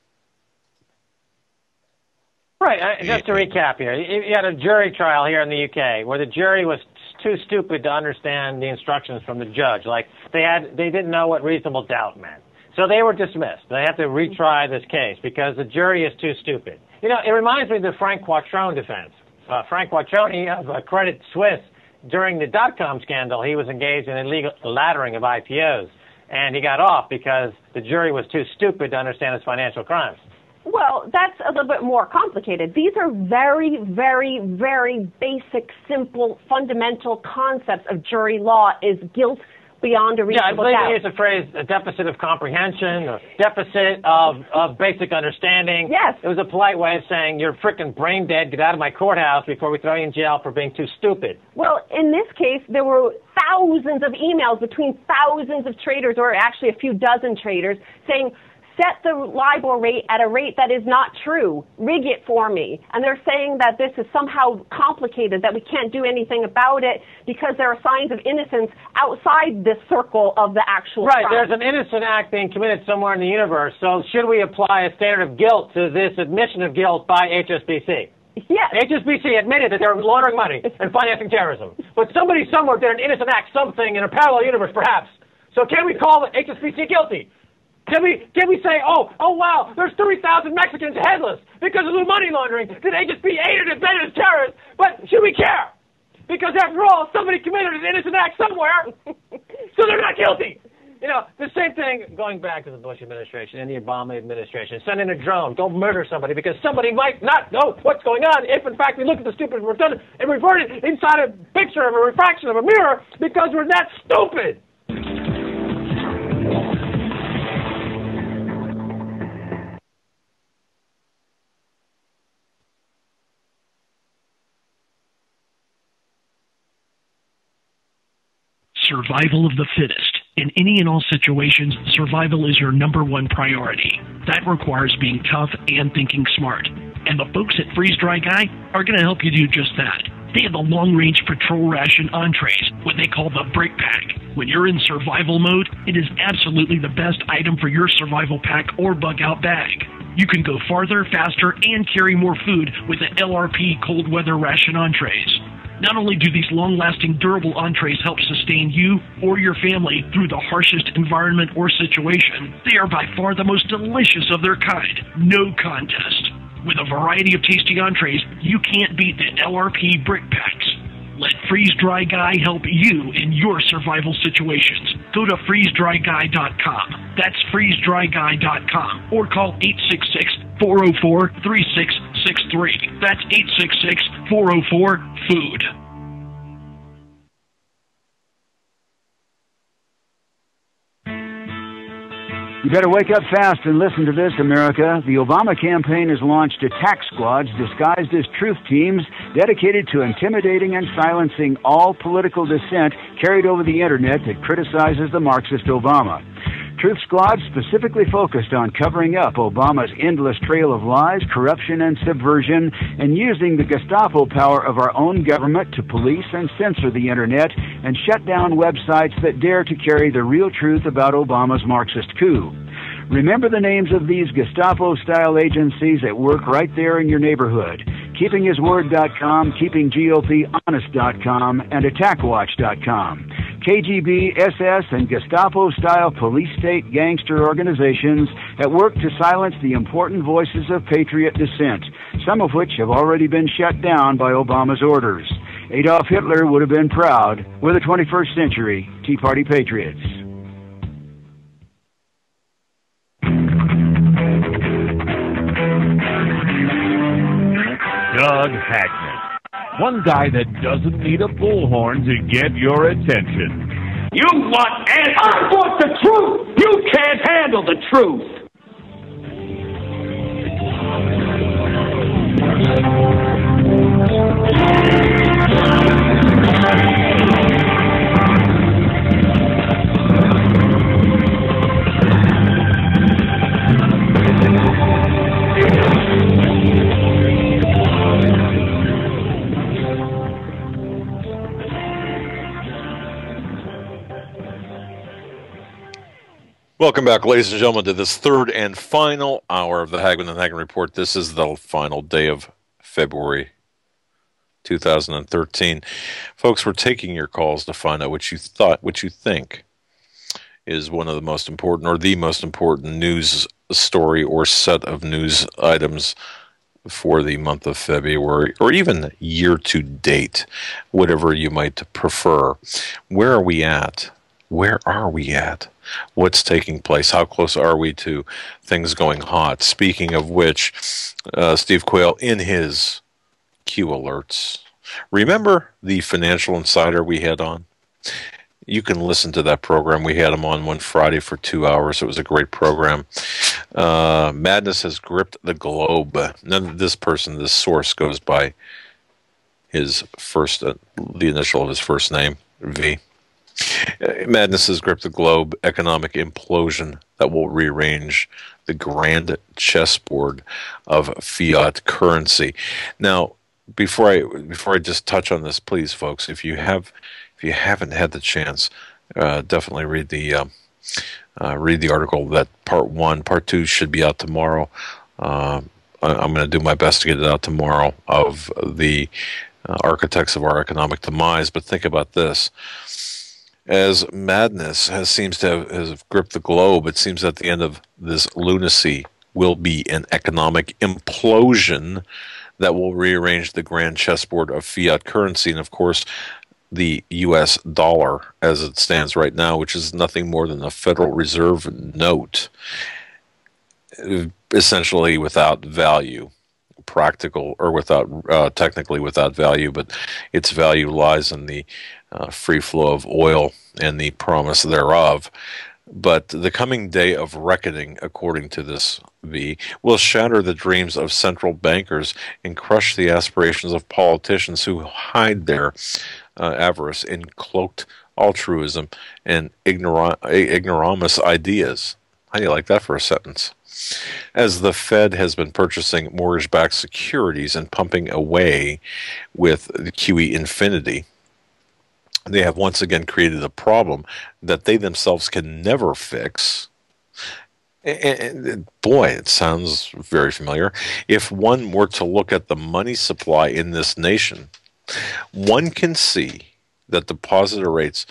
Speaker 12: Right. Just to recap here, you had a jury trial here in the UK where the jury was too stupid to understand the instructions from the judge. Like they didn't know what reasonable doubt meant, so they were dismissed. They have to retry this case because the jury is too stupid. It reminds me of the Frank Quattrone defense. Frank Quattrone of Credit Suisse. During the dot-com scandal, he was engaged in illegal laddering of IPOs, and he got off because the jury was too stupid to understand his financial crimes.
Speaker 13: Well, that's a little bit more complicated. These are very, very, very basic, simple, fundamental concepts of jury law. Is guilt beyond a reasonable doubt?
Speaker 12: Yeah, I believe they use the phrase a deficit of comprehension, or deficit of basic understanding.
Speaker 13: Yes.
Speaker 12: It was a polite way of saying, you're freaking brain dead, get out of my courthouse before we throw you in jail for being too stupid.
Speaker 13: Well, in this case, there were thousands of emails between thousands of traders, or actually a few dozen traders, saying, set the LIBOR rate at a rate that is not true. Rig it for me. And they're saying that this is somehow complicated, that we can't do anything about it because there are signs of innocence outside the circle of the actual crime.
Speaker 12: There's an innocent act being committed somewhere in the universe, so should we apply a standard of guilt to this admission of guilt by HSBC?
Speaker 13: Yes.
Speaker 12: HSBC admitted that they're laundering money and financing terrorism. But somebody somewhere did an innocent act, something in a parallel universe, perhaps. So can we call the HSBC guilty? Can we say, oh wow, there's 30,000 Mexicans headless because of the money laundering that HSBC aided and abetted as terrorists? But should we care? Because after all, somebody committed an innocent act somewhere, so they're not guilty. You know, the same thing going back to the Bush administration and the Obama administration. Send in a drone, go murder somebody because somebody might not know what's going on if, in fact, we look at the stupid we've done and revert it inside a picture of a refraction of a mirror because we're that stupid.
Speaker 14: Survival of the fittest. In any and all situations, survival is your number one priority. That requires being tough and thinking smart. And the folks at Freeze Dry Guy are going to help you do just that. They have the long-range patrol ration entrees, what they call the Brick Pack. When you're in survival mode, it is absolutely the best item for your survival pack or bug-out bag. You can go farther, faster, and carry more food with the LRP cold weather ration entrees. Not only do these long-lasting, durable entrees help sustain you or your family through the harshest environment or situation, they are by far the most delicious of their kind. No contest. With a variety of tasty entrees, you can't beat the LRP Brick Packs. Let Freeze Dry Guy help you in your survival situations. Go to freezedryguy.com. That's freezedryguy.com. Or call 866-404-3663. That's 866-404-FOOD.
Speaker 15: You better wake up fast and listen to this, America. The Obama campaign has launched attack squads disguised as truth teams dedicated to intimidating and silencing all political dissent carried over the internet that criticizes the Marxist Obama. Truth squads specifically focused on covering up Obama's endless trail of lies, corruption, and subversion, and using the Gestapo power of our own government to police and censor the internet and shut down websites that dare to carry the real truth about Obama's Marxist coup. Remember the names of these Gestapo-style agencies that work right there in your neighborhood. KeepingHisWord.com, KeepingGOPHonest.com, and AttackWatch.com. KGB, SS, and Gestapo-style police-state gangster organizations at work to silence the important voices of patriot dissent, some of which have already been shut down by Obama's orders. Adolf Hitler would have been proud. We're the 21st century Tea Party patriots.
Speaker 16: Doug Hagmann. One guy that doesn't need a bullhorn to get your attention.
Speaker 1: You want answers? I want the truth! You can't handle the truth!
Speaker 2: Welcome back, ladies and gentlemen, to this third and final hour of the Hagmann and Hagmann Report. This is the final day of February 2013. Folks, we're taking your calls to find out what you think is one of the most important or the most important news story or set of news items for the month of February, or even year to date, whatever you might prefer. Where are we at where are we at? What's taking place? How close are we to things going hot? Speaking of which, Steve Quayle, in his Q alerts, remember the Financial Insider we had on? You can listen to that program. We had him on one Friday for 2 hours. It was a great program. Madness has gripped the globe. None this person, this source, goes by his first, the initial of his first name, V. Madness has gripped the globe. Economic implosion that will rearrange the grand chessboard of fiat currency. Now, before I just touch on this, please, folks, if you haven't had the chance, definitely read the article. That part 1, part 2 should be out tomorrow. I'm going to do my best to get it out tomorrow, of the architects of our economic demise. But think about this. As madness seems to have gripped the globe, it seems at the end of this lunacy will be an economic implosion that will rearrange the grand chessboard of fiat currency. And of course, the U.S. dollar as it stands right now, which is nothing more than a Federal Reserve note, essentially without value, practical or without technically without value, but its value lies in the free flow of oil and the promise thereof. But the coming day of reckoning, according to this V, will shatter the dreams of central bankers and crush the aspirations of politicians who hide their avarice in cloaked altruism and ignoramus ideas. How do you like that for a sentence? As the Fed has been purchasing mortgage-backed securities and pumping away with the QE infinity, they have once again created a problem that they themselves can never fix. And boy, it sounds very familiar. If one were to look at the money supply in this nation, one can see that deposit rates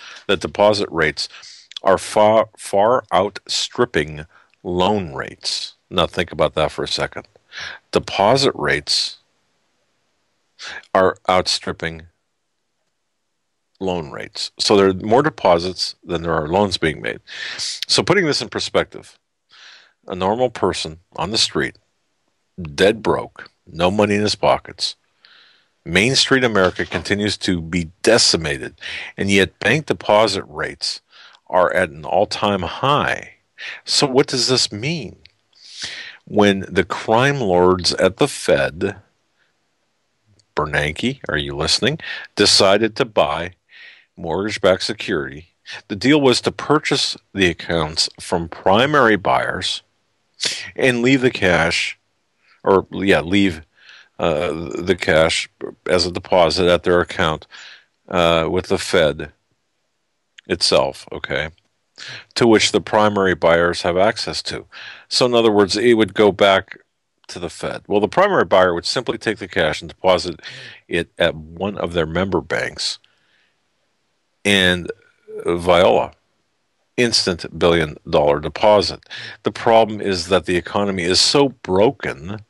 Speaker 2: are far outstripping loan rates. Now think about that for a second. Deposit rates are outstripping loan rates. So there are more deposits than there are loans being made. So putting this in perspective, a normal person on the street, dead broke, no money in his pockets, Main Street America continues to be decimated, and yet bank deposit rates are at an all-time high. So what does this mean? When the crime lords at the Fed, Bernanke, are you listening, decided to buy mortgage-backed security, the deal was to purchase the accounts from primary buyers and leave the cash, the cash as a deposit at their account with the Fed itself, okay, to which the primary buyers have access to. So in other words, it would go back to the Fed. Well, the primary buyer would simply take the cash and deposit it at one of their member banks, and voila, instant $1 billion deposit. The problem is that the economy is so broken,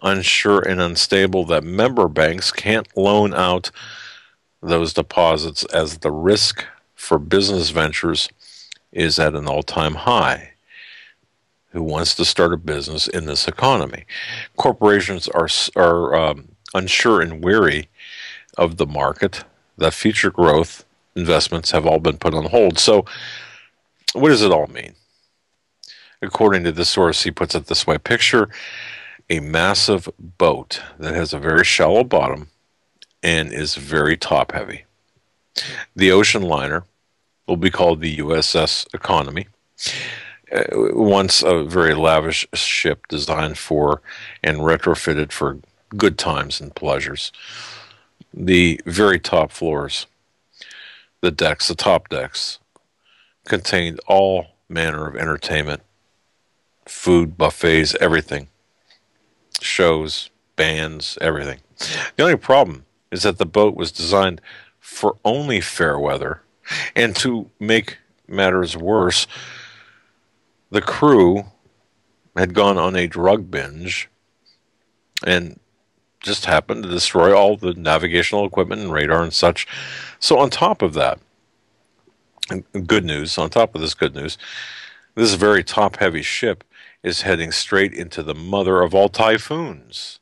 Speaker 2: unsure, and unstable that member banks can't loan out those deposits, as the risk for business ventures is at an all-time high. Who wants to start a business in this economy? Corporations are unsure and weary of the market. That future growth investments have all been put on hold. So what does it all mean? According to this source, he puts it this way. Picture a massive boat that has a very shallow bottom and is very top heavy. The ocean liner will be called the USS Economy. Once a very lavish ship designed for and retrofitted for good times and pleasures. The very top floors, the decks, the top decks, contained all manner of entertainment, food, buffets, everything. Shows, bands, everything. The only problem is that the boat was designed for only fair weather, and to make matters worse, the crew had gone on a drug binge and just happened to destroy all the navigational equipment and radar and such. So on top of that, good news, on top of this good news, this very top-heavy ship is heading straight into the mother of all typhoons.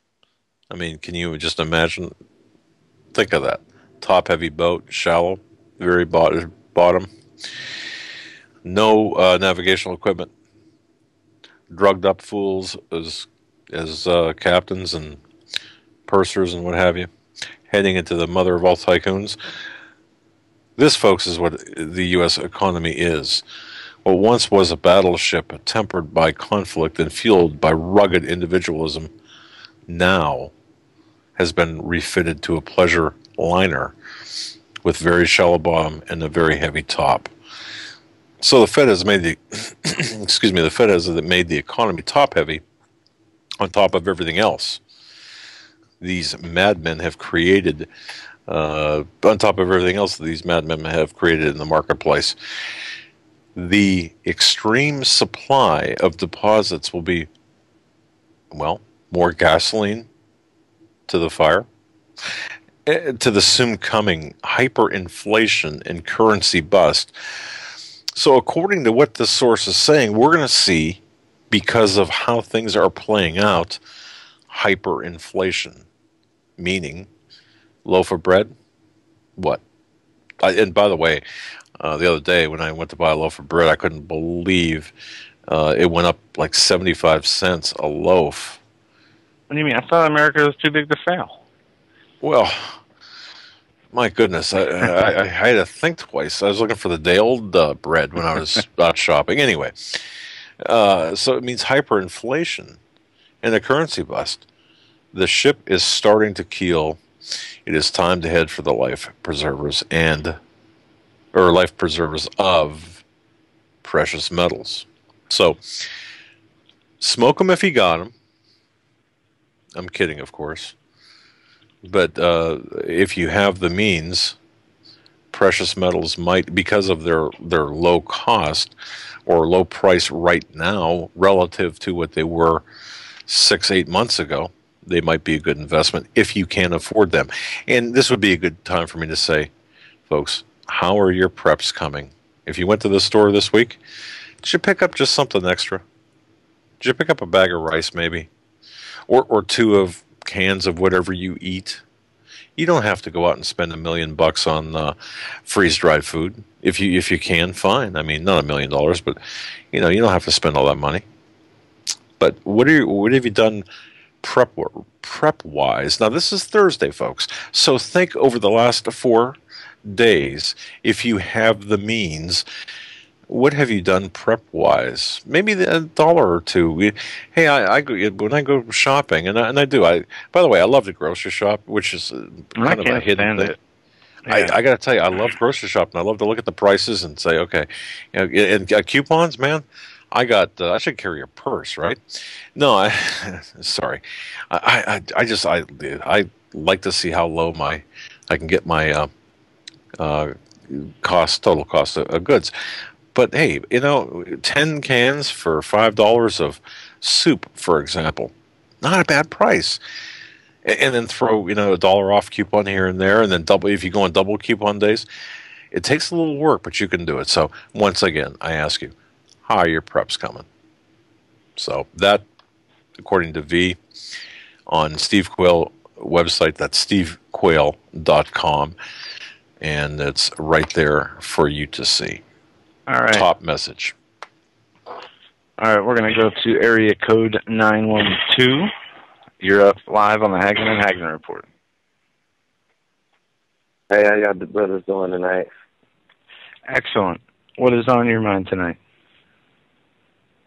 Speaker 2: I mean, can you just imagine? Think of that. Top-heavy boat, shallow, very bottom. No navigational equipment. Drugged up fools as captains and pursers and what have you, heading into the mother of all tycoons. This, folks, is what the U.S. economy is. What once was a battleship tempered by conflict and fueled by rugged individualism now has been refitted to a pleasure liner with very shallow bottom and a very heavy top. So the Fed has made the the Fed has made the economy top heavy on top of everything else. These madmen have created on top of everything else these madmen have created in the marketplace. The extreme supply of deposits will be, well, more gasoline to the fire, to the soon coming hyperinflation and currency bust. So according to what this source is saying, we're going to see, because of how things are playing out, hyperinflation, meaning loaf of bread, what? And by the way, the other day when I went to buy a loaf of bread, I couldn't believe it went up like 75 cents a loaf.
Speaker 3: What do you mean? I thought America was too big to fail.
Speaker 2: Well, my goodness, I had to think twice. I was looking for the day-old bread when I was out shopping. Anyway, so it means hyperinflation and a currency bust. The ship is starting to keel. It is time to head for the life preservers of precious metals. So, smoke them if you got them. I'm kidding, of course. But if you have the means, precious metals might, because of their low cost or low price right now relative to what they were 6-8 months ago, they might be a good investment if you can afford them. And this would be a good time for me to say, folks, how are your preps coming? If you went to the store this week, did you pick up just something extra? Did you pick up a bag of rice maybe? Or two of cans of whatever you eat? You don't have to go out and spend $1 million on freeze-dried food. If you can, fine. I mean, not $1 million, but you don't have to spend all that money. But what have you done prep-wise? Now, this is Thursday, folks. So think over the last 4 days, if you have the means, what have you done prep-wise? Maybe $1 or $2. Hey, when I go shopping, and I do. By the way, I love to grocery shop, which is kind of a hidden thing. Yeah. I got to tell you, I love grocery shopping. I love to look at the prices and say, okay, and coupons, man. I should carry a purse, right? No, sorry. I like to see how low I can get my total cost of goods. But hey, 10 cans for $5 of soup, for example, not a bad price. And then throw $1 off coupon here and there, and then double if you go on double coupon days. It takes a little work, but you can do it. So once again, I ask you, how are your preps coming? So that, according to V, on Steve Quayle website, that's stevequayle.com, and it's right there for you to see.
Speaker 3: All right.
Speaker 2: Top message.
Speaker 3: All right, we're going to go to area code 912. You're up live on the Hagmann and Hagmann Report.
Speaker 17: Hey, how y'all the brothers doing tonight?
Speaker 3: Excellent. What is on your mind tonight?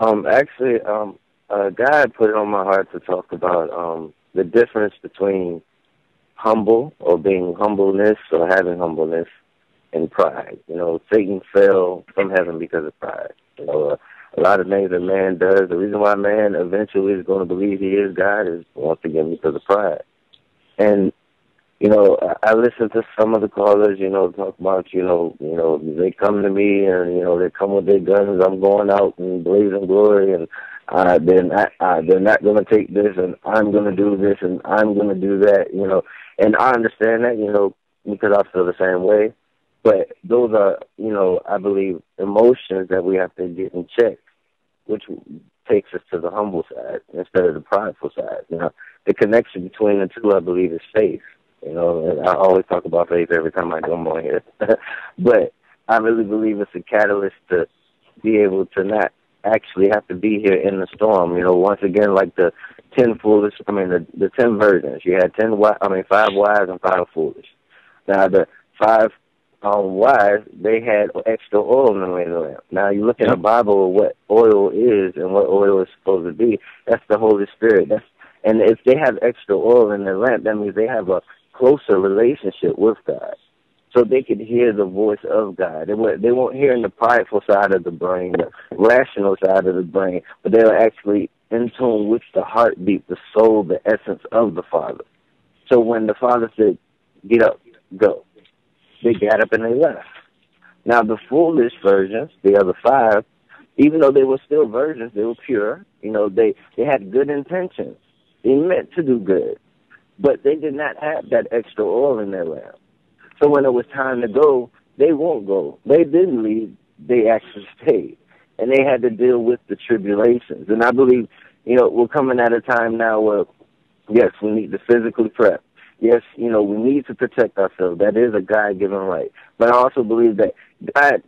Speaker 17: Actually, a guy put it on my heart to talk about the difference between humble or being humbleness or having humbleness and pride. Satan fell from heaven because of pride. A lot of things that man does, the reason why man eventually is going to believe he is God is, once again, because of pride. And, I listen to some of the callers, talk about, they come to me and, they come with their guns, I'm going out and blazing glory, and they're not going to take this, and I'm going to do this, and I'm going to do that, and I understand that, because I feel the same way. But those are, I believe, emotions that we have to get in check, which takes us to the humble side instead of the prideful side. The connection between the two, I believe, is faith. And I always talk about faith every time I come on here. But I really believe it's a catalyst to be able to not actually have to be here in the storm. Once again, like the 10 foolish, the 10 virgins. You had 5 wise and 5 foolish. Now, the 5 wise, they had extra oil in the lamp. Now, you look in the Bible what oil is and what oil is supposed to be. That's the Holy Spirit. And if they have extra oil in their lamp, that means they have a closer relationship with God. So they could hear the voice of God. They won't hear in the prideful side of the brain, the rational side of the brain, but they're actually in tune with the heartbeat, the soul, the essence of the Father. So when the Father said, get up, go, they got up and they left. Now the foolish virgins, the other 5, even though they were still virgins, they were pure. They had good intentions. They meant to do good, but they did not have that extra oil in their lamp. So when it was time to go, they won't go. They didn't leave. They actually stayed. And they had to deal with the tribulations. And I believe, we're coming at a time now where, yes, we need to physically prep. Yes, we need to protect ourselves. That is a God-given right. But I also believe that God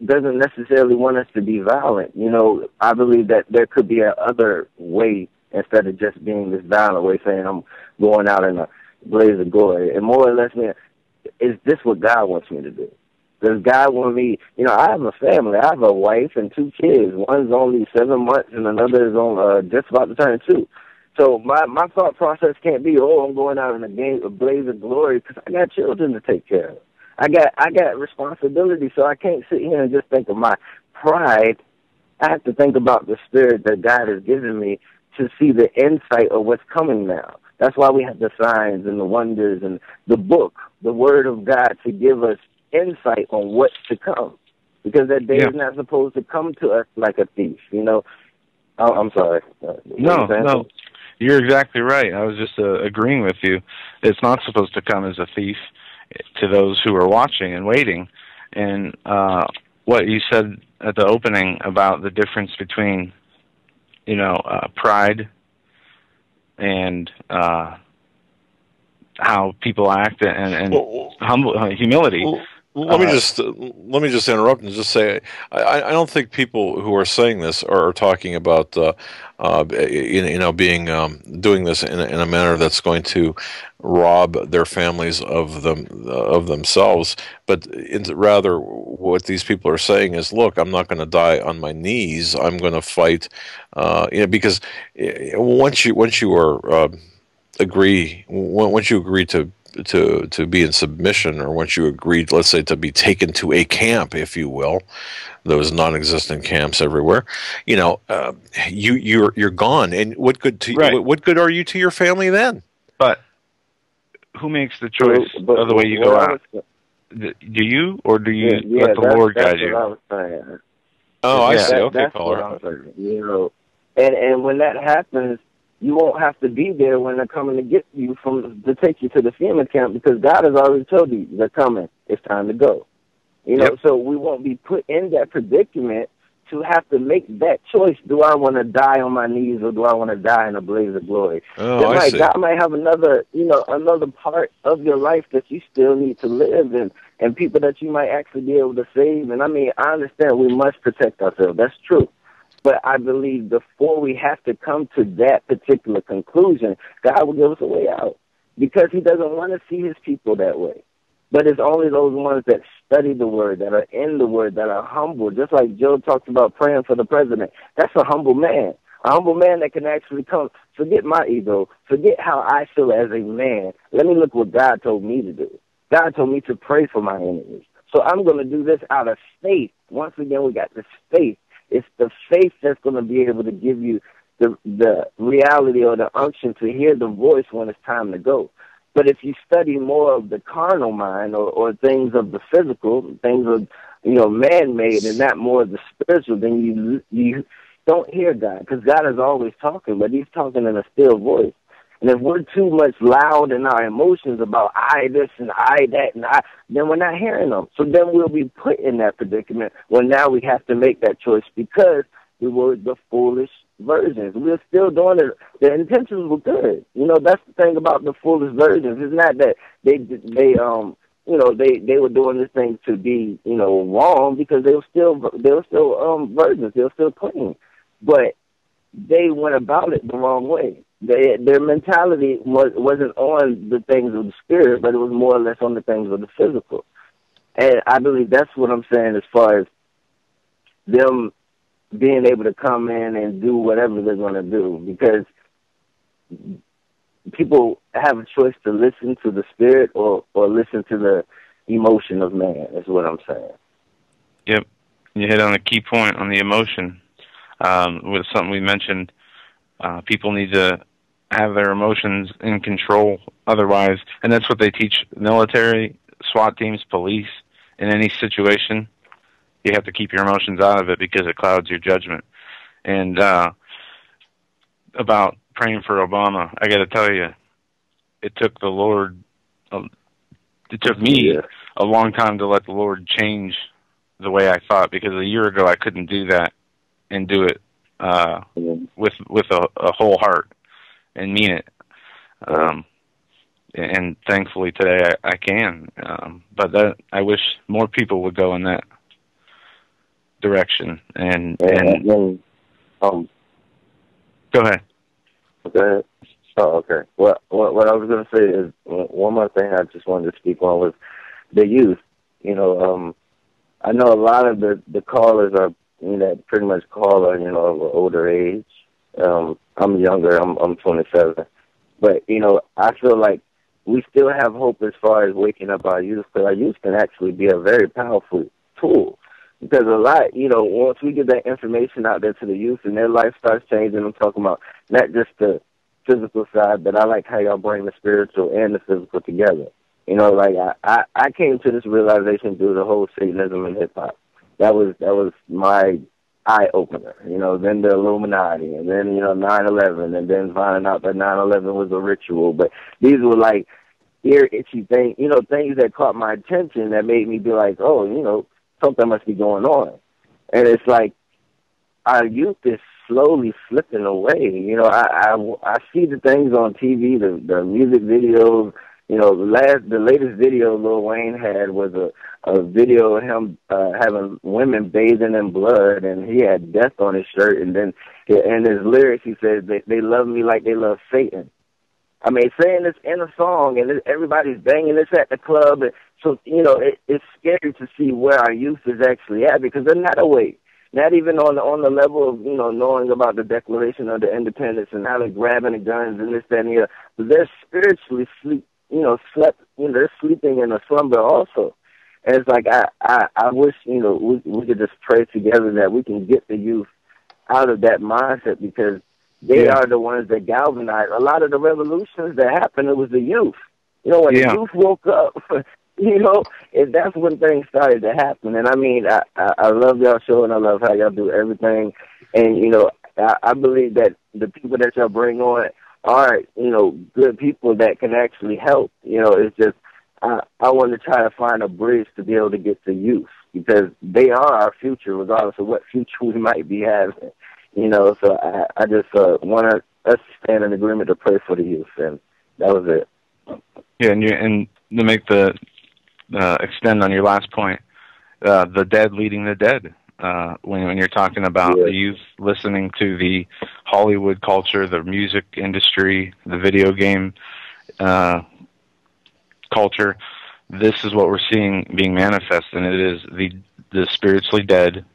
Speaker 17: doesn't necessarily want us to be violent. I believe that there could be another way instead of just being this violent way, saying I'm going out in a blaze of glory. And more or less, is this what God wants me to do? Does God want me? I have a family. I have a wife and 2 kids. One's only 7 months, and another is on just about to turn 2. So my thought process can't be, I'm going out in a blaze of glory, because I got children to take care of. I got responsibility, so I can't sit here and just think of my pride. I have to think about the spirit that God has given me to see the insight of what's coming now. That's why we have the signs and the wonders and the book, the Word of God, to give us insight on what's to come. Because that day is not supposed to come to us like a thief, I'm sorry.
Speaker 3: No, you're exactly right. I was just agreeing with you. It's not supposed to come as a thief to those who are watching and waiting. And what you said at the opening about the difference between, pride and how people act and humility.
Speaker 2: Let me just interrupt and just say I don't think people who are saying this are talking about being doing this in a manner that's going to rob their families of themselves, but rather what these people are saying is, look, I'm not going to die on my knees. I'm going to fight, because once you agree to be in submission, or once you agreed, let's say, to be taken to a camp, if you will, those non-existent camps everywhere, you're gone. And what good what good are you to your family then?
Speaker 3: But who makes the choice of the way you go out? Do you, or do you let the Lord guide you?
Speaker 17: What I was saying.
Speaker 2: Oh, I see. Okay,
Speaker 17: that's
Speaker 2: caller.
Speaker 17: What I'm saying, and when that happens, you won't have to be there when they're coming to get you to take you to the FEMA camp, because God has already told you they're coming. It's time to go. So we won't be put in that predicament to have to make that choice. Do I want to die on my knees, or do I want to die in a blaze of glory?
Speaker 2: Oh, I see.
Speaker 17: God might have another part of your life that you still need to live in, and people that you might actually be able to save. And I understand we must protect ourselves. That's true. But I believe before we have to come to that particular conclusion, God will give us a way out, because he doesn't want to see his people that way. But it's only those ones that study the Word, that are in the Word, that are humble. Just like Joe talked about praying for the president. That's a humble man. A humble man that can actually come, forget my ego, forget how I feel as a man. Let me look what God told me to do. God told me to pray for my enemies. So I'm going to do this out of faith. Once again, we got this faith. It's the faith that's going to be able to give you the reality or the unction to hear the voice when it's time to go. But if you study more of the carnal mind, or things of the physical, things of man-made, and not more of the spiritual, then you don't hear God, because God is always talking, but he's talking in a still voice. And if we're too much loud in our emotions about I this and I that and I, then we're not hearing them. So then we'll be put in that predicament when now we have to make that choice because we were the foolish versions. We're still doing it. The intentions were good. You know, that's the thing about the foolish versions. It's not that they were doing this thing to be, you know, wrong, because they were still virgins. They were still clean, but they went about it the wrong way. Their mentality wasn't on the things of the spirit, but it was more or less on the things of the physical. And I believe that's what I'm saying as far as them being able to come in and do whatever they're going to do, because people have a choice to listen to the spirit or listen to the emotion of man, is what I'm saying.
Speaker 3: Yep. You hit on a key point on the emotion. With something we mentioned, people need to have their emotions in control. Otherwise, and that's what they teach military, SWAT teams, police, in any situation. You have to keep your emotions out of it because it clouds your judgment. And about praying for Obama, I got to tell you, it took the Lord, it took me a long time to let the Lord change the way I thought, because a year ago I couldn't do that and do it with a whole heart and mean it. And thankfully today I can. But that, I wish more people would go in that direction. And
Speaker 17: go ahead. Okay. Oh, okay. Well, what I was going to say is one more thing I just wanted to speak on was the youth. You know, I know a lot of the callers are, you know, pretty much call are, you know, of an older age. I'm younger. I'm 27. But, you know, I feel like we still have hope as far as waking up our youth, because our youth can actually be a very powerful tool. Because a lot, you know, once we get that information out there to the youth and their life starts changing, I'm talking about not just the physical side, but I like how y'all bring the spiritual and the physical together. You know, like I came to this realization through the whole Satanism and hip hop. That was my eye opener. You know, then the Illuminati, and then, you know, 9/11, and then finding out that 9/11 was a ritual. But these were like ear itchy things, you know, things that caught my attention that made me be like, oh, you know, something must be going on. And it's like our youth is slowly slipping away. You know, I see the things on TV, the music videos. You know, the latest video Lil Wayne had was a video of him having women bathing in blood, and he had death on his shirt. And then in his lyrics, he says they love me like they love Satan. I mean, saying this in a song, and everybody's banging this at the club. And so, you know, it's scary to see where our youth is actually at, because they're not awake. Not even on the level of, you know, knowing about the Declaration of the Independence and how they're grabbing the guns and this, that, and the other. But they're spiritually they're sleeping in a slumber also. And it's like, I wish, you know, we could just pray together that we can get the youth out of that mindset, because they are the ones that galvanize a lot of the revolutions that happened. It was the youth. You know, when the youth woke up, you know, that's when things started to happen. And I mean, I love y'all show, and I love how y'all do everything. And, you know, I believe that the people that y'all bring on are, you know, good people that can actually help. You know, it's just, I want to try to find a bridge to be able to get to youth, because they are our future, regardless of what future we might be having. You know, so I just want us to stand in agreement to pray for the youth, and that was it.
Speaker 3: Yeah, and to make extend on your last point, the dead leading the dead. When you're talking about the youth listening to the Hollywood culture, the music industry, the video game culture, this is what we're seeing being manifest, and it is the spiritually dead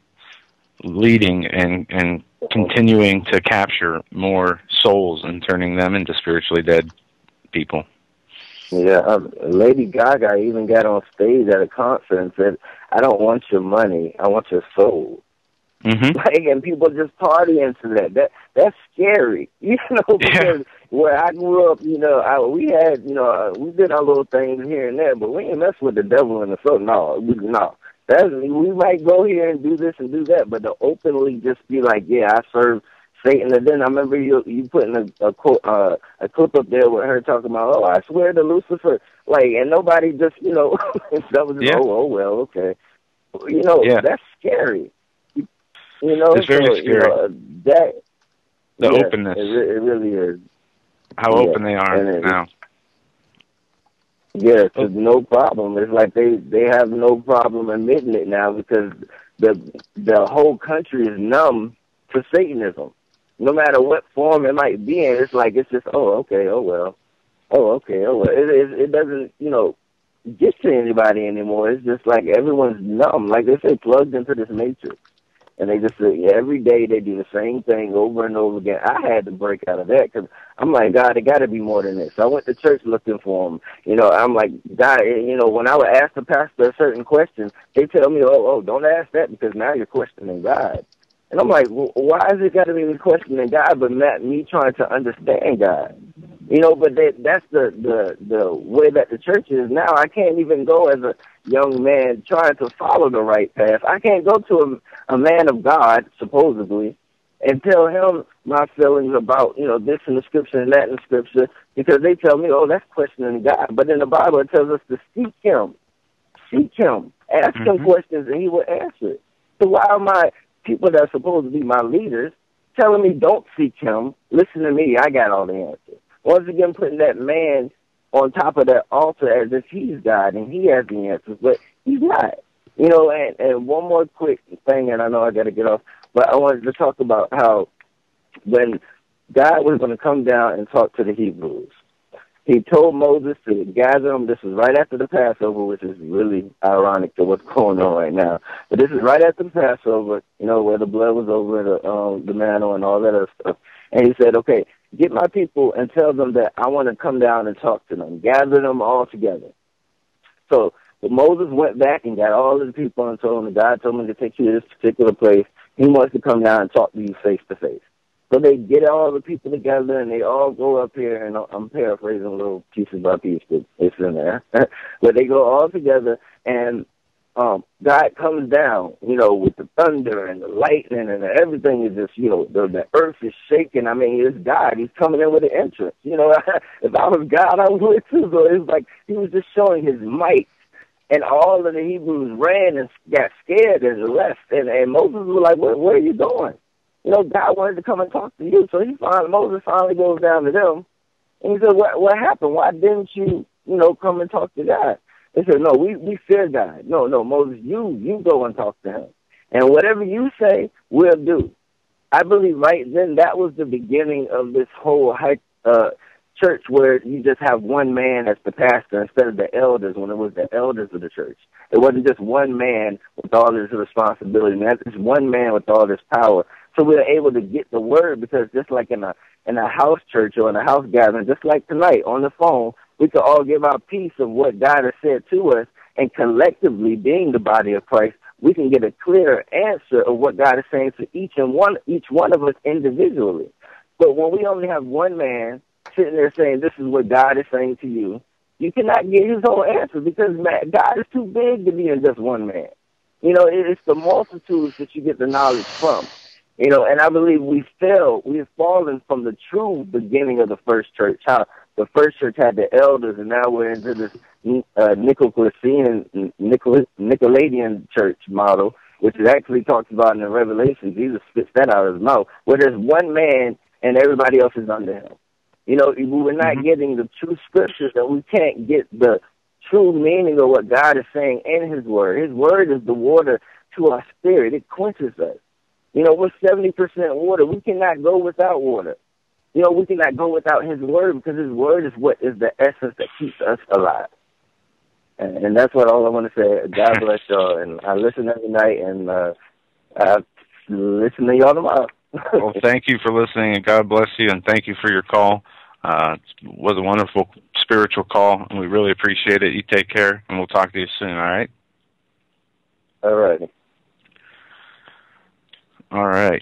Speaker 3: leading and continuing to capture more souls and turning them into spiritually dead people.
Speaker 17: Yeah, Lady Gaga even got on stage at a concert and said, "I don't want your money, I want your soul."
Speaker 3: Mm-hmm.
Speaker 17: Like, and people just party into that. That's scary, you know. Because where I grew up, you know, we had, you know, we did our little things here and there, but we ain't mess with the devil in the soul. No. We might go here and do this and do that, but to openly just be like, yeah, I serve Satan. And then I remember you putting a clip up there with her talking about, oh, I swear to Lucifer, like, and nobody just, you know, that was just, oh well, okay, you know, that's scary. You know,
Speaker 3: it's very scary.
Speaker 17: You know, that
Speaker 3: the openness,
Speaker 17: it really is.
Speaker 3: How open they are now.
Speaker 17: Yeah, it's no problem. It's like they have no problem admitting it now because the whole country is numb to Satanism. No matter what form it might be in, it's like, it's just, oh, okay, oh, well. Oh, okay, oh, well. It doesn't, you know, get to anybody anymore. It's just like everyone's numb. Like they say, plugged into this matrix. And they just every day they do the same thing over and over again. I had to break out of that because I'm like, God, it got to be more than this. I went to church looking for him. You know, I'm like, God, you know, when I would ask the pastor a certain question, they tell me, oh, don't ask that because now you're questioning God. And I'm like, well, why is it got to be me questioning God, but not me trying to understand God? You know, but that's the way that the church is now. I can't even go as a young man trying to follow the right path. I can't go to a man of God, supposedly, and tell him my feelings about, you know, this in the scripture and that in the scripture, because they tell me, oh, that's questioning God. But in the Bible, it tells us to seek him, ask him questions, and he will answer it. So why am I, people that are supposed to be my leaders, telling me don't seek him, listen to me, I got all the answers? Once again, putting that man on top of that altar as if he's God and he has the answers, but he's not. You know, and one more quick thing, and I know I got to get off, but I wanted to talk about how when God was going to come down and talk to the Hebrews, he told Moses to gather them. This was right after the Passover, which is really ironic to what's going on right now. But this is right after the Passover, you know, where the blood was over the mantle and all that other stuff. And he said, okay, get my people and tell them that I want to come down and talk to them. Gather them all together. So Moses went back and got all of the people and told them, God told me to take you to this particular place. He wants to come down and talk to you face to face. So they get all the people together, and they all go up here, and I'm paraphrasing little pieces by piece, but it's in there. But they go all together, and God comes down, you know, with the thunder and the lightning, and everything is just, you know, the earth is shaking. I mean, it's God. He's coming in with an entrance. You know, if I was God, I would too. So it's like he was just showing his might. And all of the Hebrews ran and got scared and left. And Moses was like, where are you going? You know, God wanted to come and talk to you. So Moses finally goes down to them. And he said, what happened? Why didn't you, you know, come and talk to God? They said, no, we fear God. No, Moses, you go and talk to him. And whatever you say, we'll do. I believe right then that was the beginning of this whole church where you just have one man as the pastor instead of the elders when it was the elders of the church. It wasn't just one man with all this responsibility, man. It's one man with all this power. So we were able to get the word because just like in a house church or in a house gathering, just like tonight on the phone, we could all give our piece of what God has said to us, and collectively, being the body of Christ, we can get a clearer answer of what God is saying to each one of us individually. But when we only have one man sitting there saying, this is what God is saying to you, you cannot get his whole answer because God is too big to be in just one man. You know, it's the multitudes that you get the knowledge from. You know, and I believe we have fallen from the true beginning of the first church, how the first church had the elders, and now we're into this Nicolaitan church model, which is actually talked about in the Revelation. Jesus spits that out of his mouth, where there's one man and everybody else is under him. You know, we're not getting the true scriptures, and we can't get the true meaning of what God is saying in his word. His word is the water to our spirit. It quenches us. You know, we're 70% water. We cannot go without water. You know, we cannot go without his word because his word is what is the essence that keeps us alive. And that's what all I want to say. God bless y'all. And I listen every night, and I listen to y'all tomorrow.
Speaker 3: Well, thank you for listening, and God bless you, and thank you for your call. It was a wonderful spiritual call, and we really appreciate it. You take care, and we'll talk to you soon, all right?
Speaker 17: All right.
Speaker 3: All right.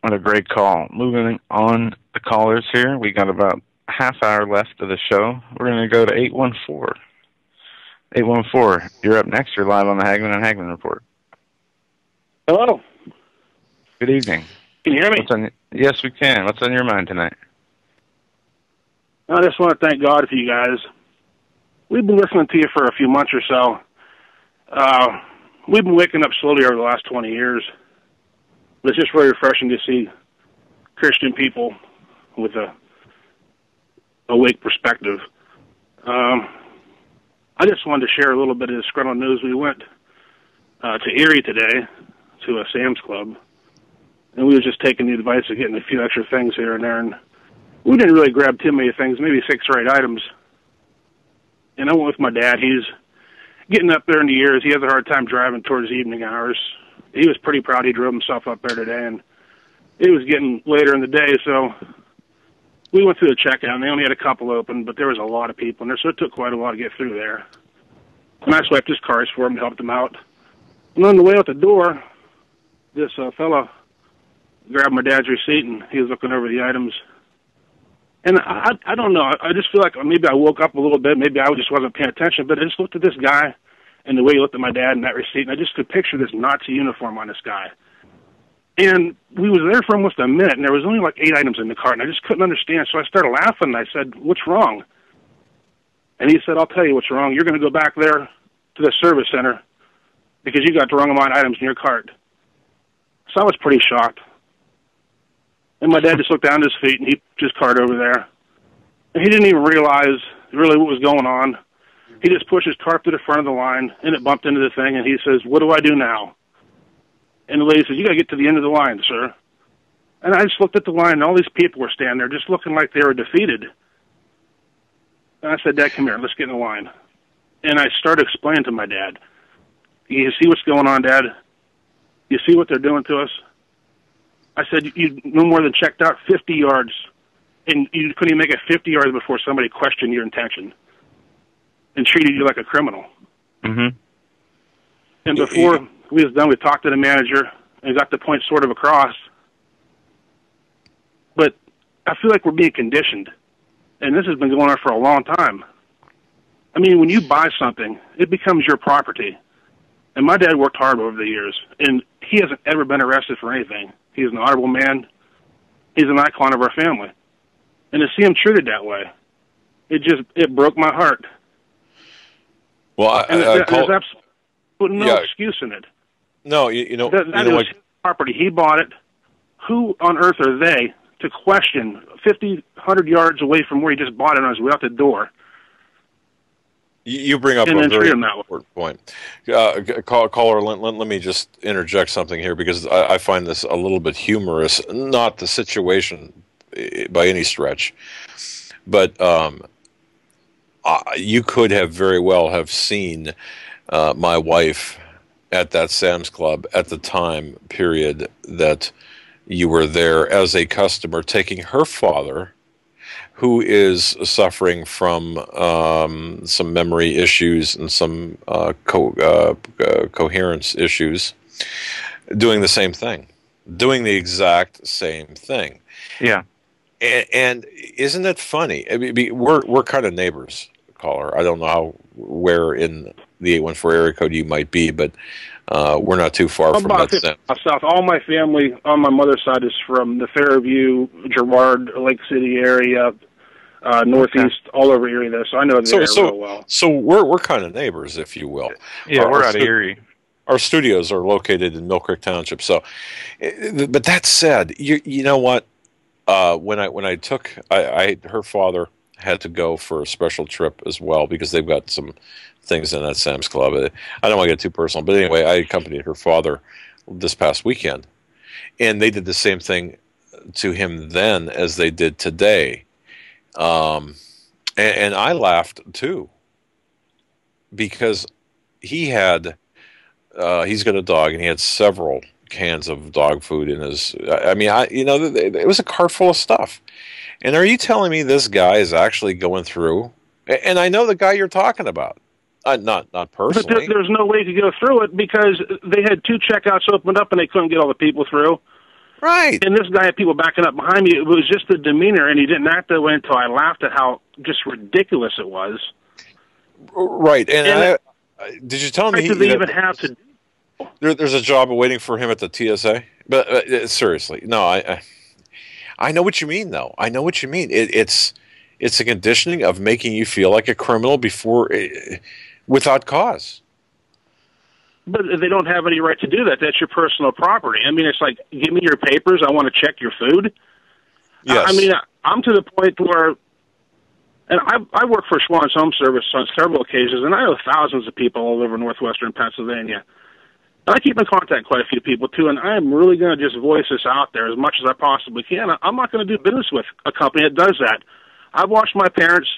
Speaker 3: What a great call. Moving on the callers here. We got about a half hour left of the show. We're going to go to 814. 814, you're up next. You're live on the Hagmann and Hagmann Report.
Speaker 18: Hello.
Speaker 3: Good evening.
Speaker 5: Can you hear me?
Speaker 3: Yes, we can. What's on your mind tonight?
Speaker 5: I just want to thank God for you guys. We've been listening to you for a few months or so. We've been waking up slowly over the last 20 years. But it's just really refreshing to see Christian people with a awake perspective. I just wanted to share a little bit of disgruntled news. We went to Erie today to a Sam's Club, and we were just taking the advice of getting a few extra things here and there, and we didn't really grab too many things, maybe 6 or 8 items. And I went with my dad. He's getting up there in the years. He has a hard time driving towards the evening hours. He was pretty proud he drove himself up there today, and it was getting later in the day, so we went through the checkout, and they only had a couple open, but there was a lot of people in there, so it took quite a while to get through there. And I swiped his cars for him to help them out. And on the way out the door, this fella grabbed my dad's receipt, and he was looking over the items. And I don't know. I just feel like maybe I woke up a little bit. Maybe I just wasn't paying attention. But I just looked at this guy and the way he looked at my dad and that receipt, and I just could picture this Nazi uniform on this guy. And we was there for almost a minute, and there was only like 8 items in the cart, and I just couldn't understand. So I started laughing, and I said, "What's wrong?" And he said, "I'll tell you what's wrong. You're going to go back there to the service center because you got the wrong amount of items in your cart." So I was pretty shocked. And my dad just looked down at his feet, and he put his cart over there. And he didn't even realize really what was going on. He just pushed his cart to the front of the line, and it bumped into the thing, and he says, "What do I do now?" And the lady says, "You got to get to the end of the line, sir." And I just looked at the line, and all these people were standing there just looking like they were defeated. And I said, "Dad, come here. Let's get in the line." And I started explaining to my dad, "You see what's going on, Dad? You see what they're doing to us?" I said, "You no more than checked out 50 yards, and you couldn't even make it 50 yards before somebody questioned your intention and treated you like a criminal."
Speaker 3: Mm-hmm.
Speaker 5: And before we was done, we talked to the manager and got the point sort of across. But I feel like we're being conditioned, and this has been going on for a long time. I mean, when you buy something, it becomes your property. And my dad worked hard over the years, and he hasn't ever been arrested for anything. He's an honorable man. He's an icon of our family. And to see him treated that way, it broke my heart.
Speaker 2: Well,
Speaker 5: there's absolutely no excuse in it.
Speaker 2: No, you know,
Speaker 5: that is his property. He bought it. Who on earth are they to question 50, 100 yards away from where he just bought it on his way out the door?
Speaker 2: You bring up a very important point. Caller, let me just interject something here because I find this a little bit humorous. Not the situation by any stretch, but you could have very well have seen my wife at that Sam's Club at the time period that you were there as a customer, taking her father, who is suffering from some memory issues and some coherence issues, doing the same thing, doing the exact same thing.
Speaker 3: Yeah.
Speaker 2: And isn't it funny? I mean, we're kind of neighbors, caller. I don't know where in the 814 area code you might be, but we're not too far from that sense.
Speaker 5: South. All my family on my mother's side is from the Fairview, Girard, Lake City area, northeast, all over Erie there. So I know the area real well.
Speaker 2: So we're kind of neighbors, if you will.
Speaker 3: Yeah, we're out of Erie.
Speaker 2: Our studios are located in Mill Creek Township. So, but that said, you know what? When I took her father had to go for a special trip as well because they've got some things in that Sam's Club. I don't want to get too personal, but anyway, I accompanied her father this past weekend, and they did the same thing to him then as they did today. And I laughed too because he's got a dog and he had several cans of dog food in his. I mean, it was a cart full of stuff. And are you telling me this guy is actually going through? And I know the guy you're talking about. Not personally.
Speaker 5: But there's no way to go through it because they had 2 checkouts opened up and they couldn't get all the people through.
Speaker 2: Right.
Speaker 5: And this guy had people backing up behind me. It was just the demeanor, and he didn't act that way until I laughed at how just ridiculous it was.
Speaker 2: Right. And did you tell me
Speaker 5: they even have to?
Speaker 2: there's a job waiting for him at the TSA. But seriously, no, I know what you mean, though. I know what you mean. It's a conditioning of making you feel like a criminal without cause.
Speaker 18: But they don't have any right to do that. That's your personal property. I mean, it's like, give me your papers. I want to check your food.
Speaker 2: Yes.
Speaker 18: I mean, I'm to the point where, and I work for Schwann's Home Service on several occasions, and I know thousands of people all over northwestern Pennsylvania. And I keep in contact with quite a few people, too, and I am really going to just voice this out there as much as I possibly can. I'm not going to do business with a company that does that. I've watched my parents.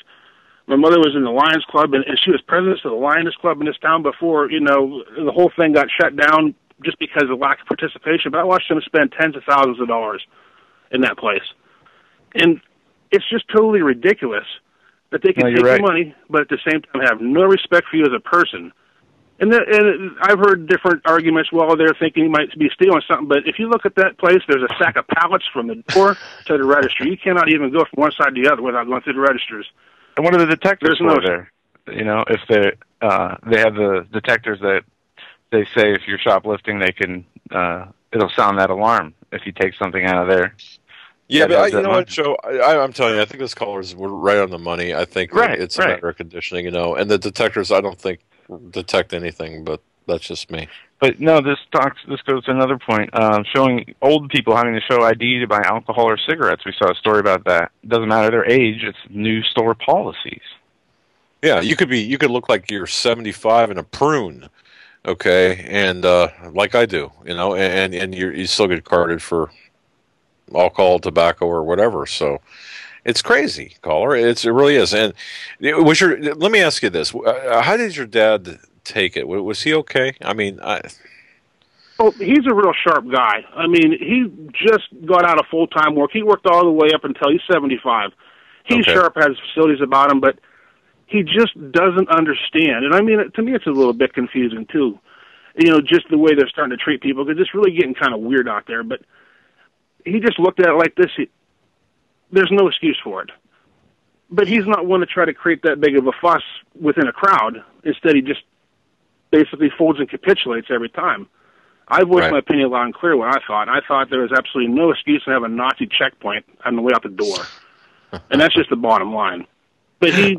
Speaker 18: My mother was in the Lions Club, and she was president of the Lions Club in this town before, the whole thing got shut down just because of lack of participation. But I watched them spend tens of thousands of dollars in that place. And it's just totally ridiculous that they can take your money, but at the same time have no respect for you as a person. And I've heard different arguments. Well, they're thinking you might be stealing something, but if you look at that place, there's a stack of pallets from the door to the register. You cannot even go from one side to the other without going through the registers.
Speaker 3: And what are the detectors for there? If they have the detectors that they say if you're shoplifting, they can it'll sound that alarm if you take something out of there.
Speaker 2: Yeah, but you know what, Joe? I'm telling you, I think those callers were right on the money. I think it's a matter of conditioning, and the detectors, I don't think detect anything, but that's just me.
Speaker 3: But no, this goes to another point. Showing old people having to show ID to buy alcohol or cigarettes. We saw a story about that. It doesn't matter their age; it's new store policies.
Speaker 2: Yeah, you could look like you're 75 and a prune, okay, and like I do, and you still get carded for alcohol, tobacco, or whatever. So it's crazy, caller. It really is. And let me ask you this: how did your dad take it? Was he okay? I mean,
Speaker 18: he's a real sharp guy. I mean, he just got out of full-time work. He worked all the way up until he's 75. He's sharp, has facilities about him, but he just doesn't understand. And I mean, to me, it's a little bit confusing too. Just the way they're starting to treat people, because it's really getting kind of weird out there. But he just looked at it like this. There's no excuse for it. But he's not one to try to create that big of a fuss within a crowd. Instead, he just basically folds and capitulates every time. I voiced my opinion loud and clear what I thought. I thought there was absolutely no excuse to have a Nazi checkpoint on the way out the door. And that's just the bottom line. But he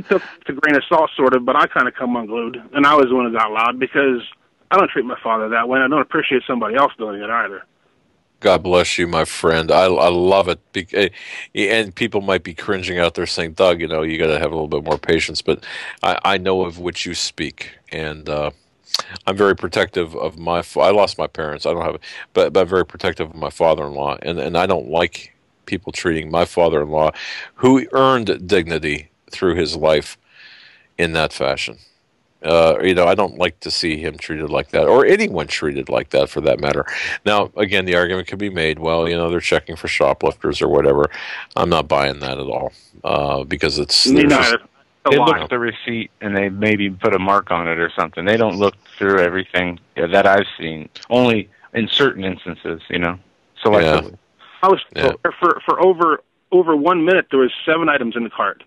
Speaker 18: took it to grain of salt, sort of, but I kind of come unglued. And I was the one who got loud because I don't treat my father that way, and I don't appreciate somebody else doing it either.
Speaker 2: God bless you, my friend. I love it. And people might be cringing out there saying, Doug, you got to have a little bit more patience. But I know of which you speak. And I'm very protective of I lost my parents. I don't have it. But I'm very protective of my father-in-law. And I don't like people treating my father-in-law, who earned dignity through his life, in that fashion. I don't like to see him treated like that, or anyone treated like that for that matter. Now, again, the argument could be made, well, they're checking for shoplifters or whatever. I'm not buying that at all, because
Speaker 3: they look at the receipt and they maybe put a mark on it or something. They don't look through everything that I've seen, only in certain instances, selectively.
Speaker 18: Yeah. I was for over 1 minute, there was 7 items in the cart.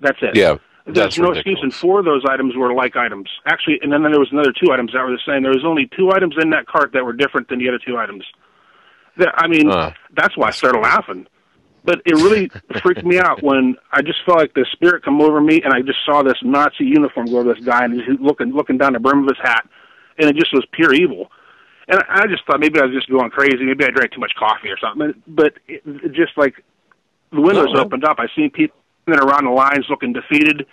Speaker 18: That's it.
Speaker 2: Yeah.
Speaker 18: There's no excuse, and 4 of those items were like items. Actually, and then there was another 2 items that were the same. There was only 2 items in that cart that were different than the other 2 items. That's why I started laughing. But it really freaked me out when I just felt like the spirit come over me, and I just saw this Nazi uniform go over this guy, and he's looking down the brim of his hat, and it just was pure evil. And I just thought maybe I was just going crazy. Maybe I drank too much coffee or something. But it just like the windows opened up. I seen people around the lines looking defeated.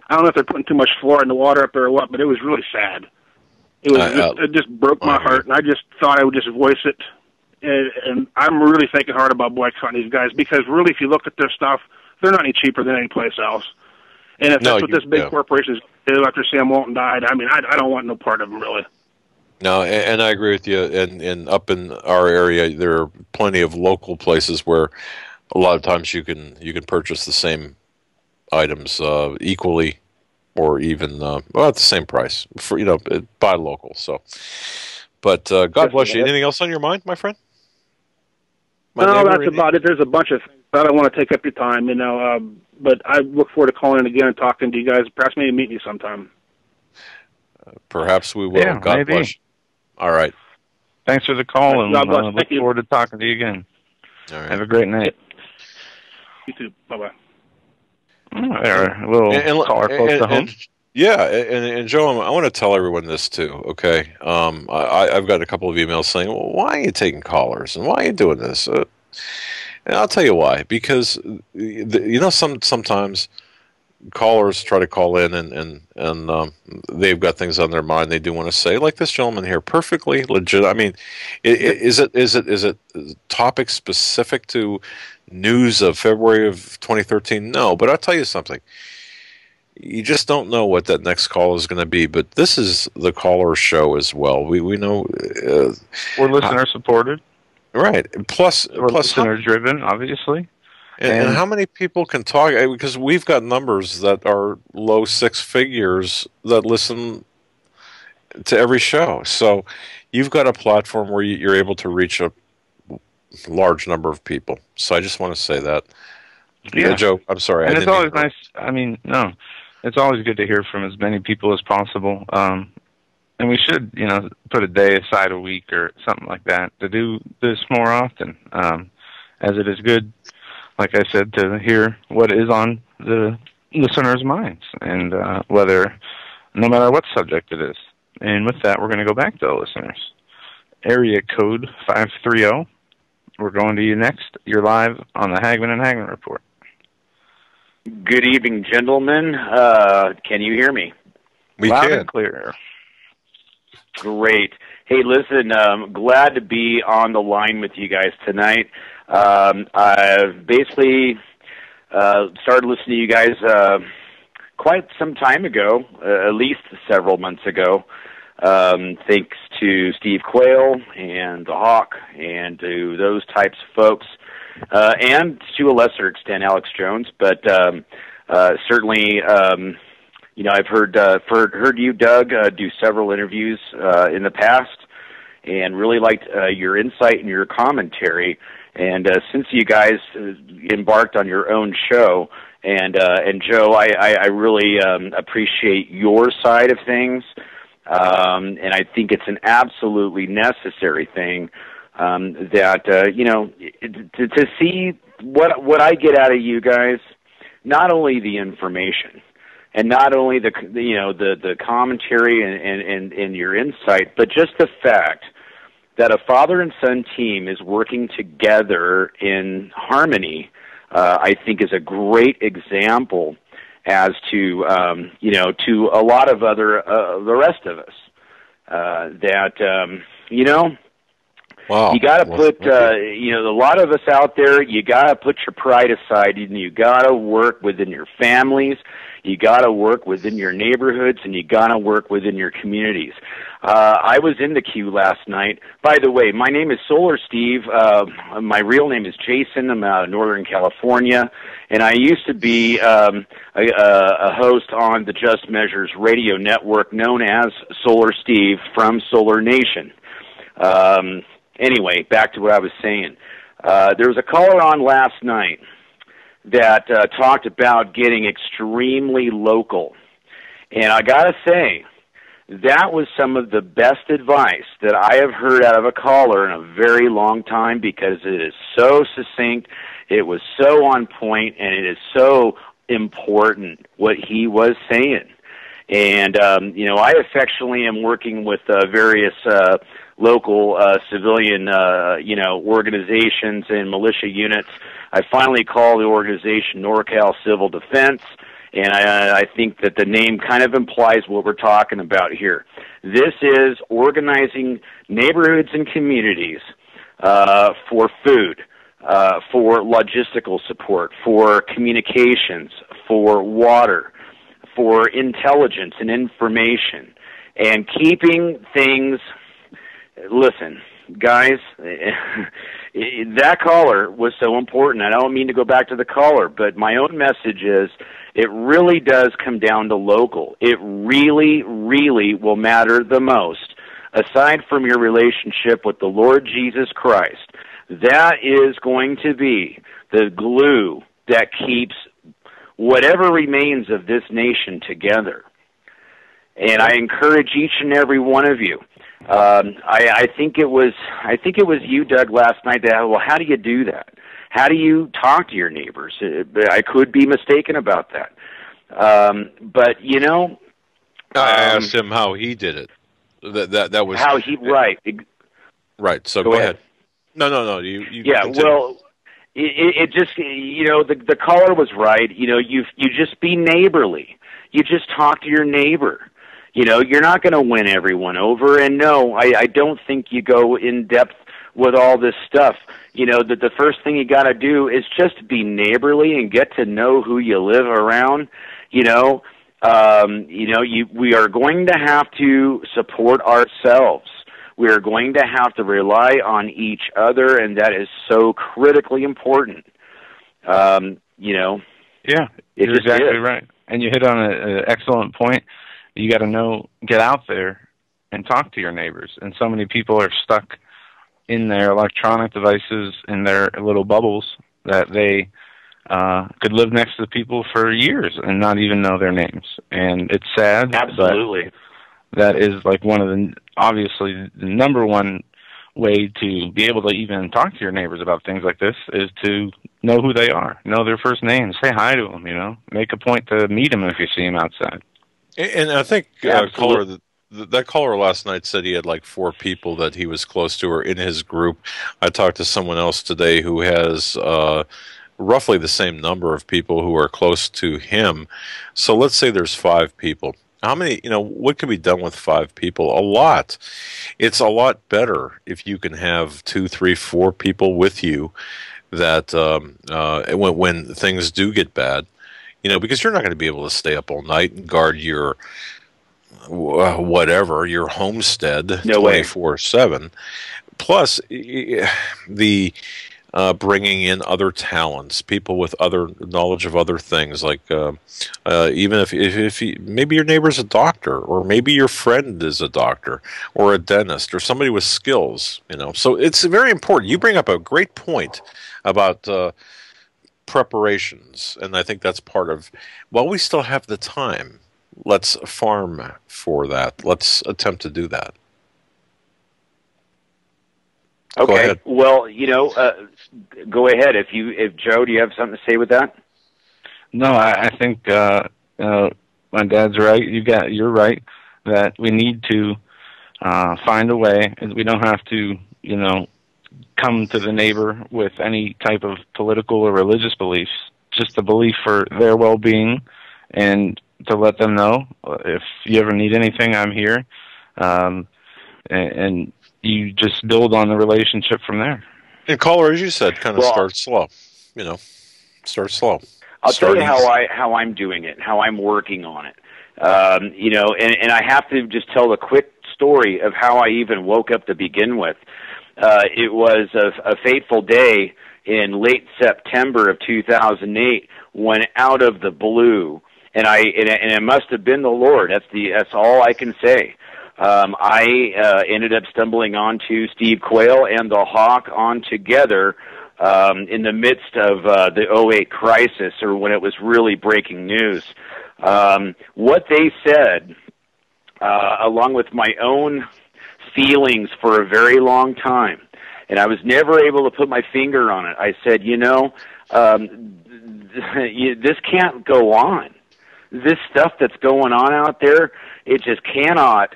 Speaker 18: I don't know if they're putting too much fluoride in the water up there or what, but it was really sad. It just broke my heart, and I just thought I would just voice it. And I'm really thinking hard about boycotting these guys, because really, if you look at their stuff, they're not any cheaper than any place else. And if that's what this big corporation is do after Sam Walton died, I mean, I don't want no part of them, really.
Speaker 2: No, and I agree with you. And up in our area, there are plenty of local places where a lot of times you can purchase the same items equally, or even at the same price for buy local. So, but God bless you. Anything else on your mind, my friend?
Speaker 18: No, that's about it. There's a bunch of things. I don't want to take up your time, but I look forward to calling in again and talking to you guys. Perhaps maybe meet you sometime.
Speaker 2: Perhaps we will.
Speaker 3: Yeah,
Speaker 2: God
Speaker 3: maybe.
Speaker 2: bless you. All right.
Speaker 3: Thanks for the call, and look
Speaker 18: you.
Speaker 3: forward to talking to you again.
Speaker 2: All right.
Speaker 3: Have a great night.
Speaker 18: You too. Bye-bye.
Speaker 3: A little caller close to home.
Speaker 2: And Joe, I want to tell everyone this too. Okay, I've got a couple of emails saying, "Well, why are you taking callers and why are you doing this?" And I'll tell you why. Because sometimes callers try to call in and they've got things on their mind they do want to say, like this gentleman here, perfectly legit. I mean, is it topic specific to news of February of 2013? No, but I'll tell you something. You just don't know what that next call is going to be. But this is the caller show as well. We know
Speaker 3: we're listener supported,
Speaker 2: right? Plus
Speaker 3: listener driven, obviously.
Speaker 2: And how many people can talk? Because we've got numbers that are low six figures that listen to every show. So you've got a platform where you're able to reach a large number of people. So I just want to say that.
Speaker 3: Yeah,
Speaker 2: Joe, I'm sorry.
Speaker 3: And it's always nice. I mean, no, it's always good to hear from as many people as possible. And we should, put a day aside a week or something like that to do this more often, as it is good, like I said, to hear what is on the listeners' minds, and no matter what subject it is. And with that, we're going to go back to the listeners. Area code 530. We're going to you next. You're live on the Hagmann and Hagmann Report.
Speaker 19: Good evening, gentlemen. Can you hear me?
Speaker 2: We
Speaker 3: Loud
Speaker 2: can.
Speaker 3: And clear.
Speaker 19: Great. Hey, listen, glad to be on the line with you guys tonight. I've basically started listening to you guys quite some time ago, at least several months ago, thanks to Steve Quayle and the Hawk and to those types of folks, and to a lesser extent Alex Jones, but certainly I've heard you, Doug, do several interviews in the past, and really liked your insight and your commentary. And since you guys embarked on your own show, and Joe, I really appreciate your side of things, and I think it's an absolutely necessary thing that to see what I get out of you guys, not only the information and not only the commentary and your insight, but just the fact that a father and son team is working together in harmony, I think is a great example as to to a lot of other the rest of us
Speaker 2: Wow.
Speaker 19: You got to put a lot of us out there. You got to put your pride aside, and you got to work within your families. You got to work within your neighborhoods, and you got to work within your communities. I was in the queue last night. By the way, my name is Solar Steve. My real name is Jason. I'm out of Northern California, and I used to be a host on the Just Measures radio network known as Solar Steve from Solar Nation. Anyway, back to what I was saying. There was a caller on last night that talked about getting extremely local. And I got to say, that was some of the best advice that I have heard out of a caller in a very long time, because it is so succinct, it was so on point, and it is so important what he was saying. And, I affectionately am working with various local civilian, organizations and militia units. I finally call the organization NorCal Civil Defense, and I think that the name kind of implies what we're talking about here. This is organizing neighborhoods and communities for food, for logistical support, for communications, for water, for intelligence and information, and keeping things. Listen, guys, that caller was so important. I don't mean to go back to the caller, but my own message is it really does come down to local. It really, really will matter the most, aside from your relationship with the Lord Jesus Christ. That is going to be the glue that keeps whatever remains of this nation together. And I encourage each and every one of you, I think it was you, Doug, last night. That, well, how do you do that? How do you talk to your neighbors? I could be mistaken about that. But you know,
Speaker 2: I asked him how he did it. That was
Speaker 19: how he right.
Speaker 2: Right. So go ahead. No. You
Speaker 19: yeah.
Speaker 2: continue.
Speaker 19: Well, it just, you know, the caller was right. You know, you just be neighborly. You just talk to your neighbor. You know, you're not going to win everyone over. And no, I don't think you go in depth with all this stuff. You know, that the first thing you got to do is just be neighborly and get to know who you live around. We are going to have to support ourselves. We are going to have to rely on each other, and that is so critically important.
Speaker 3: Yeah, you're exactly right. And you hit on an excellent point. You got to get out there and talk to your neighbors. And so many people are stuck in their electronic devices, in their little bubbles, that they could live next to people for years and not even know their names. And it's sad.
Speaker 19: Absolutely.
Speaker 3: But that is like obviously the number one way to be able to even talk to your neighbors about things like this is to know who they are, know their first names, say hi to them, make a point to meet them if you see them outside.
Speaker 2: And I think that caller last night said he had like 4 people that he was close to or in his group. I talked to someone else today who has roughly the same number of people who are close to him. So let's say there's 5 people. How many, what can be done with 5 people? A lot. It's a lot better if you can have 2, 3, 4 people with you that when things do get bad, because you're not going to be able to stay up all night and guard your your homestead 24/7. Plus, the bringing in other talents, people with other knowledge of other things, like even if maybe your neighbor's a doctor, or maybe your friend is a doctor or a dentist or somebody with skills, So it's very important. You bring up a great point about preparations, and I think that's part of, while we still have the time, let's farm for that. Let's attempt to do that.
Speaker 19: Okay. Well, go ahead. If Joe, do you have something to say with that?
Speaker 3: No, I think my dad's right. You're right that we need to find a way. We don't have to, come to the neighbor with any type of political or religious beliefs. Just a belief for their well-being, and to let them know if you ever need anything, I'm here. And you just build on the relationship from there.
Speaker 2: And caller, as you said, kind of start slow. Start slow.
Speaker 19: I'll tell you how I'm doing it, how I'm working on it. And I have to just tell a quick story of how I even woke up to begin with. It was a fateful day in late September of 2008 when, out of the blue, and it must have been the Lord. That's all I can say. I ended up stumbling onto Steve Quayle and the Hawk on together in the midst of the 2008 crisis, or when it was really breaking news. What they said, along with my own feelings for a very long time, and I was never able to put my finger on it. I said, this can't go on. This stuff that's going on out there, it just cannot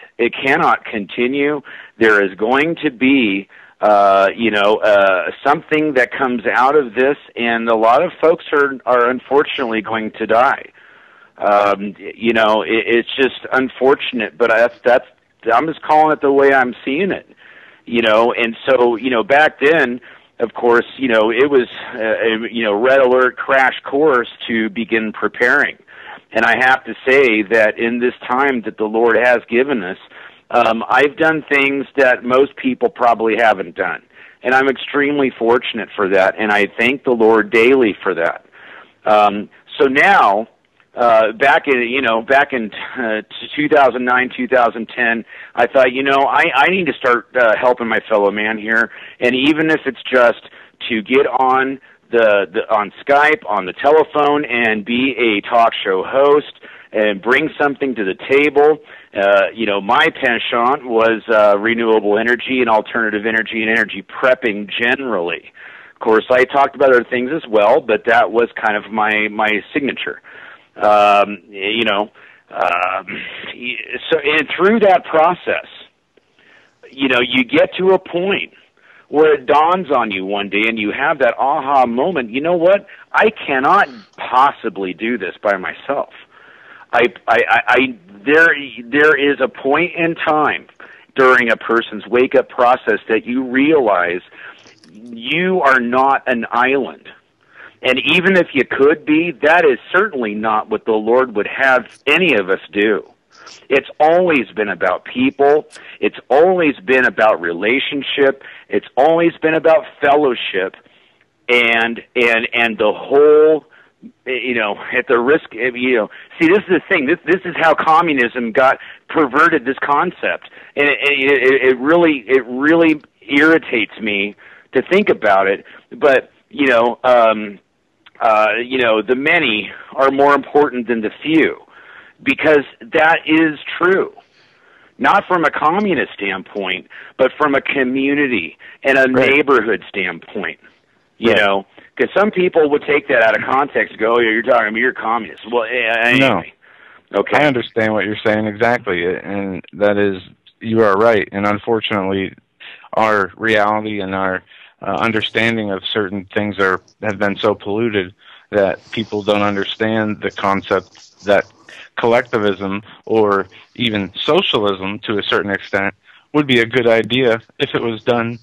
Speaker 19: continue. There is going to be, something that comes out of this, and a lot of folks are unfortunately going to die. It's just unfortunate, but I'm just calling it the way I'm seeing it, and so, back then, of course, it was, red alert crash course to begin preparing. And I have to say that in this time that the Lord has given us, I've done things that most people probably haven't done. And I'm extremely fortunate for that, and I thank the Lord daily for that. So now, back in 2009, 2010, I thought, I need to start helping my fellow man here, and even if it's just to get on on Skype, on the telephone, and be a talk show host, and bring something to the table, My penchant was renewable energy and alternative energy and energy prepping generally. Of course, I talked about other things as well, but that was kind of my signature. So, and through that process, you get to a point where it dawns on you one day and you have that aha moment. You know what? I cannot possibly do this by myself. There is a point in time during a person's wake-up process that you realize you are not an island. And even if you could be, that is certainly not what the Lord would have any of us do. It's always been about people. It's always been about relationship. It's always been about fellowship, and the whole, at the risk of, see, this is the thing. This is how communism perverted this concept, and it really irritates me to think about it. But the many are more important than the few. Because that is true, not from a communist standpoint, but from a community and a neighborhood standpoint. Because some people would take that out of context and go, "Oh, you're talking about you're communist." Well, anyway.
Speaker 3: No.
Speaker 19: Okay.
Speaker 3: I understand what you're saying exactly, and that is, you are right. And unfortunately, our reality and our understanding of certain things have been so polluted that people don't understand the concept that collectivism or even socialism to a certain extent would be a good idea if it was done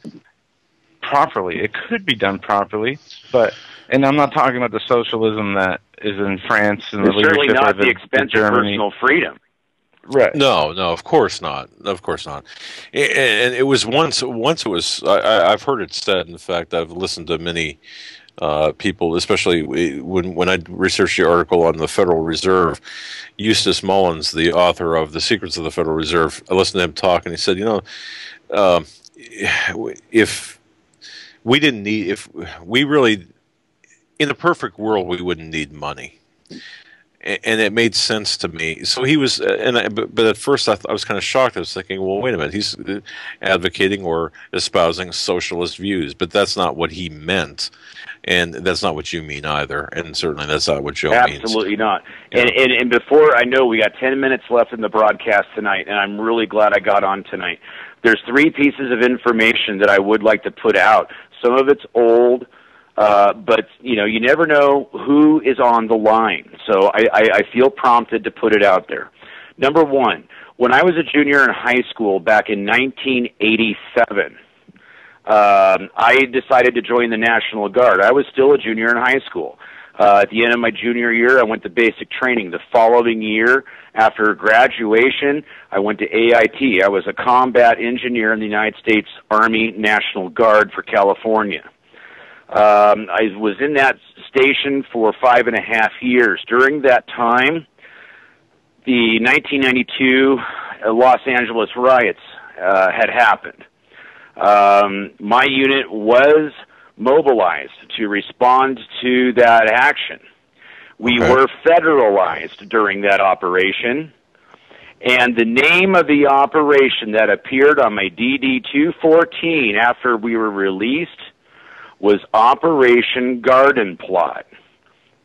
Speaker 3: properly. It could be done properly, and I'm not talking about the socialism that is in France and the leadership
Speaker 19: certainly not
Speaker 3: of
Speaker 19: the expense of personal freedom.
Speaker 3: Right.
Speaker 2: No, of course not. Of course not. And it was once it was, I've heard it said, in fact, I've listened to many people, especially when I researched the article on the Federal Reserve. Eustace Mullins, the author of The Secrets of the Federal Reserve, I listened to him talk, and he said, if we really, in the perfect world, we wouldn't need money. And it made sense to me. So he was, but at first I was kind of shocked. I was thinking, well, wait a minute, he's advocating or espousing socialist views, but that's not what he meant, and that's not what you mean either, and certainly that's not what Joe means.
Speaker 19: Absolutely not. And before, I know we got 10 minutes left in the broadcast tonight, and I'm really glad I got on tonight. There's 3 pieces of information that I would like to put out. Some of it's old. But you never know who is on the line, so I feel prompted to put it out there. Number one, when I was a junior in high school back in 1987, I decided to join the National Guard. I was still a junior in high school. At the end of my junior year, I went to basic training. The following year, after graduation, I went to AIT. I was a combat engineer in the United States Army National Guard for California. I was in that station for 5.5 years. During that time, the 1992 Los Angeles riots had happened. My unit was mobilized to respond to that action. We were federalized during that operation, and the name of the operation that appeared on my DD-214 after we were released was Operation Garden Plot.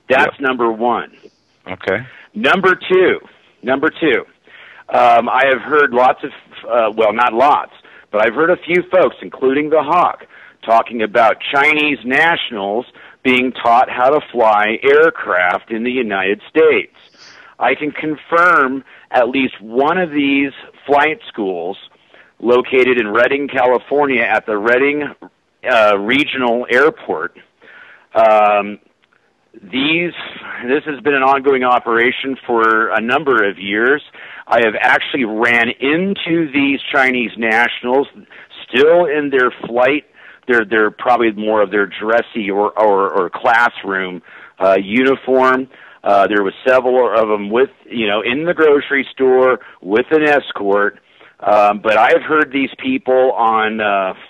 Speaker 19: That's number one.
Speaker 3: Okay.
Speaker 19: Number two, I have heard lots of, well, not lots, but I've heard a few folks, including the Hawk, talking about Chinese nationals being taught how to fly aircraft in the United States. I can confirm at least one of these flight schools located in Redding, California at the Redding Regional Airport. This has been an ongoing operation for a number of years. I have actually ran into these Chinese nationals still in their flight. They're probably more of their dressy or classroom uniform. There was several of them with, in the grocery store with an escort. But I've heard these people on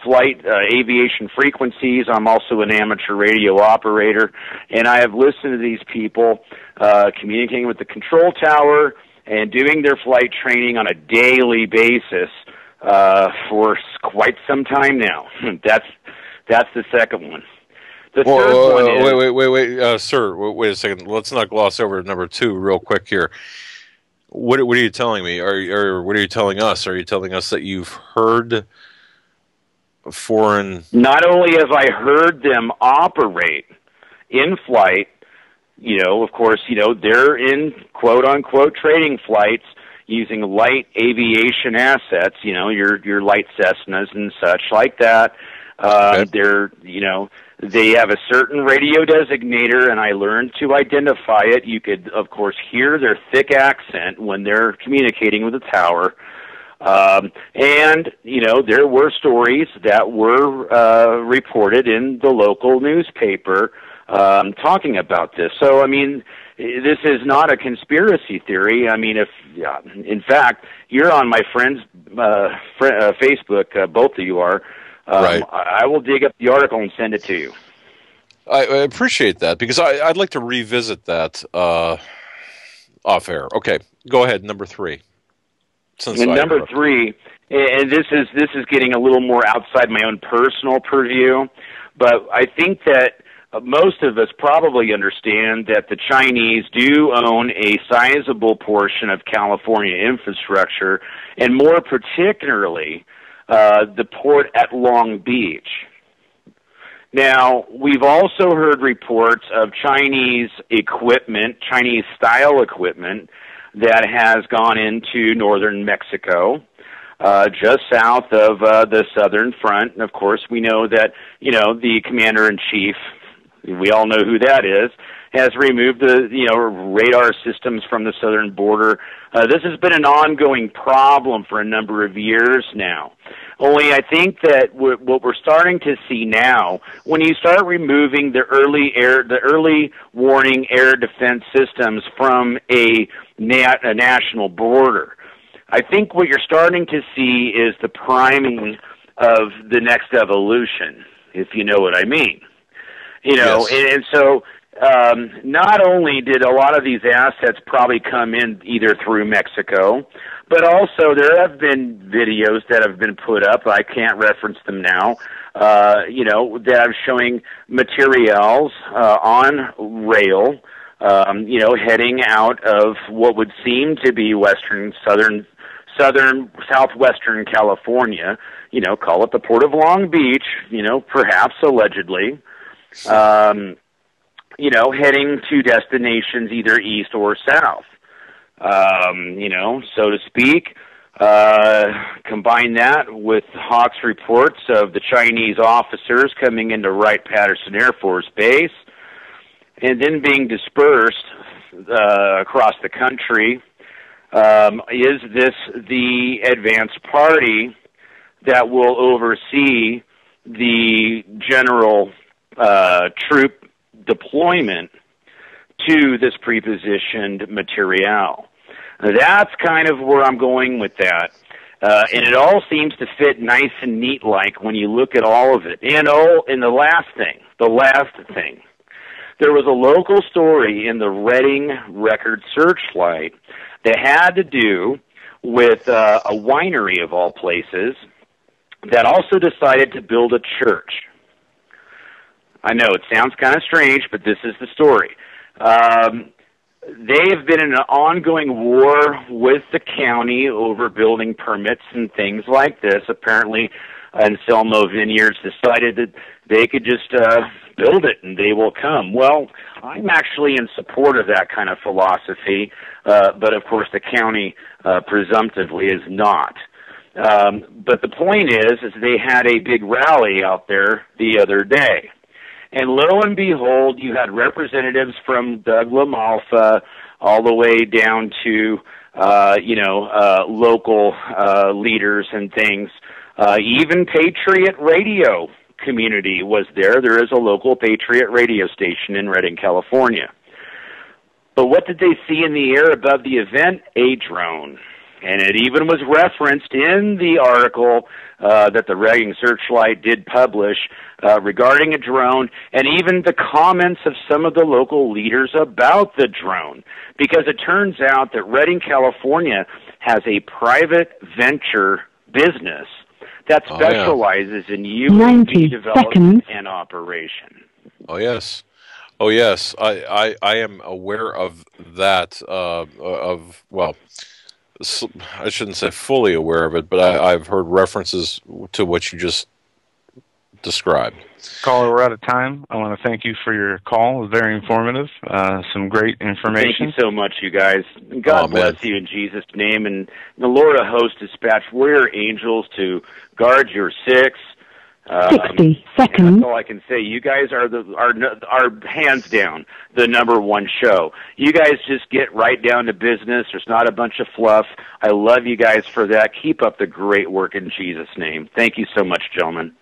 Speaker 19: flight aviation frequencies. I'm also an amateur radio operator, and I have listened to these people communicating with the control tower and doing their flight training on a daily basis for quite some time now. That's the second one. The third one is...
Speaker 2: Wait, sir, wait a second. Let's not gloss over number 2 real quick here. What are you telling me? Or what are you telling us? Are you telling us that you've heard foreign...
Speaker 19: Not only have I heard them operate in flight, of course, they're in quote-unquote trading flights using light aviation assets, your light Cessnas and such like that. They're, they have a certain radio designator, and I learned to identify it. You could, of course, hear their thick accent when they're communicating with the tower. And, there were stories that were reported in the local newspaper talking about this. So, this is not a conspiracy theory. In fact, you're on my friend's Facebook, both of you are.
Speaker 2: Right.
Speaker 19: I will dig up the article and send it to you.
Speaker 2: I appreciate that, because I'd like to revisit that off air. Okay, go ahead. Number 3.
Speaker 19: Number 3, and this is getting a little more outside my own personal purview, but I think that most of us probably understand that the Chinese do own a sizable portion of California infrastructure, and more particularly the port at Long Beach. Now, we've also heard reports of Chinese equipment, Chinese-style equipment, that has gone into northern Mexico, just south of the southern front. And, of course, we know that, the commander-in-chief, we all know who that is, has removed the radar systems from the southern border. This has been an ongoing problem for a number of years now. Only I think that what we're starting to see now, when you start removing the early warning air defense systems from a national border, I think what you're starting to see is the priming of the next evolution, if you know what I mean.
Speaker 2: Yes.
Speaker 19: And so not only did a lot of these assets probably come in either through Mexico, but also there have been videos that have been put up, I can't reference them now, that are showing materials on rail, heading out of what would seem to be southwestern California, call it the Port of Long Beach, perhaps allegedly, heading to destinations either east or south, so to speak. Combine that with Hawk's reports of the Chinese officers coming into Wright-Patterson Air Force Base and then being dispersed across the country. Is this the advanced party that will oversee the general troop deployment to this prepositioned material? That's kind of where I'm going with that. And it all seems to fit nice and neat like when you look at all of it. And the last thing, there was a local story in the Reading Record Searchlight that had to do with a winery of all places that also decided to build a church. I know it sounds kind of strange, but this is the story. They have been in an ongoing war with the county over building permits and things like this. Apparently, Anselmo Vineyards decided that they could just build it and they will come. Well, I'm actually in support of that kind of philosophy, but of course the county presumptively is not. But the point is they had a big rally out there the other day. And lo and behold, you had representatives from Doug LaMalfa all the way down to, local leaders and things. Even Patriot Radio community was there. There is a local Patriot radio station in Redding, California. But what did they see in the air above the event? A drone. And it even was referenced in the article that the Reading Searchlight did publish regarding a drone, and even the comments of some of the local leaders about the drone. Because it turns out that Reading, California has a private venture business that specializes in UAV development and operation.
Speaker 2: Oh, yes. Oh, yes. I am aware of that, well, I shouldn't say fully aware of it, but I've heard references to what you just described.
Speaker 3: Caller, we're out of time. I want to thank you for your call. It was very informative. Some great information.
Speaker 19: Thank you so much, you guys. God bless you in Jesus' name. And the Lord of hosts dispatch warrior angels to guard your six.
Speaker 20: 60 seconds.
Speaker 19: That's all I can say. You guys are hands down the #1 show. You guys just get right down to business. There's not a bunch of fluff. I love you guys for that. Keep up the great work in Jesus' name. Thank you so much, gentlemen.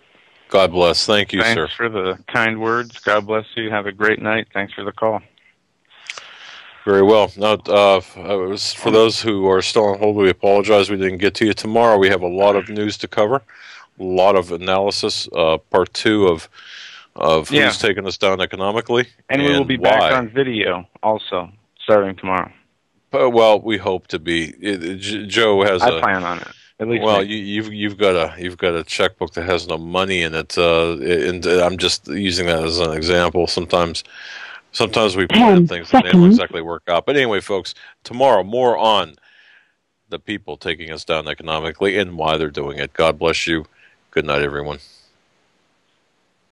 Speaker 2: God bless. Thank you, sir.
Speaker 3: Thanks for the kind words. God bless you. Have a great night. Thanks for the call.
Speaker 2: Very well. Now, for those who are still on hold, we apologize we didn't get to you. Tomorrow we have a lot of news to cover. A lot of analysis, part 2 of who's taking us down economically,
Speaker 3: and we will be back on video also starting tomorrow.
Speaker 2: Well, we hope to be. Joe has.
Speaker 3: I plan on it. At least.
Speaker 2: Well, you've got a checkbook that has no money in it, and I'm just using that as an example. Sometimes we plan things that don't exactly work out. But anyway, folks, tomorrow more on the people taking us down economically and why they're doing it. God bless you. Good night, everyone.